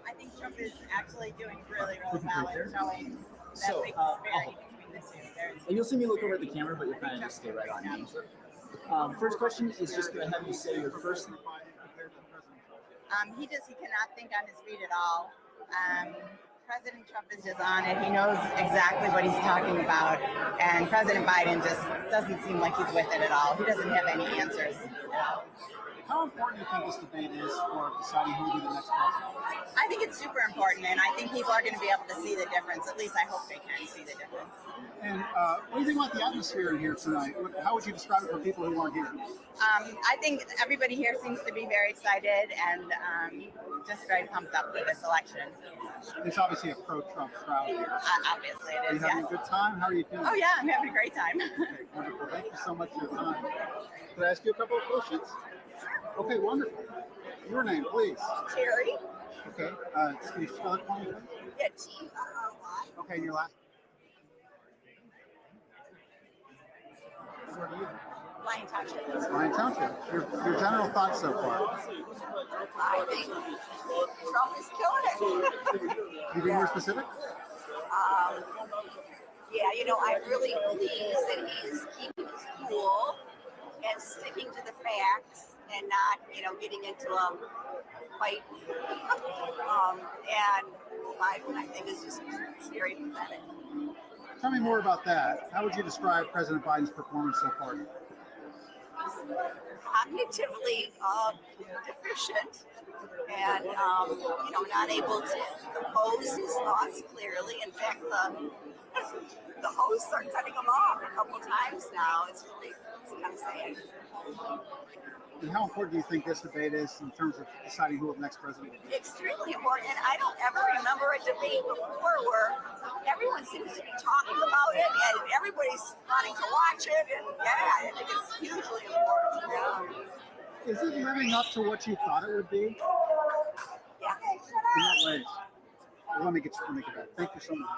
Speaker 23: I think Trump is actually doing really well and showing that big disparity between the two.
Speaker 2: And you'll see me look over at the camera, but you'll kind of just stay right on me. First question is just going to have you say your first name.
Speaker 23: He cannot think on his feet at all. President Trump is just on it. He knows exactly what he's talking about. And President Biden just doesn't seem like he's with it at all. He doesn't have any answers at all.
Speaker 2: How important do you think this debate is for deciding who will be the next president?
Speaker 23: I think it's super important, and I think people are going to be able to see the difference. At least I hope they can see the difference.
Speaker 2: And what do you think about the atmosphere in here tonight? How would you describe it for people who weren't here?
Speaker 23: I think everybody here seems to be very excited and just very pumped up for this election.
Speaker 2: It's obviously a pro-Trump crowd here.
Speaker 23: Obviously it
Speaker 2: Are
Speaker 23: is,
Speaker 2: you having a good time? How are you feeling?
Speaker 23: Oh yeah, I'm having a great time.
Speaker 2: Okay, wonderful. Thank you so much for your time. Could I ask you a couple of questions? Okay, wonderful. Your name, please.
Speaker 23: Terry.
Speaker 2: Okay, can you spell it for me?
Speaker 23: Yeah, T-R-Y.
Speaker 2: Okay, and your last? Where do you live?
Speaker 23: Lyon Township.
Speaker 2: Lyon Township. Your general thoughts so far?
Speaker 23: I think Trump is killing it.
Speaker 2: Can you be more specific?
Speaker 23: Yeah, I'm really pleased that he's keeping his cool and sticking to the facts and not, getting into a fight. And Biden, I think, is just very pathetic.
Speaker 2: Tell me more about that. How would you describe President Biden's performance so far?
Speaker 23: Cognitively deficient and, not able to compose his thoughts clearly. In fact, the hosts are cutting him off a couple times now. It's kind of sad.
Speaker 2: And how important do you think this debate is in terms of deciding who the next president will be?
Speaker 23: Extremely important, and I don't ever remember a debate before where everyone seems to be talking about it and everybody's wanting to watch it, and I think it's hugely important. Yeah.
Speaker 2: Is it living up to what you thought it would be?
Speaker 23: Yeah.
Speaker 2: In what ways? Well, let me get back. Thank you so much.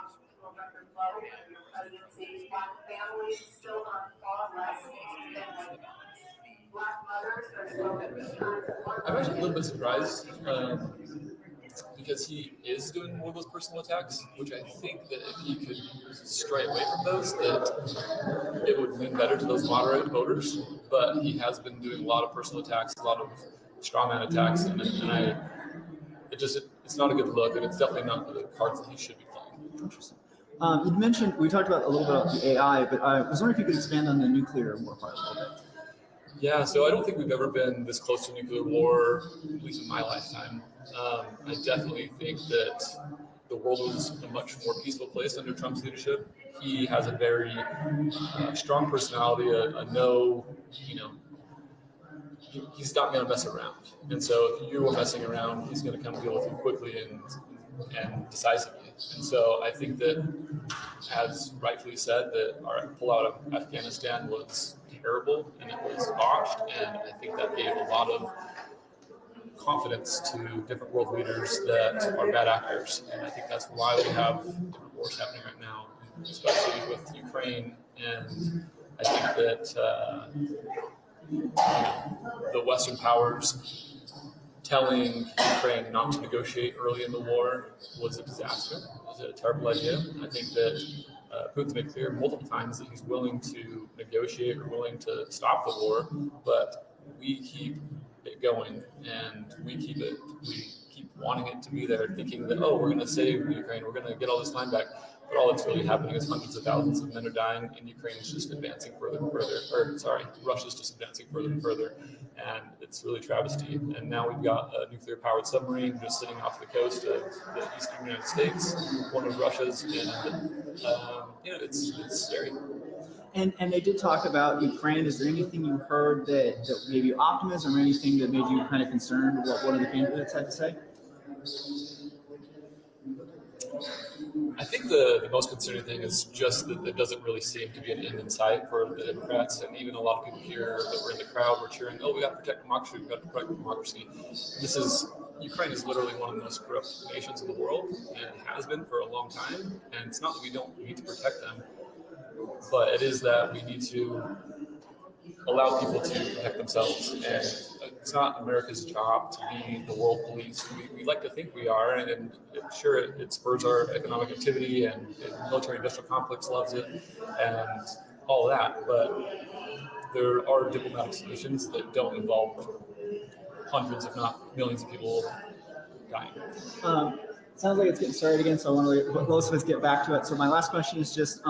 Speaker 6: I'm actually a little bit surprised because he is doing more of those personal attacks, which I think that if he could stray away from those, that it would lean better to those moderate voters. But he has been doing a lot of personal attacks, a lot of strawman attacks, and it's not a good look, and it's definitely not the cards that he should be playing.
Speaker 2: Interesting. You mentioned, we talked about a little bit about the AI, but I was wondering if you could expand on the nuclear war part a little bit.
Speaker 6: Yeah, so I don't think we've ever been this close to nuclear war, at least in my lifetime. I definitely think that the world was a much more peaceful place under Trump's leadership. He has a very strong personality, he's not going to mess around. And so if you were messing around, he's going to come deal with you quickly and decisively. And so I think that, as rightfully said, that our pullout of Afghanistan was terrible and it was botched, and I think that gave a lot of confidence to different world leaders that are bad actors. And I think that's why we have different wars happening right now, especially with Ukraine. And I think that the Western powers telling Ukraine not to negotiate early in the war was a disaster. It was a terrible idea. I think that Putin's made clear multiple times that he's willing to negotiate or willing to stop the war, but we keep it going and we keep wanting it to be there, thinking that, we're going to save Ukraine, we're going to get all this land back. But all that's really happening is hundreds of thousands of men are dying, and Ukraine is just advancing further and further. Russia's just advancing further and further, and it's really travesty. And now we've got a nuclear-powered submarine just sitting off the coast of the eastern United States, one of Russia's, and it's scary.
Speaker 2: And they did talk about Ukraine. Is there anything you heard that gave you optimism, or anything that made you kind of concerned with what one of the candidates had to say?
Speaker 6: I think the most concerning thing is just that there doesn't really seem to be an end in sight for the Democrats, and even a lot of people here that were in the crowd were cheering, we got to protect democracy, Ukraine is literally one of the most corrupt nations in the world, and has been for a long time, and it's not that we don't need to protect them, but it is that we need to allow people to protect themselves, and it's not America's job to be the world police. We like to think we are, and sure, it spurs our economic activity, and military-industrial complex loves it, and all that, but there are diplomatic solutions that don't involve hundreds, if not millions of people dying.
Speaker 2: sounds like it's getting started again, so I want to let most of us get back to it. So my last question is just,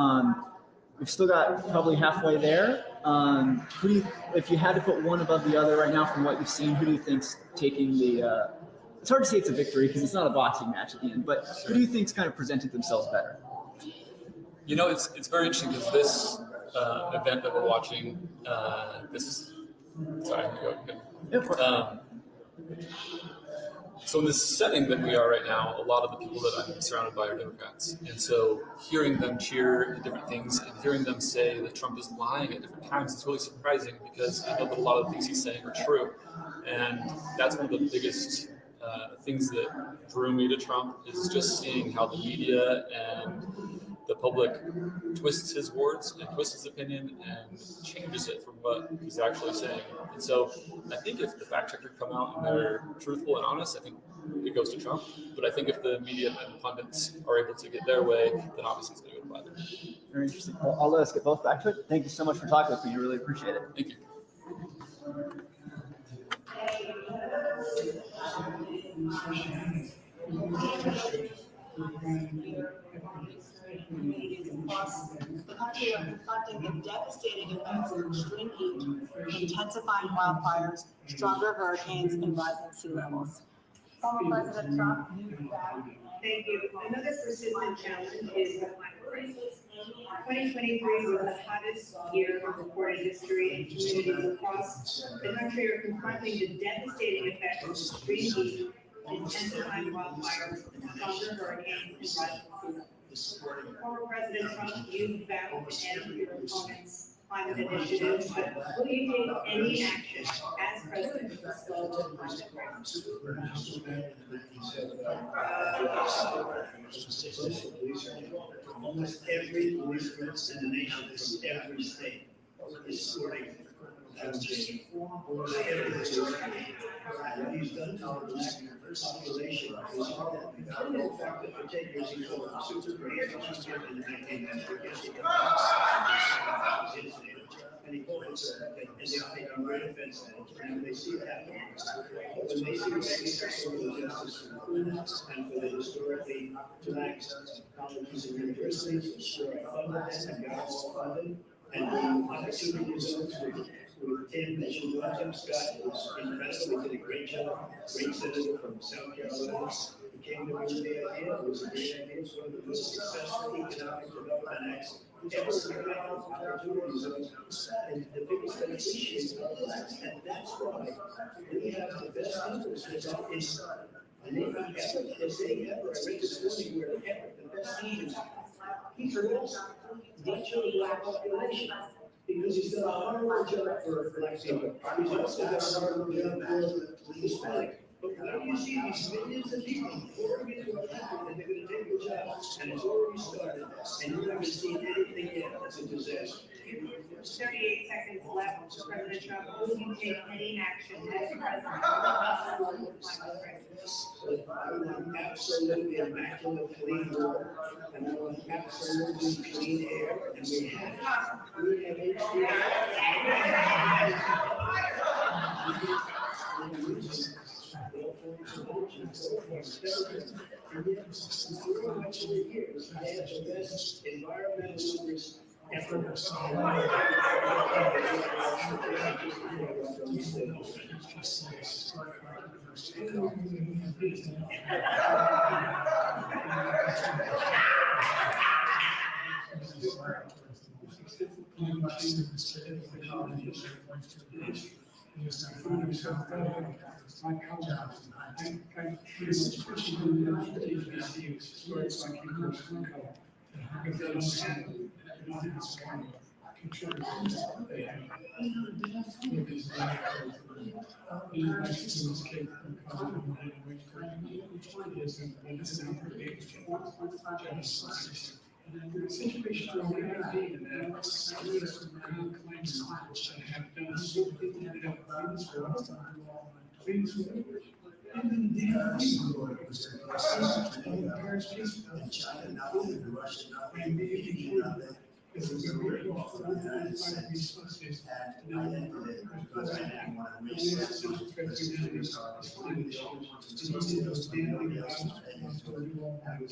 Speaker 2: we've still got probably halfway there. Who do you, if you had to put one above the other right now from what you've seen, who do you think's taking the? It's hard to say it's a victory because it's not a boxing match at the end, but who do you think's kind of presented themselves better?
Speaker 6: You know, it's very interesting because this event that we're watching, sorry, I'm gonna go. So in this setting that we are right now, a lot of the people that I'm surrounded by are Democrats. And so hearing them cheer at different things and hearing them say that Trump is lying at different times is really surprising because I know that a lot of the things he's saying are true. And that's one of the biggest things that drew me to Trump is just seeing how the media and the public twists his words and twists his opinion and changes it from what he's actually saying. And so I think if the fact checkers come out and they're truthful and honest, I think it goes to Trump. But I think if the media and pundits are able to get their way, then obviously it's going to go to Biden.
Speaker 2: Very interesting. Well, I'll let us get both back to it. Thank you so much for talking with me. I really appreciate it.
Speaker 6: Thank you.
Speaker 12: The country are confronting the devastating effects of extreme heat, intensifying wildfires, stronger hurricanes, and rising sea levels. Former President Trump,
Speaker 3: Thank you. Another persistent challenge is the climate crisis. 2023 was the hottest year in recorded history, and communities across the country are confronting the devastating effects of extreme heat, intensifying wildfires, stronger hurricanes, and rising sea levels. Former President Trump, you vowed to end your opponent's climate initiatives, but will you take any action as president to slow the climate crisis?
Speaker 21: Almost every police force in the nation, from every state, is supporting demonstration. Almost every police force. And what he's done to the black population is horrible. In fact, that for 10 years he called them super great. She's given in the 1990s. And he called it, and they are right offense at it. And they see it happening. When they see what he's doing for justice and for the historically black colleges and universities, who are funded and got all funded, and the opportunity results with Tim, as you know, Tim Scott was incredible. He did a great job. Great senator from South Carolina. He came to me with the idea. It was a great idea. It's one of the most successful economic development acts ever created opportunity zones. And the biggest beneficiaries are blacks. And that's why we have the best interests in and they say ever, I read this morning where the best leaders, he corrects much of the black population because he's done a horrible job for black people. He's also done a horrible job for Hispanic. But when you see these millions of people pouring into a country and they're going to take your job, and it's already started, and you haven't seen anything yet, that's a disaster.
Speaker 3: 38 seconds left, President Trump. Will you take any action as president?
Speaker 21: I want absolutely immaculate clean water, and I want absolutely clean air, and we years, I had the best environmental leaders ever. The situation where we have been in that serious climate change have done something that helped things for us, things for others. Even the China, not only Russia, not only
Speaker 18: It was a real offer in the United States, and I ended it because I didn't want to waste that money, because the figures are fine, they don't want to subsidize, but nobody else was paying into it, and it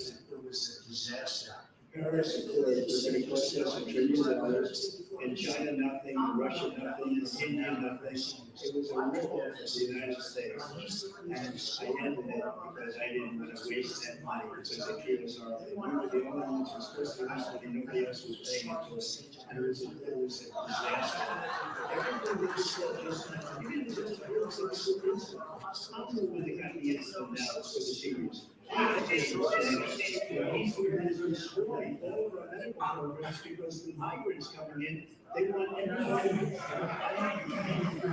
Speaker 18: was a disaster.
Speaker 21: Paris was going to cost us $1 trillion, and China nothing, Russia nothing, India nothing. It was a ripple for the United States. And I ended it because I didn't want to waste that money, because the kids are, we were the only ones who were supposed to use it, and nobody else was paying into it. And it was a disaster. Everything they said just now, you didn't just realize it was so easy. I don't know where they got the info now for the seniors. He's the reason supporting all of our medical programs, because the migrants coming in, they want everybody to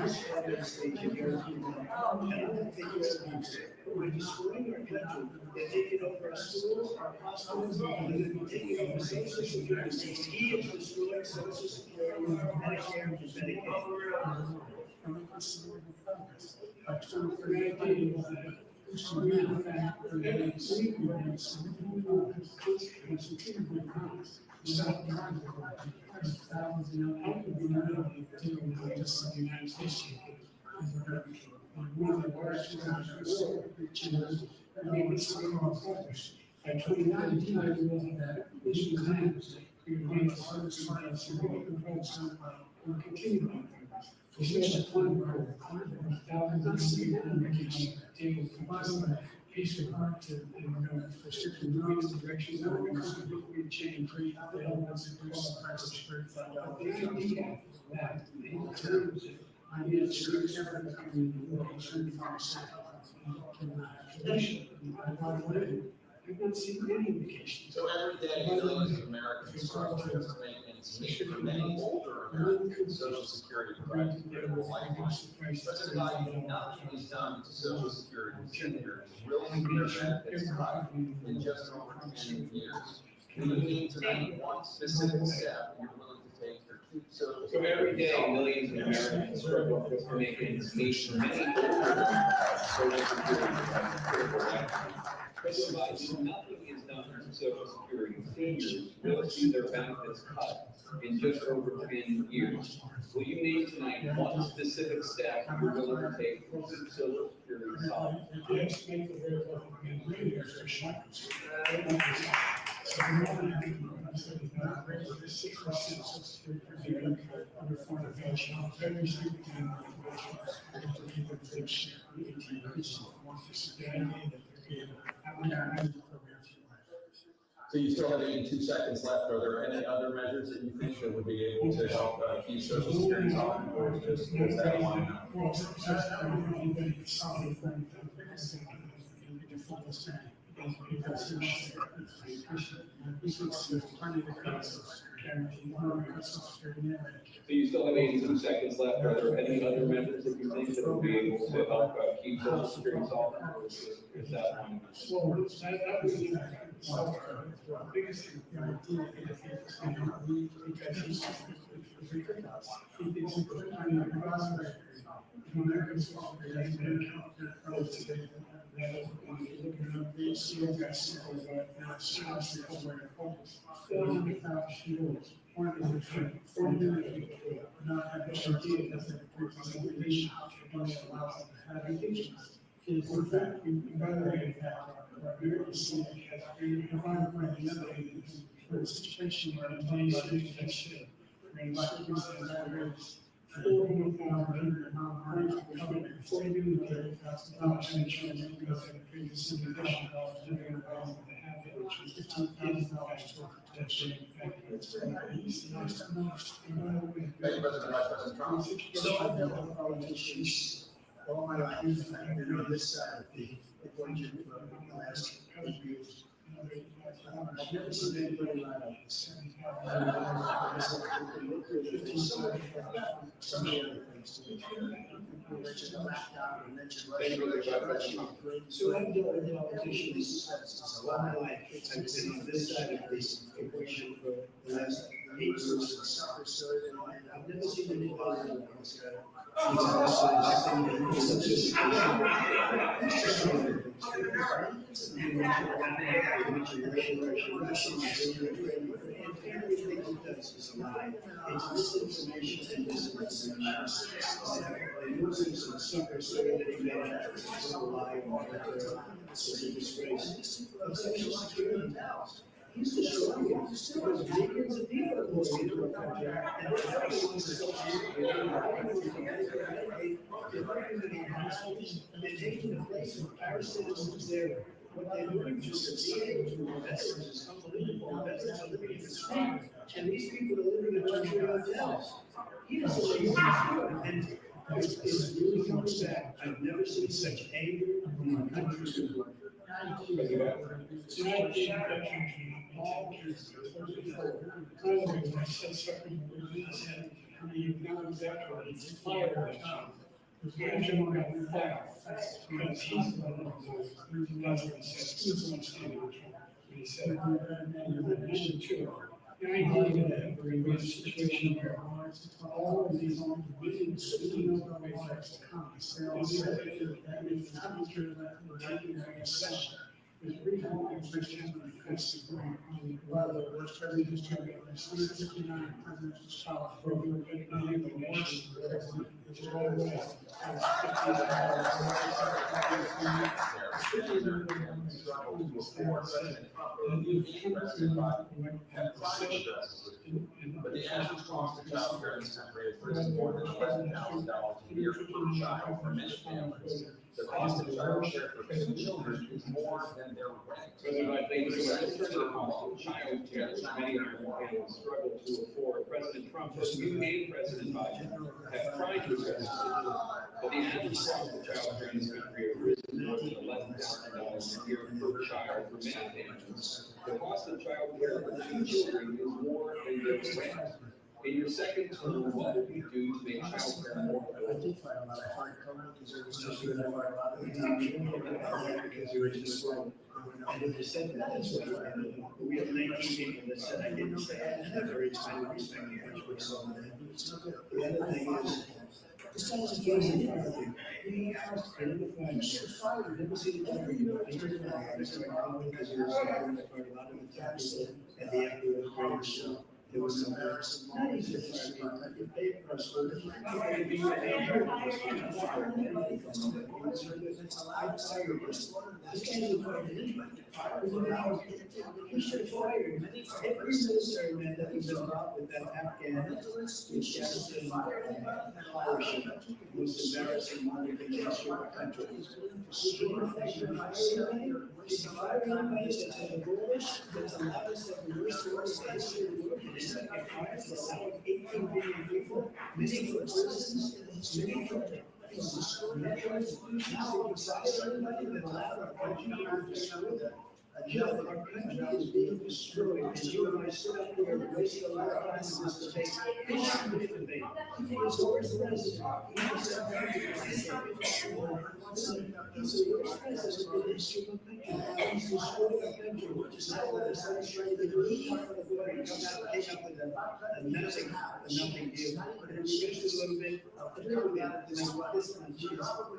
Speaker 21: this stage in European and I don't think it's abuse. We're destroying our country. They're taking over our schools, our hospitals, and they're taking over Social Security. He is destroying Social Security, Medicare, and Medicaid.
Speaker 18: By 2019, I realized that this was hands. We were going to start this finance and we'll continue on. We should have planned for not seeing any vacation. Table combined piece of art and we're going to shift in the direction that we're going to significantly change the elements and do some practice for the idea that the terms I need to accept the community, 75% and by the way, I've not seen any vacations.
Speaker 16: So every day, millions of Americans struggle to make ends meet. For many older Americans, Social Security provides a critical lifeline. President Biden, nothing is done to Social Security seniors will see their benefits cut in just over 10 years. Can you name tonight one specific step you're willing to take to keep Social
Speaker 21: So every day, millions of Americans struggle to make ends meet. For many older Social Security provides a critical lifeline. President Biden, nothing is done to Social Security seniors will see their benefits cut in just over 10 years. Will you name tonight one specific step you're willing to take to keep Social Security solid?
Speaker 16: So you still have 82 seconds left. Are there any other measures that you think that would be able to help keep Social Security solid, or is that one?
Speaker 21: So you still have 82 seconds left. Are there any other measures that you think that will be able to help keep Social Security solid, or is that one?
Speaker 18: The biggest thing, the idea is because it's including the process. Americans are very today. They see that simple, but not seriously over focus. 400,000 schools, 4 million people, not have the idea that the nation allows them to have educations. In fact, by the way, in fact, we're seeing has been provided by the other agencies for a situation where the nation has shifted. And like you said, that is 4,100 government, $40 million $30,000 because of the previous simulation living in the house of the habit, which was $15,000 for protection. It's very easy.
Speaker 16: Thank you, President Vice President Trump.
Speaker 18: So I know politicians all my life, I've been on this side of the equation for the last couple of years. I've never seen anybody like this. Some of the other things. You mentioned the lockdown, you mentioned Russia. So I've dealt with politicians all my life. I've been on this side of this equation for the last 8 years. I've never seen anybody like this.
Speaker 21: It's misinformation and disinformation. It wasn't some super story that he made up. It's a lie or it's a disgrace. But Social Security tells. He's destroying it. There's millions of people going into a country and they're not going to Social Security. They're taking the place of our citizens there. What they're doing is succeeding to investors is unbelievable. Investors are living in the street, and these people are living in luxury hotels. He doesn't say he's and it's really coming back. I've never seen such anger in the country before. Because he's the one who doesn't he said, number two, I need to bring a situation where all of these millions of one of the worst presidents in history, 159 presidents from the worst president, which is all the way.
Speaker 16: But the average cost of child care in this country is more than $11,000 a year per child for many families. The cost of child care for 2 children is more than their rent.
Speaker 1: Child care, many of our families struggle to afford. President Trump and President Biden have tried to address this, but the average cost of child care in this country has risen more than $11,000 a year per child for many families. The cost of child care for 2 children is more than their rent. In your second term, what will you do to make child care more affordable?
Speaker 21: And if you said that, that's what we have 19 people that said I didn't say it, and they're very respectful. The other thing is, this guy's a crazy guy. He has identified, I've never seen it ever, identified as a problem because he was identified a lot of the taxes and the equity. There was some not easy to find. If they personally, he should have fired every military that was involved with that Afghan Afghanistan operation was embarrassing one of the history of our country. It's a fire company that's an abolish, that's allowed us to have the worst wars in history of the world. It's like a fire that's allowed 18 million people, many for prisons, many for metros. Now we decide everybody that allowed our country to destroy that. Our country is being destroyed, and you and I sit up here and waste a lot of time in this debate. This should be a debate. He's the worst president. He's the worst president in the history of the country. He's destroyed our country, which is not what it's trying to do. He come out and take up with a nothing deal. And we switched it a little bit. This one is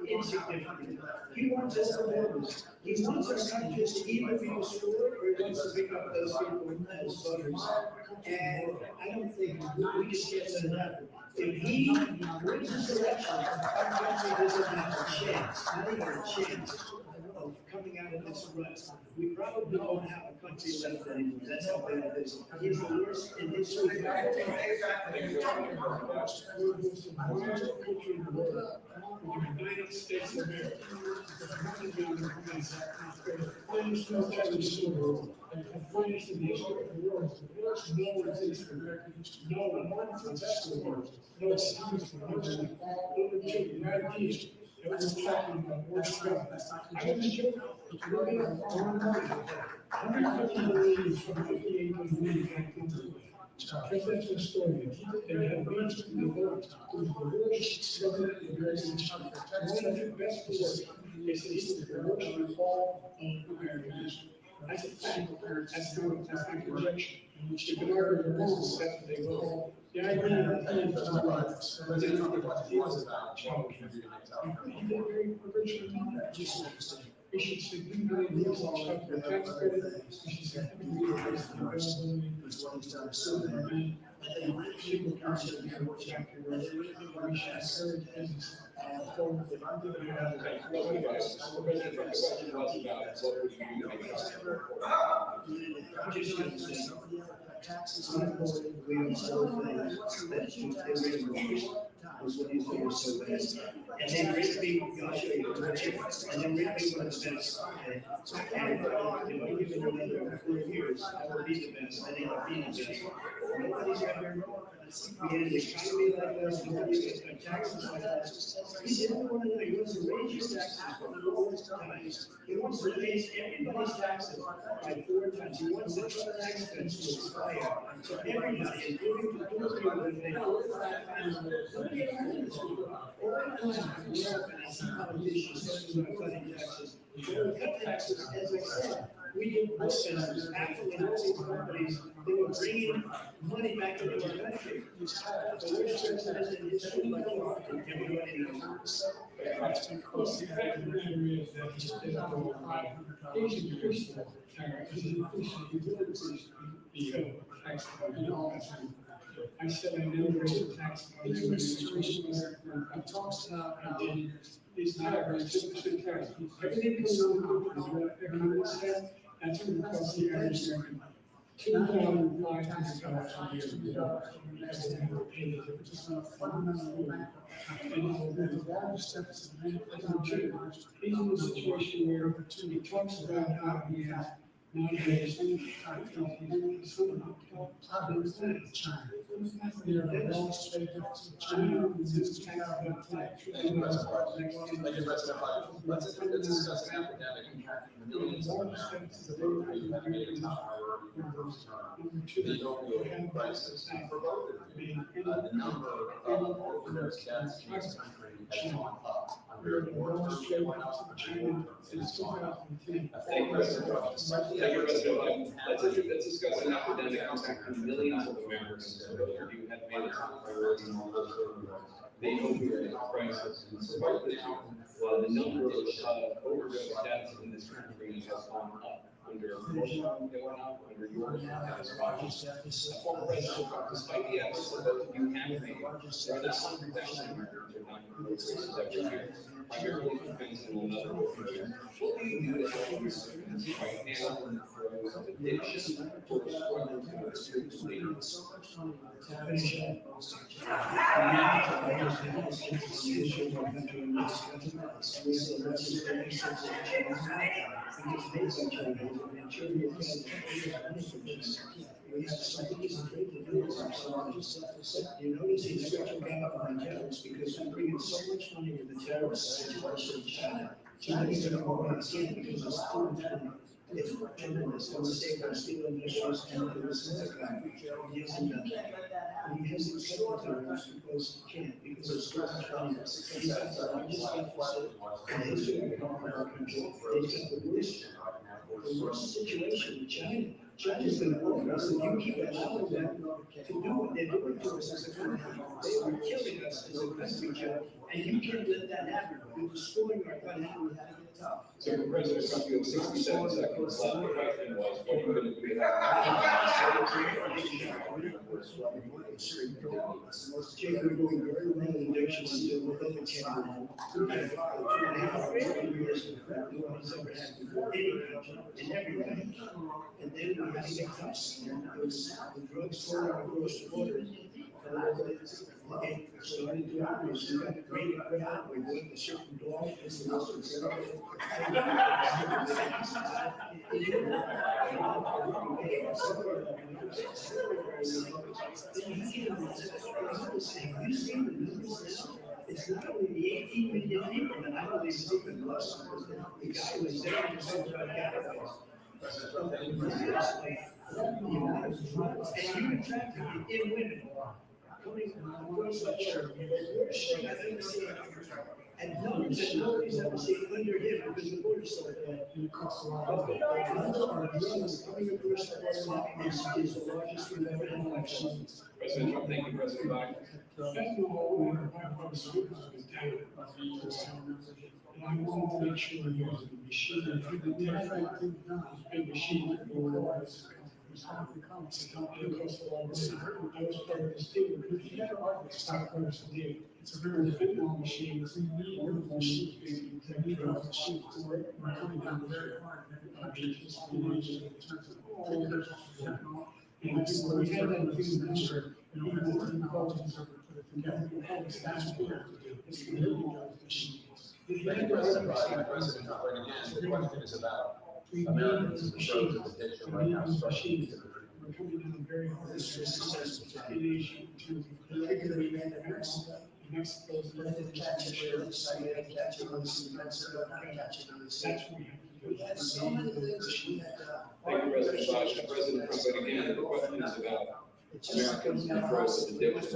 Speaker 21: insignificant. He wants us to voters. He wants our country to either be destroyed or he wants to pick up those people as voters. And I don't think we just get to that. If he wins this election, our country doesn't have a chance, not even a chance of coming out of this rut. We probably won't have a country left anymore. That's how bad it is. He's the worst in history. We're the most marginal country in the world. The United States of America. Finest military school and finest in the history of the world. The worst no one exists in American history. No one, the best of the world. No excuse for no the United Nations. It was talking about worst government. I was joking. It's really a long time. 150 million from 58 million presidential historians, and they have reached the vote. It was the worst government in American history. One of the best wars. They said this is the worst fall of American history. That's a fact. That's not a projection. Mr. Bernard, this is Stephanie. Well, the idea of
Speaker 16: President Trump was about change.
Speaker 21: he did a very original comment. He should significantly increase the child tax credit. He should significantly increase the availability of certain men. Single parents should be able to check their work. We should encourage business. So if I'm giving you that,
Speaker 14: President Trump's question was about what would you do to make justice work for?
Speaker 21: I'm just going to say, taxes on employee, other things that you can raise is what he's doing so bad. And then Rigby, I'll show you, and then Rigby was the best. And, give it another 4 years, I will be the best, and they'll be the best. Nobody's ever, we had an economy like this, nobody's got taxes like this. He didn't want to, he wants to raise your taxes for the lowest times. He wants to raise everybody's taxes by 4 times. He wants the tax cuts to expire. So everybody, including the people who pay 4 to 5 times, nobody ever did this before. All the time, we have politicians talking about cutting taxes. When we cut taxes, as I said, we did more business. Actually, all these companies, they were bringing money back into our country. So we're president in history by far, and everybody knows.
Speaker 19: The fact of the matter is that he's increased the tax code. I said I never raised the tax code. He's in a situation where he talks about how these tariffs, everything goes on, economic said, that's going to cost the average American $2,500 a year. That's the number of pages, which is a fundamental lack. And there's a lot of steps in the he's in a situation where he talks about how he has nowadays China. They're the lowest rate of China since 2010.
Speaker 16: Let's discuss an epidemic impacting millions of Americans. The opioid crisis. For both of you, the number of overdose deaths in this country has gone up. Under the lowest rate of China since 2010.
Speaker 14: Thank you, President Trump. Let's discuss an epidemic impacting millions of Americans. You have made it a priority in all those the opioid crisis. So right now, the number of overdose deaths in this country has gone up. Under Bush, they went up. Under yours, former President Trump, despite the efforts that both of you have made, there are 100,000 Americans who are dying of overdoses every year, primarily from fentanyl and other opioids. What do you do to help Americans fight handle and throws of addiction or struggle to experience leaders?
Speaker 21: You notice he's stretching back up on terrorists because we bring in so much money to the terrorist situation in China. China's going to go on scene because it's too many. It's tremendous. It's going to save our steel industries and the business economy. He hasn't done that. He hasn't sold terrorists because he can't, because it's too much money. He's got the largest deficit in the history of our country. He's got the worst situation in China. China's going to own us if you keep allowing them to do what they're doing to us as a country. They are killing us as a country, Joe, and you can't let that happen. You're destroying our country.
Speaker 14: So, President Trump, you have 67 seconds left. The question was, what are you going to do?
Speaker 21: Jake, we're doing very well in addiction still with other channels. 2.5 years of crap, nobody's ever had before, in every way. And then we had to get tough, and the drugs flowing across the border. Okay, starting to happen, we got the great crowd, we're doing the certain dog, this and this. It's not only the 18 million people, and I know they sleep in less, the guy was 70% drug addicts. And human trafficking in women.
Speaker 19: And nobody's ever seen under him because the board is so bad. Guns are coming across the border is the largest we've ever had in elections.
Speaker 14: President Trump, thank you, President Biden.
Speaker 19: And I want to make sure there's a machine, if you can tell me, a machine that will rise. It's not because of all this, those players do, but you never are the stock players to do. It's a very football machine, it's a real machine, it's a real machine, it's coming down very hard. Just in terms of players, and we have that thing measured, and we have the technologies that we put it together. That's what we have to do, it's really those machines.
Speaker 16: Thank you, President Biden. President Trump, and again, the question is about Americans and the pros of addiction right now struggling to
Speaker 19: We're coming down very hard. This is successful to the nation in terms of particularly in Mexico. Mexico's limited catching rates, so we had catching on the Mexico, not catching on the That's where we had so many things that we had.
Speaker 14: Thank you, President Biden. President Trump, and again, the question is about Americans and the pros of addiction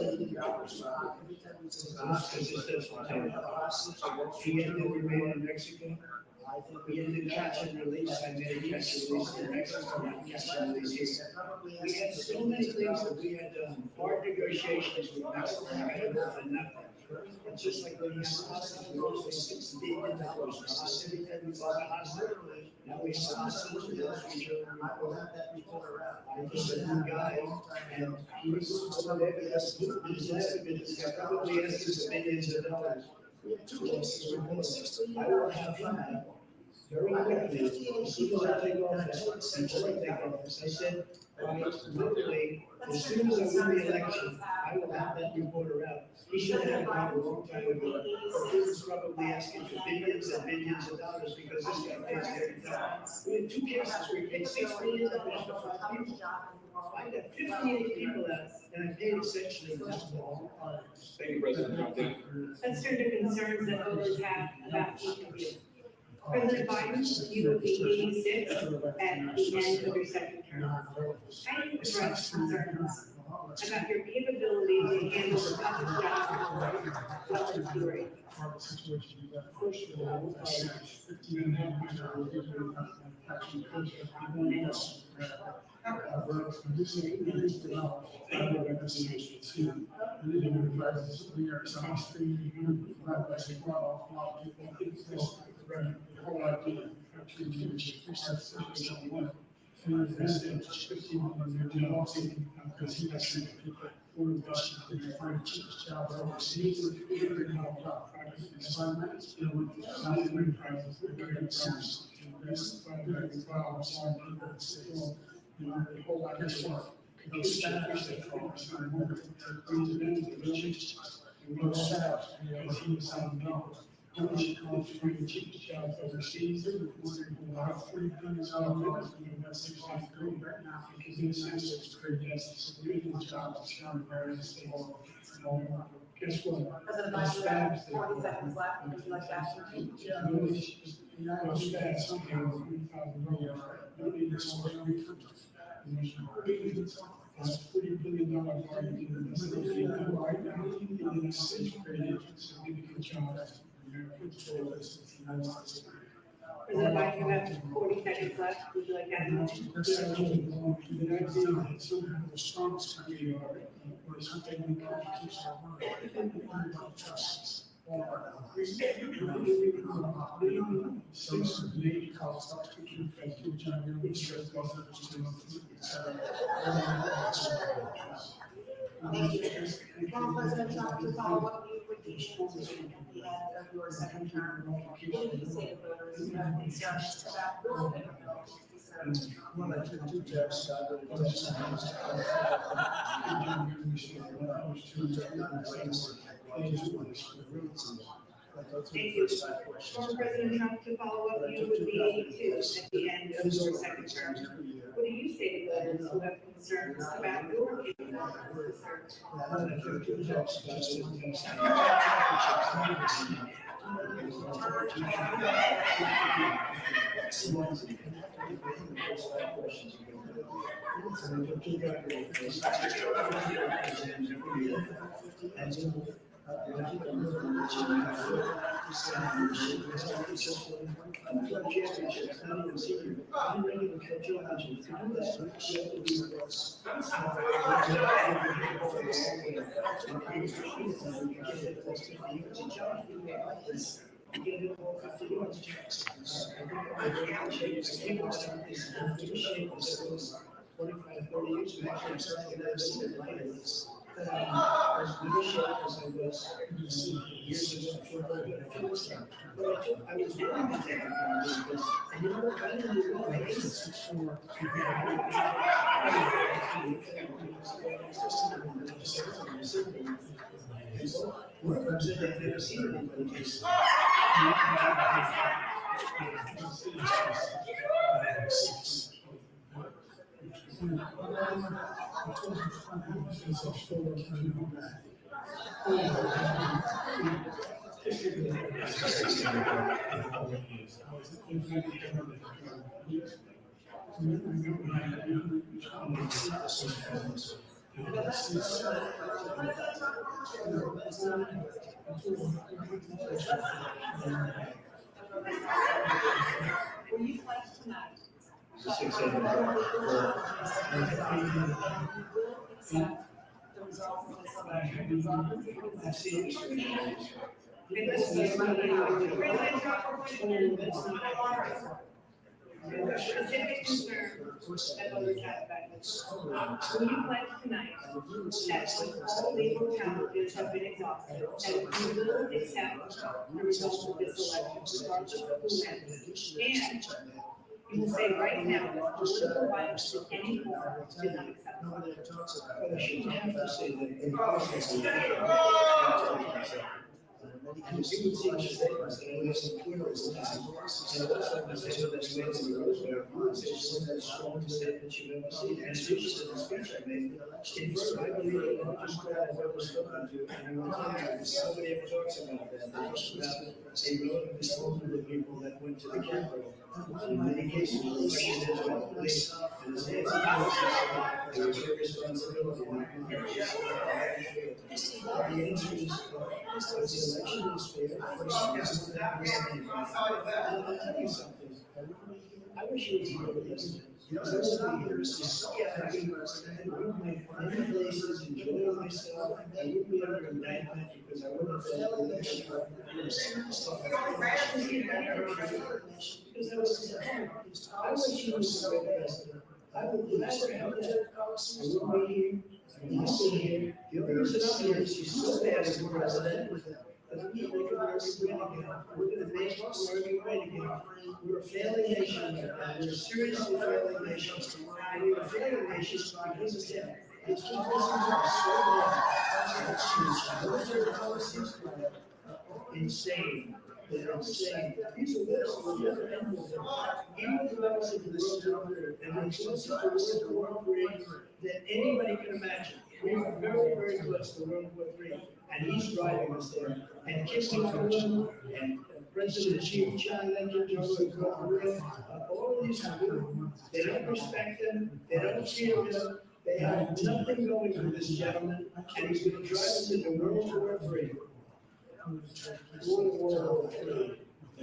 Speaker 14: right now struggling to
Speaker 19: He ended the raid in Mexico. We ended catch and release. I made a catch and release in Mexico, not catch and release here. We had so many things that we had done, hard negotiations with Mexico, I had nothing. It's just like when you have hostage, we lost $6 billion for hostage, and we bought a hostage. Now we have hostage, we will have that report around. I just said, one guy, and he was over there, his estimate is probably asking millions of dollars. We have 2 cases, we're going 60. I will have him out very quickly, as soon as I take office, before I take office, I said, literally, as soon as I win the election, I will have that reporter out. He should have had it out a long time ago. But he was probably asking for billions and billions of dollars because this guy pays every time. We had 2 cases where he paid $6 million for 5 people. I got 58 people out, and I paid essentially just all.
Speaker 14: Thank you, President Trump.
Speaker 3: Let's turn to concerns that voters have about each of you. President Biden, you will be 86 at the end of your second term. How do you address concerns about your capability to handle the toughest job well into your age?
Speaker 19: First of all, I said 15 and a half years ago, actually, this is developed. I work at CNBC too. And then we provide this here, so I'm speaking, we provide this for all people. This the whole idea of community, because he has seen people who are find cheapest jobs overseas, assignments, not free prizes, they're going to sense. That's why we're involved in the whole idea of establish that focus on one of the relationships. We know staff, as he was saying, no. Don't you call for the cheapest jobs overseas? We'll have $3 billion in that 6 months right now because this is creating significant jobs in various states. Guess what?
Speaker 12: President Biden, 40 seconds left. Would you like to ask your team?
Speaker 19: Yeah, those stats somehow $3,000. Nobody knows where we come from. That's $40 billion market in the city right now. And it's creating significant jobs.
Speaker 3: President Biden, you have 40 seconds left. Would you like to add anything?
Speaker 19: The strongest country we are, or something we can keep our word. Everybody trusts all our some lady calls up to you, John, you're with your
Speaker 12: Thank you. Former President Trump, to follow up, you would be able to, at the end of your second term, what do you say to voters who have concerns about your concerns?
Speaker 18: Well, I took 2 tests,
Speaker 3: Thank you. Former President Trump, to follow up, you would be 82 at the end of your second term. What do you say to voters who have concerns about your Specific concern that voter satisfaction. Will you pledge tonight that when all legal challenges have been exhausted, that you will accept the results of this election, regardless of who wins? And you will say right now that political violence in any form is not acceptable.
Speaker 21: I shouldn't have to say that. And you would see my statements that I listen clear as time. And also, the statement that's made in the Roosevelt, it's one of the strongest statements you've ever seen. And it's just in the speech I made. In fact, I believe that the largest crowd I've ever spoken to, and nobody ever talks about that. They talk about a relative disposal of people that went to the Capitol. In many cases, the presidential police, and the state's there was a responsibility. The answer is, the election was fair. I'll tell you something. I wish you would be realistic. Because I'm here and with my many places, enjoying myself, I wouldn't be under a magnet because I wouldn't have felt the election. Because I was I wish you was the president. I would never have that. I wouldn't be here. I wouldn't sit here. The only reason I'm here is she's so bad as the president. But we make America great again. We're going to make America great again. We're a failing nation right now. We're a seriously failing nation. And we're a failing nation because of him. It's keep listening to us so bad. Those are policies that are insane. They're insane. These are this, we'll never end with them. Even if the opposite of this order, and we're closer to World War III than anybody can imagine. We're very, very close to World War III. And he's driving us there. And kissing Putin, and President Xi challenging all of these people, they don't respect him, they don't cheer him, they have nothing going for this gentleman, and he's going to drive us into World War III. World War III. I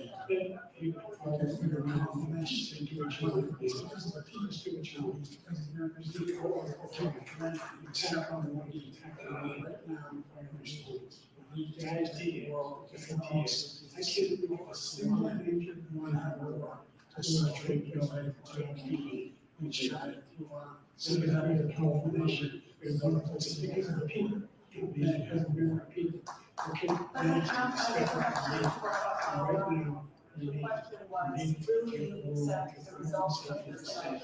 Speaker 21: can't do a single major one war to straight and shot it. So we have a powerful nation. We're one place because of the people. Because we're people. Okay. Right now.
Speaker 12: The question was, will you accept the results of this election?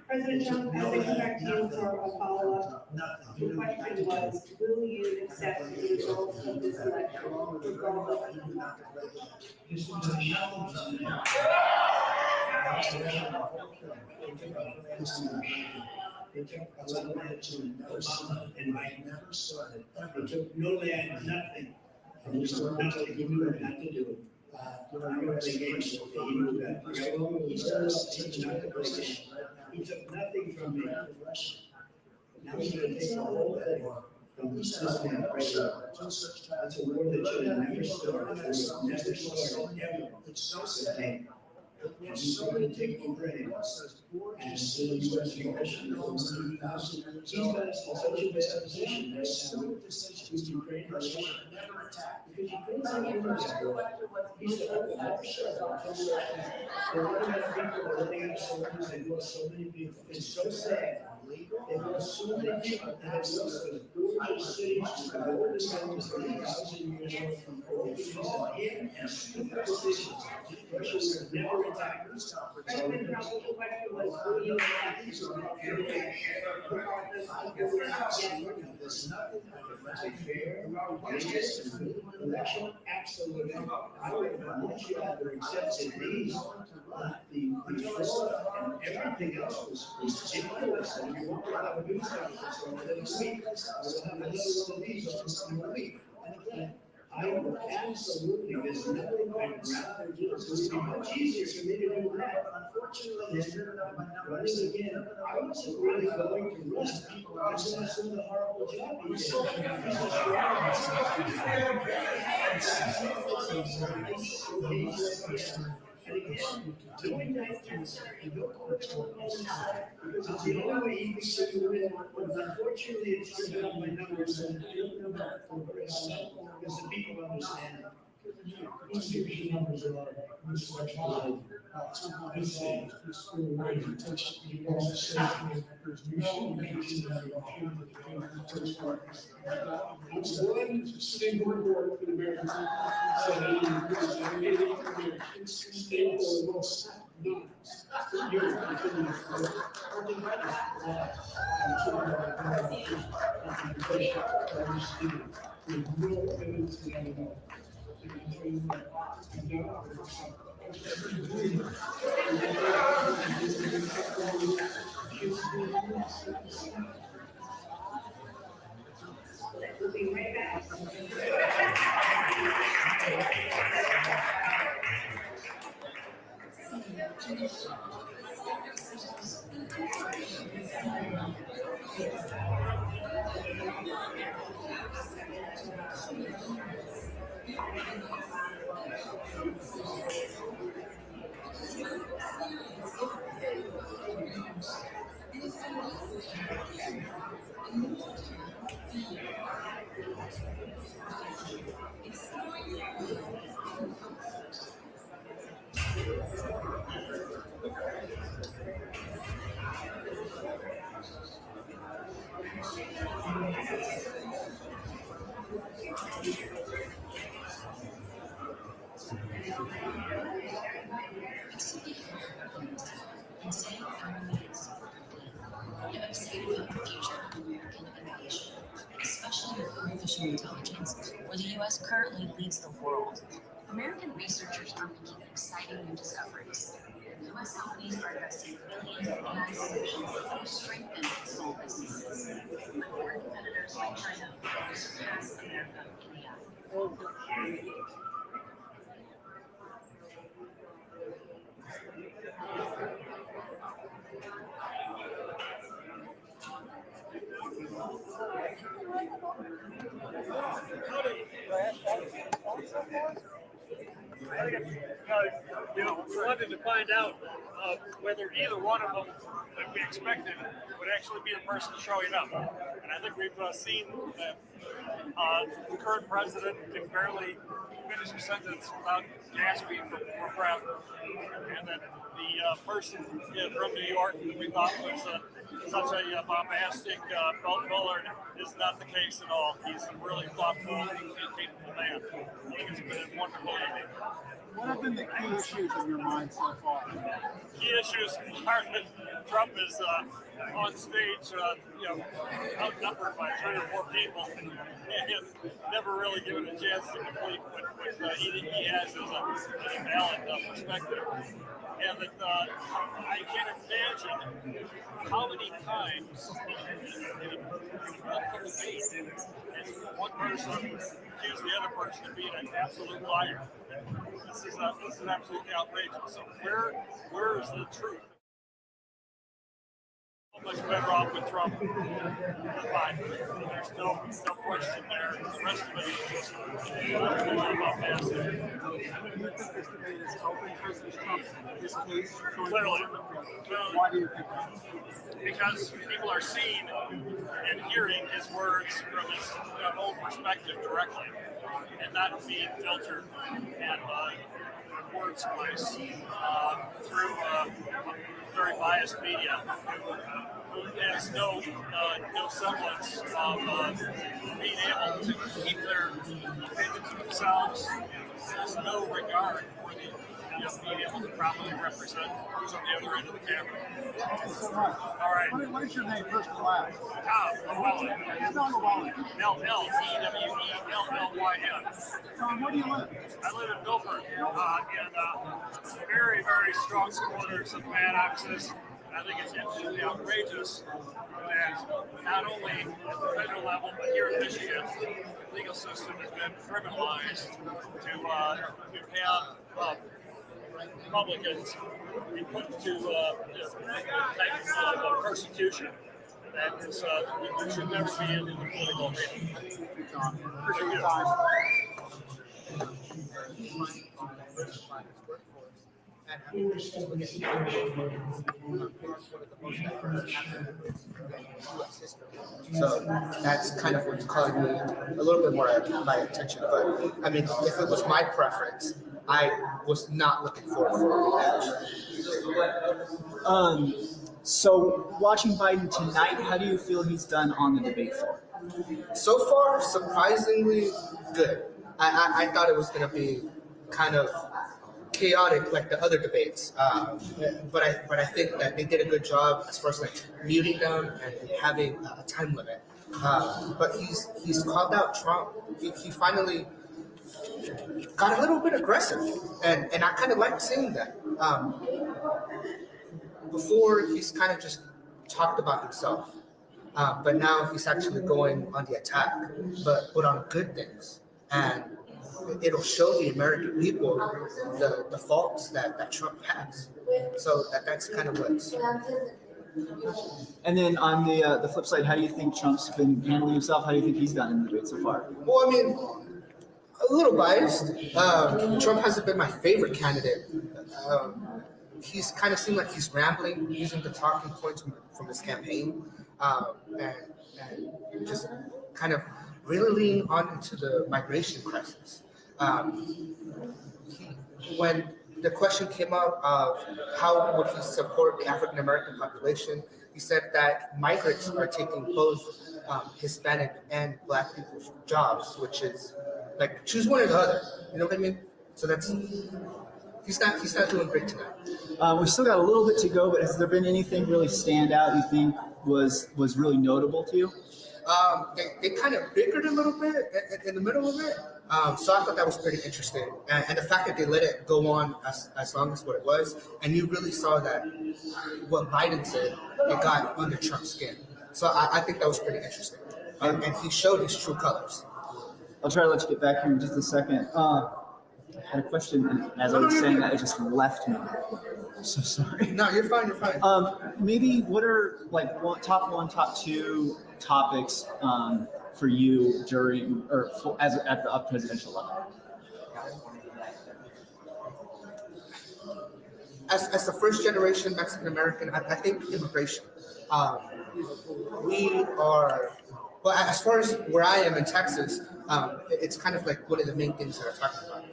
Speaker 3: President Trump, as I come back to you for a follow-up, the question was, will you accept the results of this election, regardless of
Speaker 21: They took a lot of land to Obama, and I never saw it. They took no land, nothing. And just nothing, you knew not to do it. USA Games, so he knew that. He started off teaching me to play. He took nothing from me. Now he's going to take the whole thing from the system and pressure. That's a war that should have never started. It would never started ever. It's so sad. And he's going to take Ukraine and still U.S. aggression. He's got us in such a bad position right now with Ukraine and Russia. Because Ukraine's not even he's the whole they're letting out people, they're letting out soldiers, they've lost so many people. It's so sad. They've lost so many people that have lost the gorgeous cities, the golden homes, 3,000 years old from old cities and stupid decisions. Russia would never attack us. So we're not there's nothing like a fair, righteous election. Absolutely. I would much rather accept these, the fraud and everything else was ridiculous. And you won't have a news conference over the next week. We'll have another one of these on a week. And again, I would absolutely, there's nothing I'd rather do. It would be much easier for me to do that. Unfortunately, running again, I wasn't really going to run. I saw the horrible job he did. And again, doing that because it's the only way you can win. Unfortunately, it's turned out my numbers and because the people understand. Let's see what your numbers are. It's one single report for the American state for most
Speaker 3: We'll be right back.
Speaker 8: Especially with artificial intelligence, where the U.S. currently leads the world. American researchers are making exciting new discoveries. U.S. companies are investing billions in AI solutions that will strengthen small businesses. But foreign competitors like China will surpass America in AI.
Speaker 1: We wanted to find out whether either one of them that we expected would actually be the person showing up. And I think we've seen that the current president can barely finish a sentence without gasping for breath. And that the person from New York that we thought was such a bombastic Bullard is not the case at all. He's a really thoughtful and capable man. I think it's been a wonderful evening.
Speaker 22: What have been the key issues in your mind so far?
Speaker 1: Key issues are that Trump is on stage, outnumbered by 3 or 4 people, and never really given a chance to complete what he has as a valid perspective. And that I can't imagine
Speaker 10: imagine how many times in a political debate has one person accused the other person of being an absolute liar. This is absolutely outrageous. So where is the truth? Much better off with Trump than Biden. There's no question there. The rest of it is just about massive. Clearly.
Speaker 22: Why do you think that?
Speaker 10: Because people are seeing and hearing his words from his own perspective directly, and not being filtered and word splice through very biased media who has no semblance of being able to keep their opinions to themselves. There's no regard for being able to properly represent who's on the other end of the camera. All right.
Speaker 22: What is your name, first and last?
Speaker 10: Tom Llewellyn.
Speaker 22: Tom Llewellyn.
Speaker 10: L-L-E-W-E-L-L-Y-N.
Speaker 22: Tom, where do you live?
Speaker 10: I live in Milford, and very, very strong supporters of fan access. I think it's absolutely outrageous that not only at the federal level, but here in Michigan, the legal system has been criminalized to have Republicans be put to type of persecution that is, we should never be in the political arena.
Speaker 22: Appreciate your time.
Speaker 11: So that's kind of what's calling me a little bit more of my attention. But I mean, if it was my preference, I was not looking forward for a rematch.
Speaker 2: So watching Biden tonight, how do you feel he's done on the debate floor?
Speaker 11: So far, surprisingly good. I thought it was going to be kind of chaotic like the other debates, but I think that they did a good job as far as like muting them and having a time limit. But he's called out Trump. He finally got a little bit aggressive, and I kind of like seeing that. Before he's kind of just talked about himself, but now he's actually going on the attack, but on good things, and it'll show the American people the faults that Trump has. So that's kind of what's.
Speaker 2: And then on the flip side, how do you think Trump's been handling himself? How do you think he's done in the debate so far?
Speaker 11: Well, I mean, a little biased. Trump hasn't been my favorite candidate. He's kind of seemed like he's rambling, using the talking points from his campaign, and just kind of really leaning on into the migration crisis. When the question came up of how would he support the African American population, he said that migrants are taking both Hispanic and Black people's jobs, which is like choose one or the other. You know what I mean? So that's he's not doing great tonight.
Speaker 2: We've still got a little bit to go, but has there been anything really stand out you think was really notable to you?
Speaker 11: They kind of bickered a little bit in the middle of it. So I thought that was pretty interesting. And the fact that they let it go on as long as what it was, and you really saw that what Biden said, it got under Trump's skin. So I think that was pretty interesting. And he showed his true colors.
Speaker 2: I'll try to let you get back here in just a second. I had a question, and as I was saying that, it just left me. I'm so sorry.
Speaker 11: No, you're fine. You're fine.
Speaker 2: Maybe what are like top one, top two topics for you during or at the presidential level?
Speaker 11: As the first generation Mexican American, I think immigration. We are, well, as far as where I am in Texas, it's kind of like one of the main things that I'm talking about.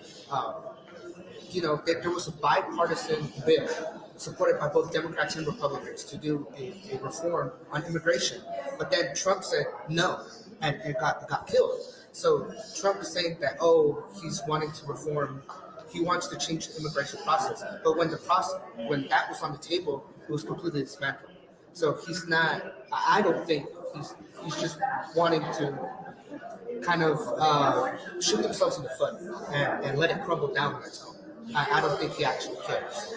Speaker 11: There was a bipartisan bill supported by both Democrats and Republicans to do a reform on immigration. But then Trump said no, and it got killed. So Trump is saying that, he's wanting to reform, he wants to change the immigration process. But when that was on the table, it was completely dismantled. So he's not, I don't think he's just wanting to kind of shoot themselves in the foot and let it crumble down on its own. I don't think he actually cares.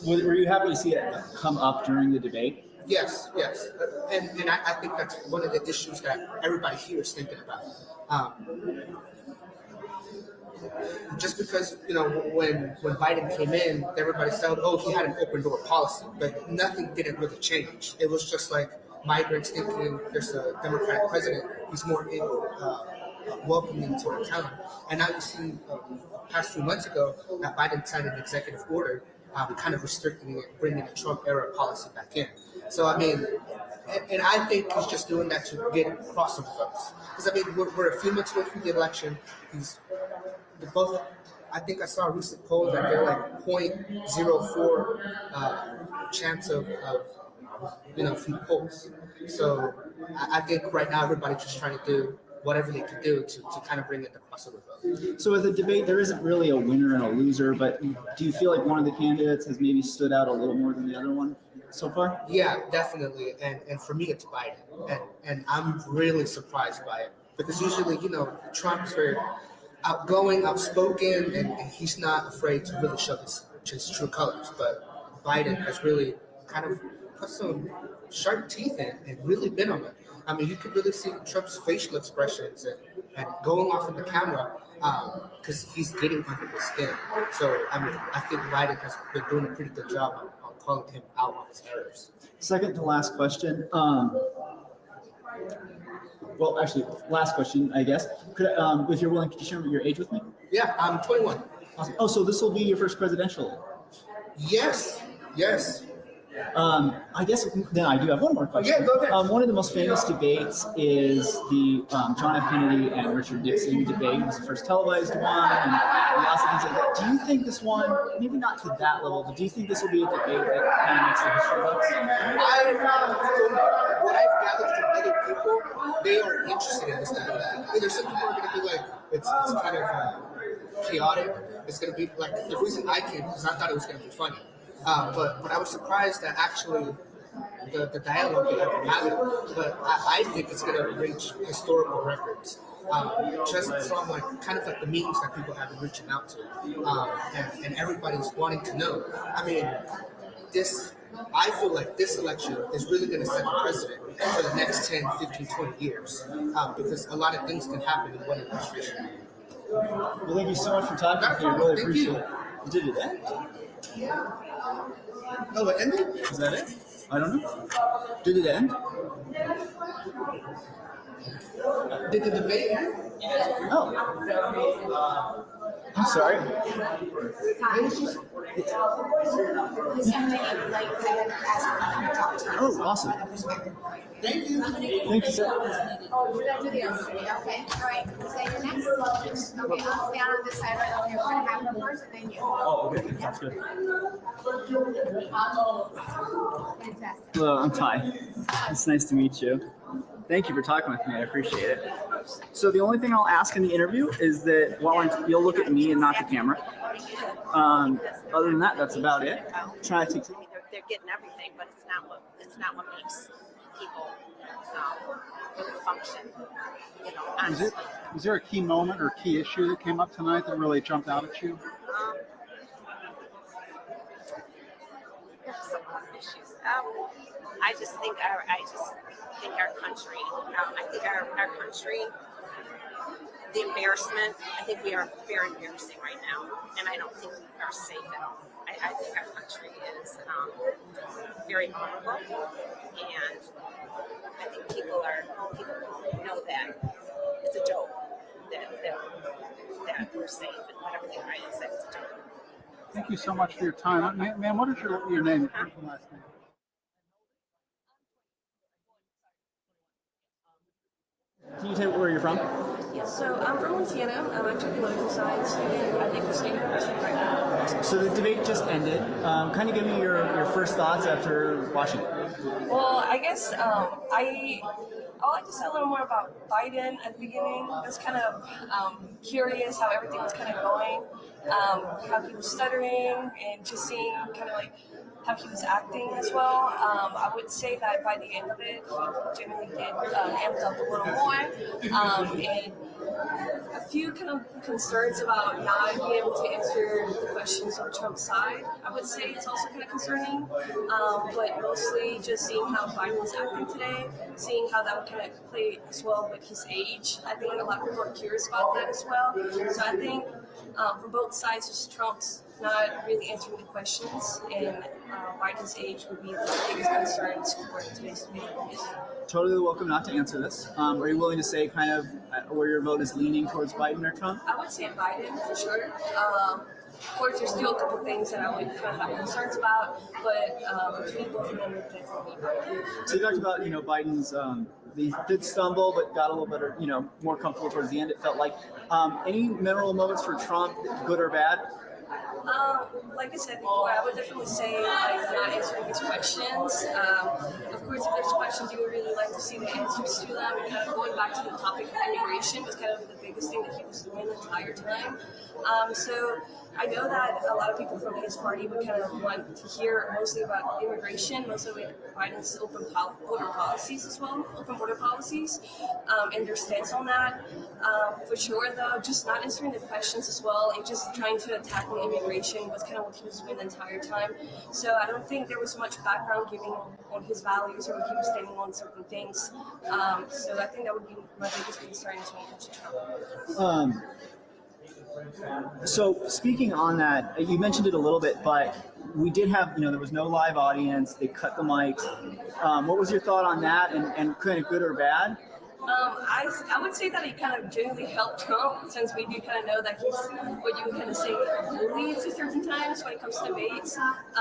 Speaker 2: Were you happy to see it come up during the debate?
Speaker 11: Yes, yes, and I think that's one of the issues that everybody here is thinking about. Just because when Biden came in, everybody said, "Oh, he had an open door policy," but nothing didn't really change. It was just like migrants thinking there's a Democratic president, he's more welcoming to our town. And now you see, past few months ago, that Biden signed an executive order, kind of restricting it, bringing the Trump era policy back in. So I mean, and I think he's just doing that to get crossover votes. Because I mean, we're a few months away from the election. Both. I think I saw a recent poll that they're like 0.04 chance of from the polls. So I think right now everybody's just trying to do whatever they can do to kind of bring in the crossover vote.
Speaker 2: So with the debate, there isn't really a winner and a loser, but do you feel like one of the candidates has maybe stood out a little more than the other one so far?
Speaker 11: Yeah, definitely. And for me, it's Biden. And I'm really surprised by it. Because usually, Trump's very outgoing, outspoken, and he's not afraid to really show his true colors. But Biden has really kind of put some sharp teeth in and really been on it. I mean, you could really see Trump's facial expressions and going off in the camera because he's getting under his skin. So, I mean, I think Biden has been doing a pretty good job on calling him out on his errors.
Speaker 2: Second to last question. Well, actually, last question, I guess. If you're willing, could you share your age with me?
Speaker 11: Yeah, I'm 21.
Speaker 2: Awesome. Oh, so this will be your first presidential?
Speaker 11: Yes.
Speaker 2: I guess then I do have one more question.
Speaker 11: Yeah, go ahead.
Speaker 2: One of the most famous debates is the John F. Kennedy and Richard Nixon debate. It was the first televised one, and lots of things like that. Do you think this one, maybe not to that level, but do you think this will be a debate that kind of makes the history books?
Speaker 11: What I've gathered from other people, they are interested in this debate. There's some people are going to be like, it's kind of chaotic. It's going to be like, the reason I came because I thought it was going to be funny. But I was surprised that actually the dialogue they have been having, but I think it's going to reach historical records. Just from like kind of like the memes that people have been reaching out to, and everybody's wanting to know. I mean, I feel like this election is really going to set the precedent for the next 10, 15, 20 years, because a lot of things can happen in one administration.
Speaker 2: Well, thank you so much for talking to me. I really appreciate it. Did it end?
Speaker 11: Oh, it ended?
Speaker 2: Is that it? I don't know. Did it end?
Speaker 11: Did the debate end?
Speaker 2: Oh. I'm sorry. Oh, awesome.
Speaker 11: Thank you.
Speaker 2: Thank you, sir.
Speaker 4: Oh, we're gonna do the other. Okay, all right. Say your next. Okay, I'll stand on this side right over here. We're gonna have them first and then you.
Speaker 2: Oh, okay. Sounds good.
Speaker 4: Fantastic.
Speaker 2: Hello, I'm Ty. It's nice to meet you. Thank you for talking with me. I appreciate it. So the only thing I'll ask in the interview is that you'll look at me and not the camera. Other than that, that's about it. Try to take.
Speaker 23: They're getting everything, but it's not what makes people really function. Honestly.
Speaker 7: Is there a key moment or key issue that came up tonight that really jumped out at you?
Speaker 23: There's some other issues. I just think our country. I think our country. The embarrassment. I think we are very embarrassing right now, and I don't think we are safe at all. I think our country is very vulnerable, and I think people know that it's a joke that we're safe and whatever they write is that it's a joke.
Speaker 7: Thank you so much for your time, ma'am. What is your name? First and last name.
Speaker 2: Can you tell me where you're from?
Speaker 13: Yes, so I'm from Montana. I'm actually political science student at Nicholas State University right now.
Speaker 2: So the debate just ended. Kind of give me your first thoughts after watching it.
Speaker 13: Well, I guess I'd like to say a little more about Biden at the beginning. I was kind of curious how everything was kind of going, how he was stuttering, and just seeing kind of like how he was acting as well. I would say that by the end of it, he generally did amp up a little more. And a few kind of concerns about not being able to answer the questions on Trump's side. I would say it's also kind of concerning, but mostly just seeing how Biden was acting today, seeing how that would kind of play as well with his age. I think a lot of people are curious about that as well. So I think from both sides, just Trump's not really answering the questions, and Biden's age would be the biggest concerns for today's debate.
Speaker 2: Totally welcome not to answer this. Are you willing to say kind of where your vote is leaning towards Biden or Trump?
Speaker 13: I would say Biden for sure. Of course, there's still a couple things that I would kind of have concerns about, but between both of them, would definitely be Biden.
Speaker 2: So you talked about, Biden's, he did stumble, but got a little better, more comfortable towards the end, it felt like. Any memorable moments for Trump, good or bad?
Speaker 13: Like I said before, I would definitely say not answering his questions. Of course, if there's questions, you would really like to see the answers to them. And kind of going back to the topic of immigration was kind of the biggest thing that he was doing the entire time. So I know that a lot of people from his party would kind of want to hear mostly about immigration, mostly with Biden's border policies as well, open border policies, and their stance on that. For sure, though, just not answering the questions as well and just trying to attack immigration was kind of what he was doing the entire time. So I don't think there was much background giving on his values or what he was standing on certain things. So I think that would be my biggest concern when it comes to Trump.
Speaker 2: So speaking on that, you mentioned it a little bit, but we did have, there was no live audience. They cut the mics. What was your thought on that, and kind of good or bad?
Speaker 13: I would say that he kind of genuinely helped Trump, since we do kind of know that he's what you would kind of say bully at certain times when it comes to debates.